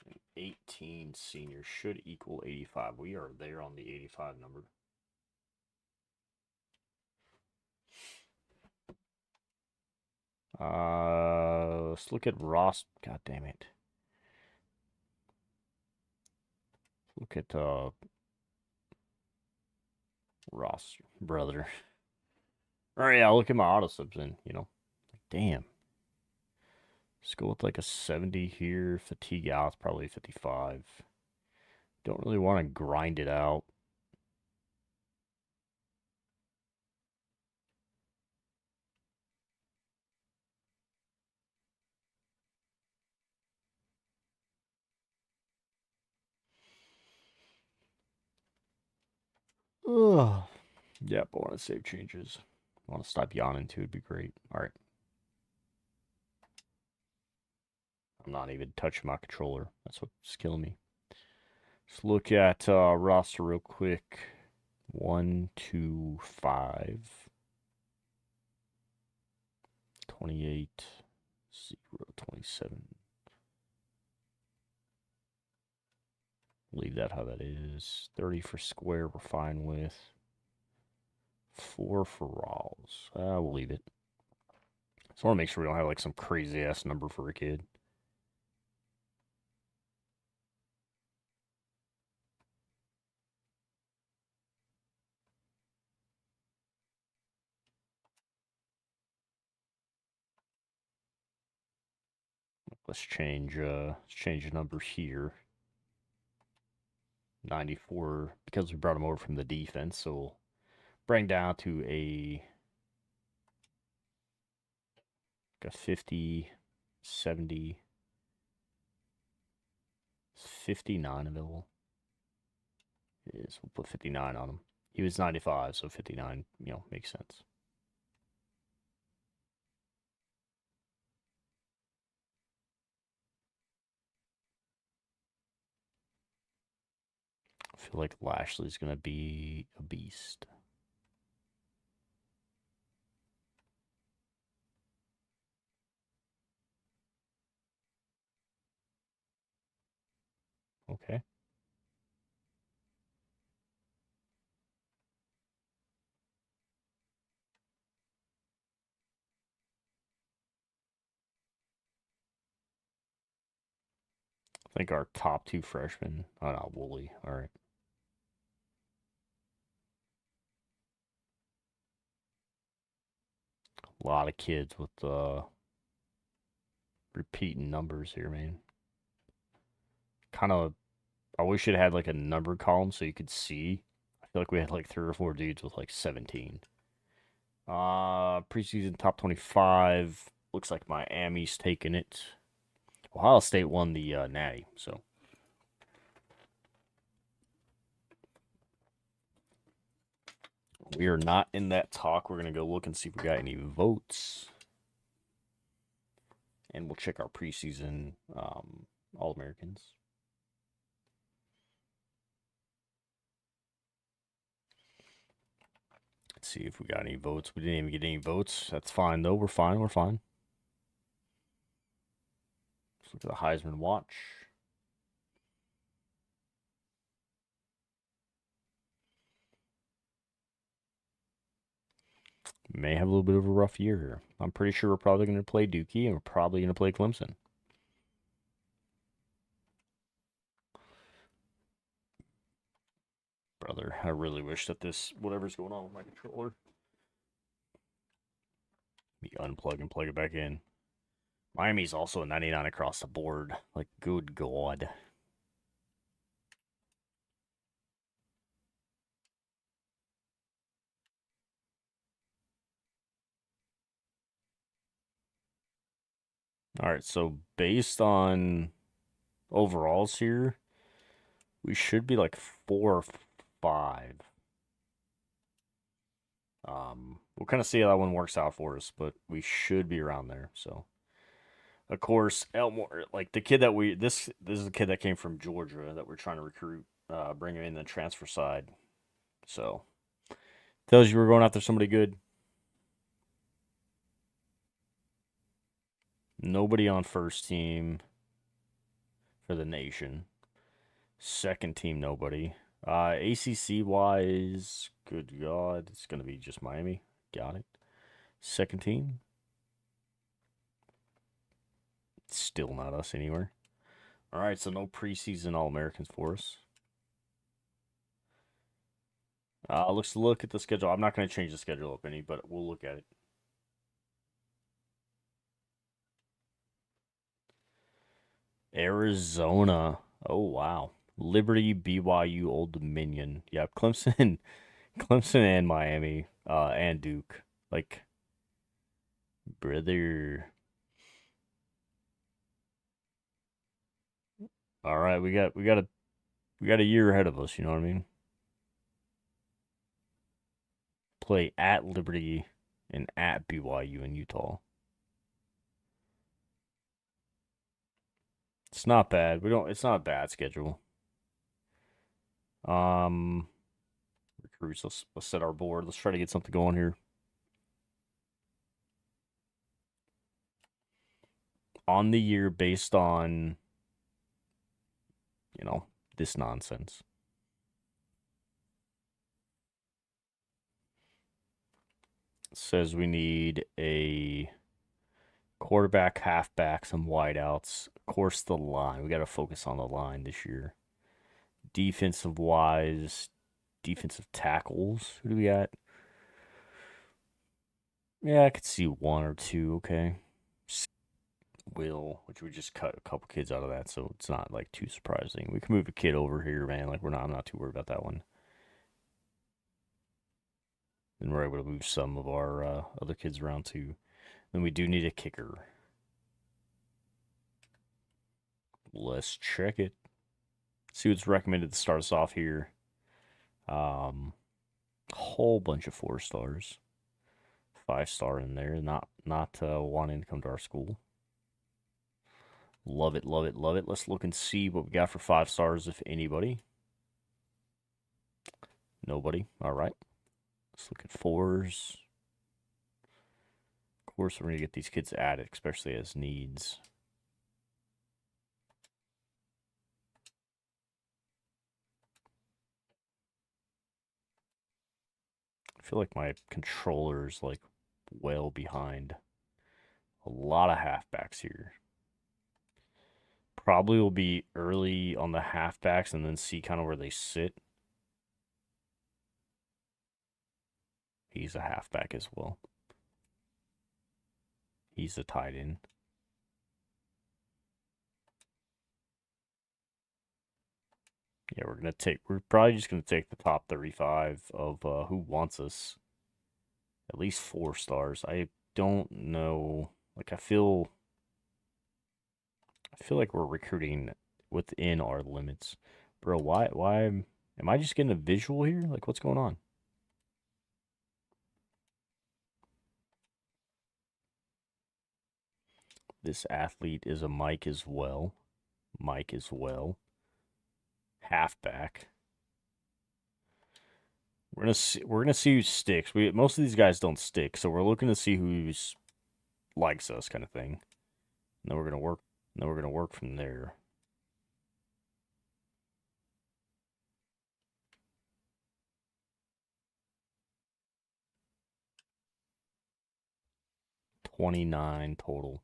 A: And 18 senior should equal 85. We are there on the 85 number. Let's look at Ross. God damn it. Look at Ross, brother. All right, yeah, look at my auto subs in, you know. Damn. Let's go with like a 70 here. Fatigue out, probably 55. Don't really want to grind it out. Ugh. Yep, I want to save changes. I want to stop yawning too, it'd be great. All right. I'm not even touching my controller. That's what's killing me. Let's look at roster real quick. 1, 2, 5. 28, 0, 27. Leave that how that is. 30 for square, we're fine with. 4 for Rawls. We'll leave it. So I want to make sure we don't have like some crazy ass number for a kid. Let's change the number here. 94 because we brought him over from the defense, so we'll bring down to a 50, 70, 59 available. It is. We'll put 59 on him. He was 95, so 59, makes sense. I feel like Lashley's going to be a beast. Okay. I think our top 2 freshmen. Oh, no, Woolley. All right. A lot of kids with repeating numbers here, man. Kind of, I wish it had like a number column so you could see. I feel like we had like 3 or 4 dudes with like 17. Preseason top 25. Looks like Miami's taking it. Ohio State won the Natty, so. We are not in that talk. We're going to go look and see if we got any votes. And we'll check our preseason All-Americans. Let's see if we got any votes. We didn't even get any votes. That's fine, though. We're fine. We're fine. Let's look at the Heisman watch. May have a little bit of a rough year here. I'm pretty sure we're probably going to play Dookie, and we're probably going to play Clemson. Brother, I really wish that this, whatever's going on with my controller, me unplug and plug it back in. Miami's also a 99 across the board. Like, good God. All right, so based on overalls here, we should be like 4 or 5. We'll kind of see how that one works out for us, but we should be around there. So, of course, Elmore, like the kid that this is a kid that came from Georgia that we're trying to recruit, bring him in the transfer side. So, tells you we're going after somebody good. Nobody on first team for the nation. Second team, nobody. ACC wise, good God, it's going to be just Miami. Got it. Second team. Still not us anywhere. All right, so no preseason All-Americans for us. Let's look at the schedule. I'm not going to change the schedule up any, but we'll look at it. Arizona. Oh, wow. Liberty, BYU, Old Dominion. Yeah, Clemson, Clemson and Miami, and Duke. Like, brother. All right, we got a year ahead of us, you know what I mean? Play at Liberty and at BYU in Utah. It's not bad. It's not a bad schedule. Recruits, let's set our board. Let's try to get something going here. On the year based on, this nonsense. It says we need a quarterback, halfback, some wideouts. Of course, the line. We got to focus on the line this year. Defensive wise, defensive tackles. Who do we got? Yeah, I could see 1 or 2. Okay. Will, which we just cut a couple kids out of that, so it's not like too surprising. We can move a kid over here, man. Like I'm not too worried about that one. Then we're able to move some of our other kids around too. Then we do need a kicker. Let's check it. See what's recommended to start us off here. Whole bunch of 4 stars. 5-star in there. Not wanting to come to our school. Love it, love it, love it. Let's look and see what we got for 5 stars, if anybody. Nobody. All right. Let's look at 4s. Of course, we're going to get these kids added, especially as needs. I feel like my controller's like well behind. A lot of halfbacks here. Probably will be early on the halfbacks and then see kind of where they sit. He's a halfback as well. He's a tight end. Yeah, we're probably just gonna take the top 35 of who wants us. At least 4 stars. I don't know. Like I feel like we're recruiting within our limits. Bro, why am I just getting a visual here? Like what's going on? This athlete is a Mike as well. Mike as well. Halfback. We're gonna see who sticks. Most of these guys don't stick, so we're looking to see who's likes us kind of thing. And then we're gonna work. And then we're gonna work from there. $29 total.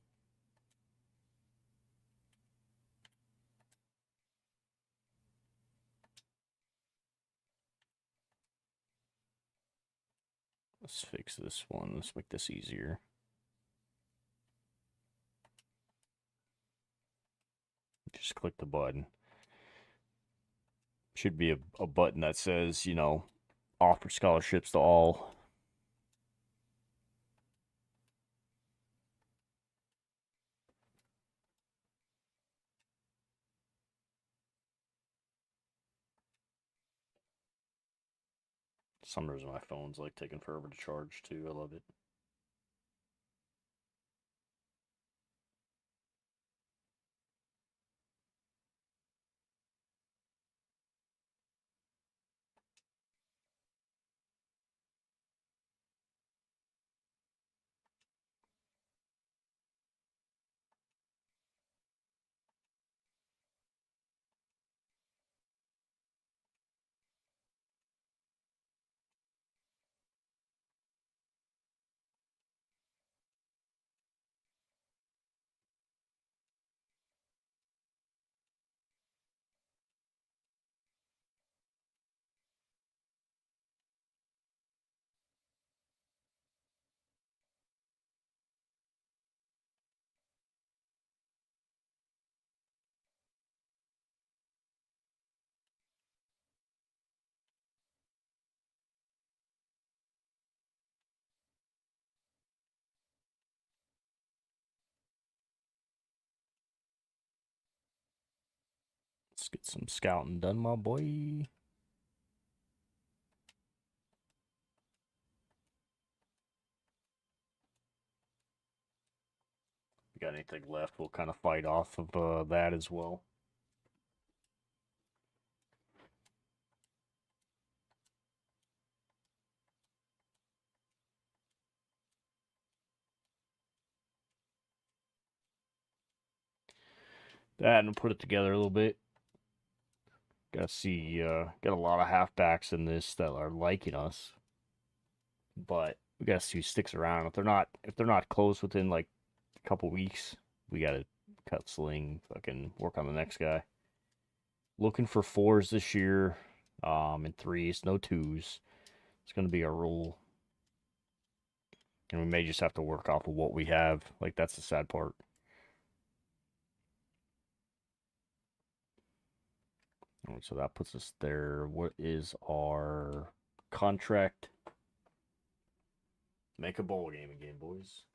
A: Let's fix this one. Let's make this easier. Just click the button. Should be a button that says, offer scholarships to all. Some reason my phone's like taking forever to charge too. I love it. Let's get some scouting done, my boy. We got anything left, we'll kind of fight off of that as well. That and put it together a little bit. Got a lot of halfbacks in this that are liking us, but we got to see who sticks around. If they're not close within like a couple weeks, we got to cut sling, fucking work on the next guy. Looking for 4s this year, and 3s, no 2s. It's gonna be our rule, and we may just have to work off of what we have. Like that's the sad part. All right, so that puts us there. What is our contract? Make a bowl game again, boys.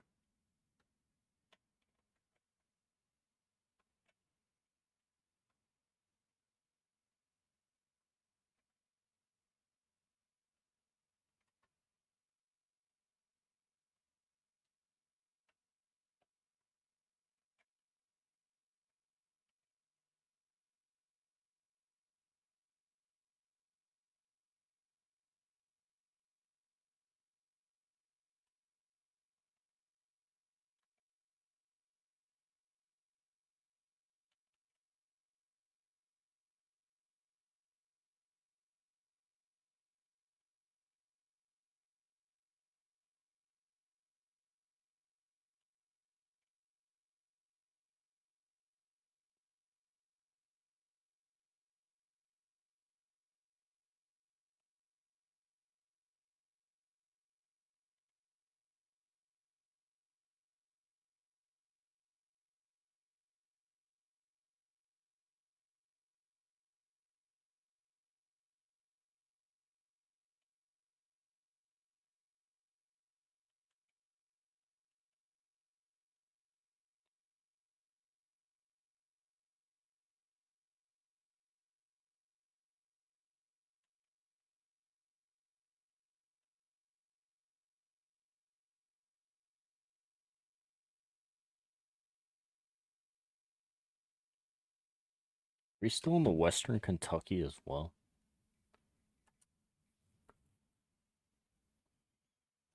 A: we still in the Western Kentucky as well?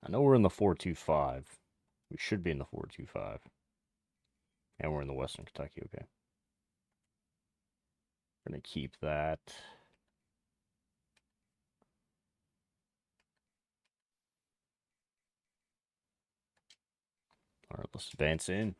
A: I know we're in the 425. We should be in the 425. And we're in the Western Kentucky, okay. We're going to keep that. All right, let's advance in.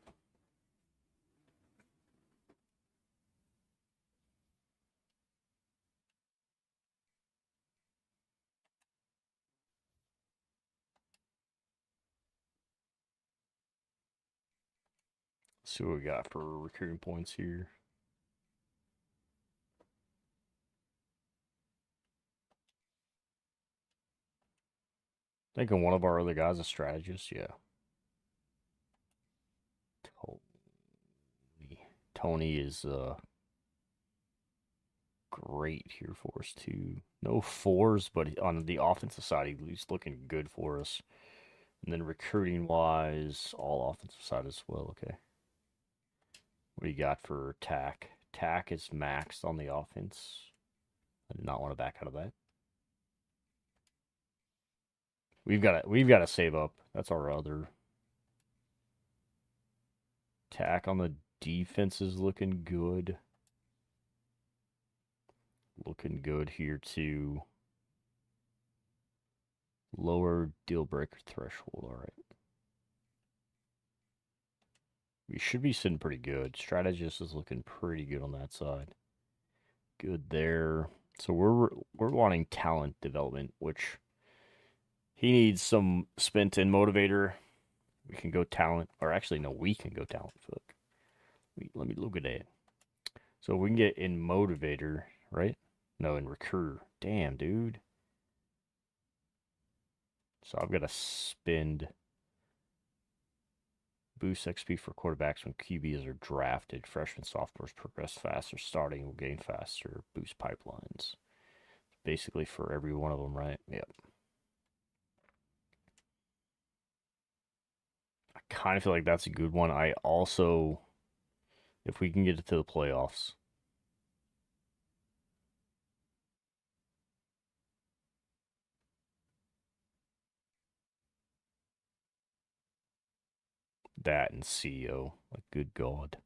A: Let's see what we got for recruiting points here. Thinking one of our other guys a strategist, yeah. Tony is great here for us too. No fours, but on the offensive side, he's looking good for us. And then recruiting wise, all offensive side as well. Okay. What do you got for tack? Tack is maxed on the offense. I did not want to back out of that. We've got to save up. That's our other. Tack on the defense is looking good. Looking good here too. Lower deal breaker threshold. All right. We should be sitting pretty good. Strategist is looking pretty good on that side. Good there. So we're wanting talent development, which he needs some spent in motivator. We can go talent, or actually no, we can go talent. Fuck. Let me look at it. So we can get in motivator, right? No, in recruiter. Damn, dude. So I've got to spend boost XP for quarterbacks when QBs are drafted. Freshmen, sophomores progress faster. Starting will gain faster. Boost pipelines. Basically for every one of them, right? Yep. I kind of feel like that's a good one. I also, if we can get it to the playoffs, that and CEO, like good God.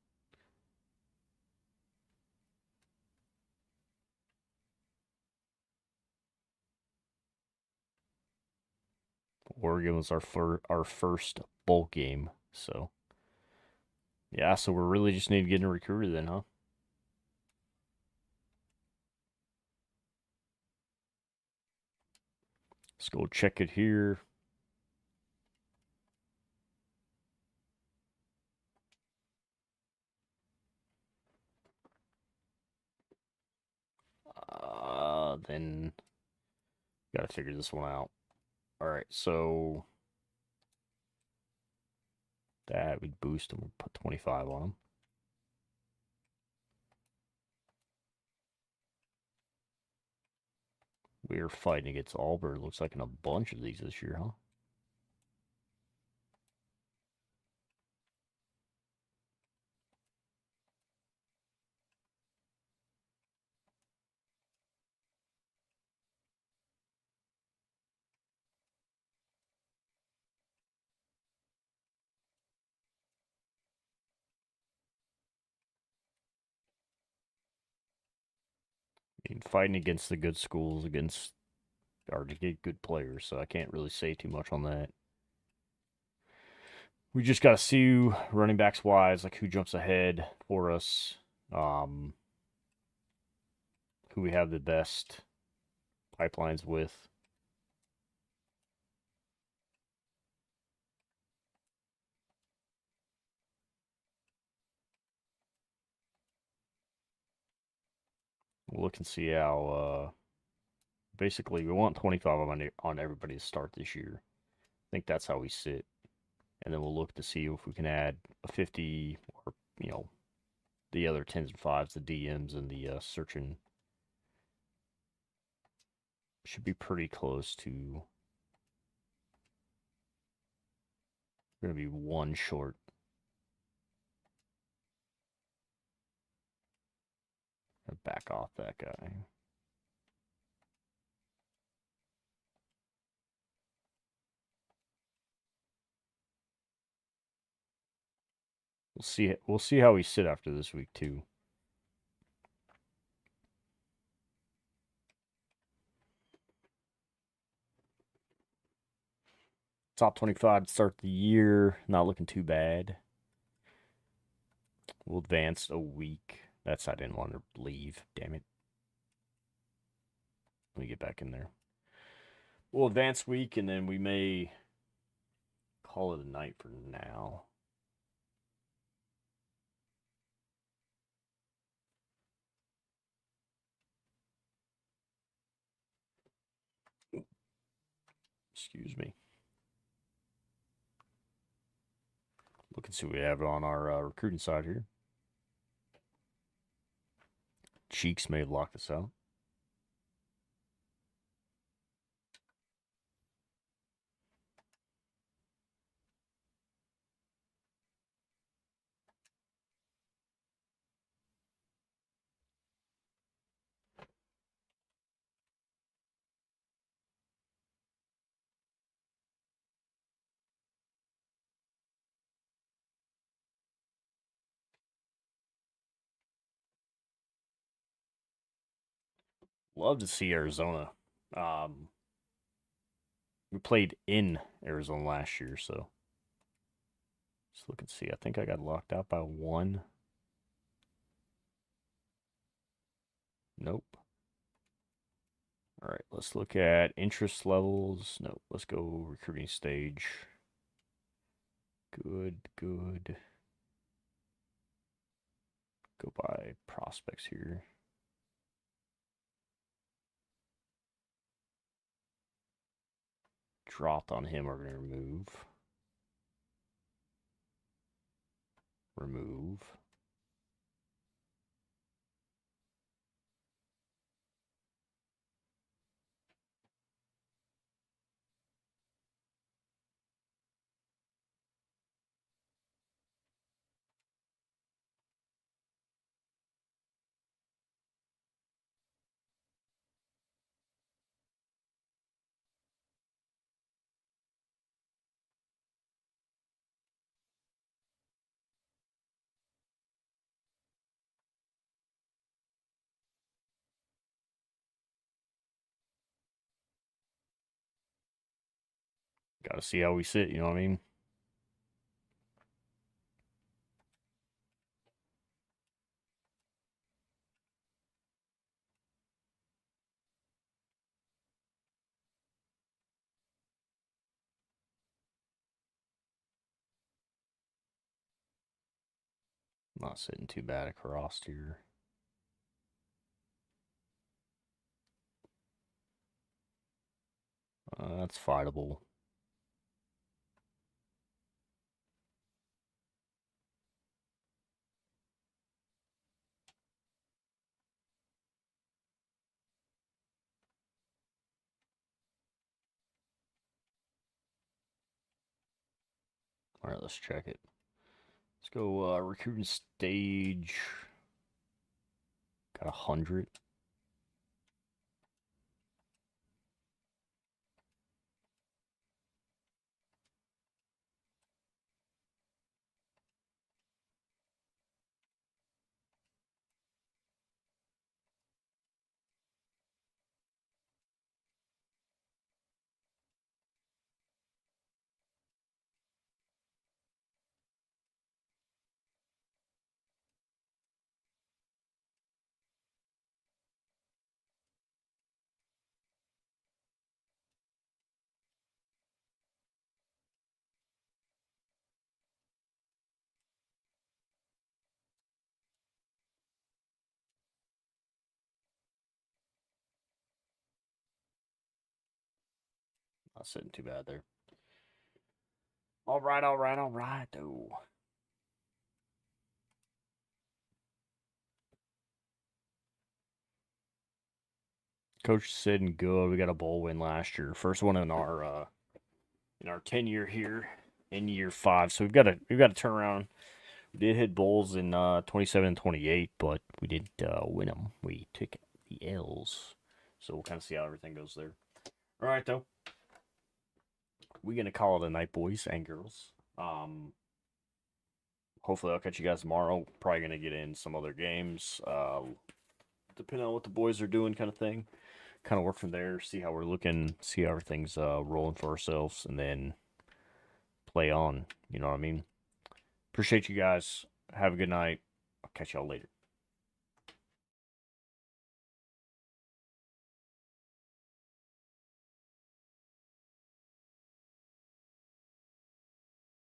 A: Oregon was our first bowl game, so yeah. So we're really just need to get a recruiter then, huh? Let's go check it here. Then got to figure this one out. All right, so that would boost them. We'll put 25 on them. We're fighting against Auburn. Looks like in a bunch of these this year, huh? I mean, fighting against the good schools against or to get good players, so I can't really say too much on that. We just got to see running backs wise, like who jumps ahead for us, who we have the best pipelines with. We'll look and see how. Basically, we want 25 on everybody to start this year. I think that's how we sit, and then we'll look to see if we can add a 50 or the other 10s and 5s, the DMs and the searching. Should be pretty close to. We're gonna be one short. back off that guy. We'll see. We'll see how we sit after this week too. Top 25 to start the year. Not looking too bad. We'll advance a week. I didn't want to leave. Damn it. Let me get back in there. We'll advance week, and then we may call it a night for now. Excuse me. Look and see what we have on our recruiting side here. Cheeks may have locked us out. Love to see Arizona. We played in Arizona last year, so let's look and see. I think I got locked out by 1. Nope. All right, let's look at interest levels. Nope, let's go recruiting stage. Good. Go by prospects here. Dropped on him, we're going to remove. Remove. Got to see how we sit, you know what I mean? Not sitting too bad across here. That's fightable. All right, let's check it. Let's go recruiting stage. Got 100. Not sitting too bad there. All right, though. Coach sitting good. We got a bowl win last year. First one in our tenure here in year 5. So we've got to turn around We did hit Bulls in 27 and 28, but we didn't win them. We took the L's. So we'll kind of see how everything goes there. All right, though. We're going to call it a night, boys and girls. Hopefully I'll catch you guys tomorrow. Probably going to get in some other games. Depending on what the boys are doing, kind of thing. Kind of work from there, see how we're looking, see how everything's rolling for ourselves, and then play on. You know what I mean? Appreciate you guys. Have a good night. I'll catch y'all later.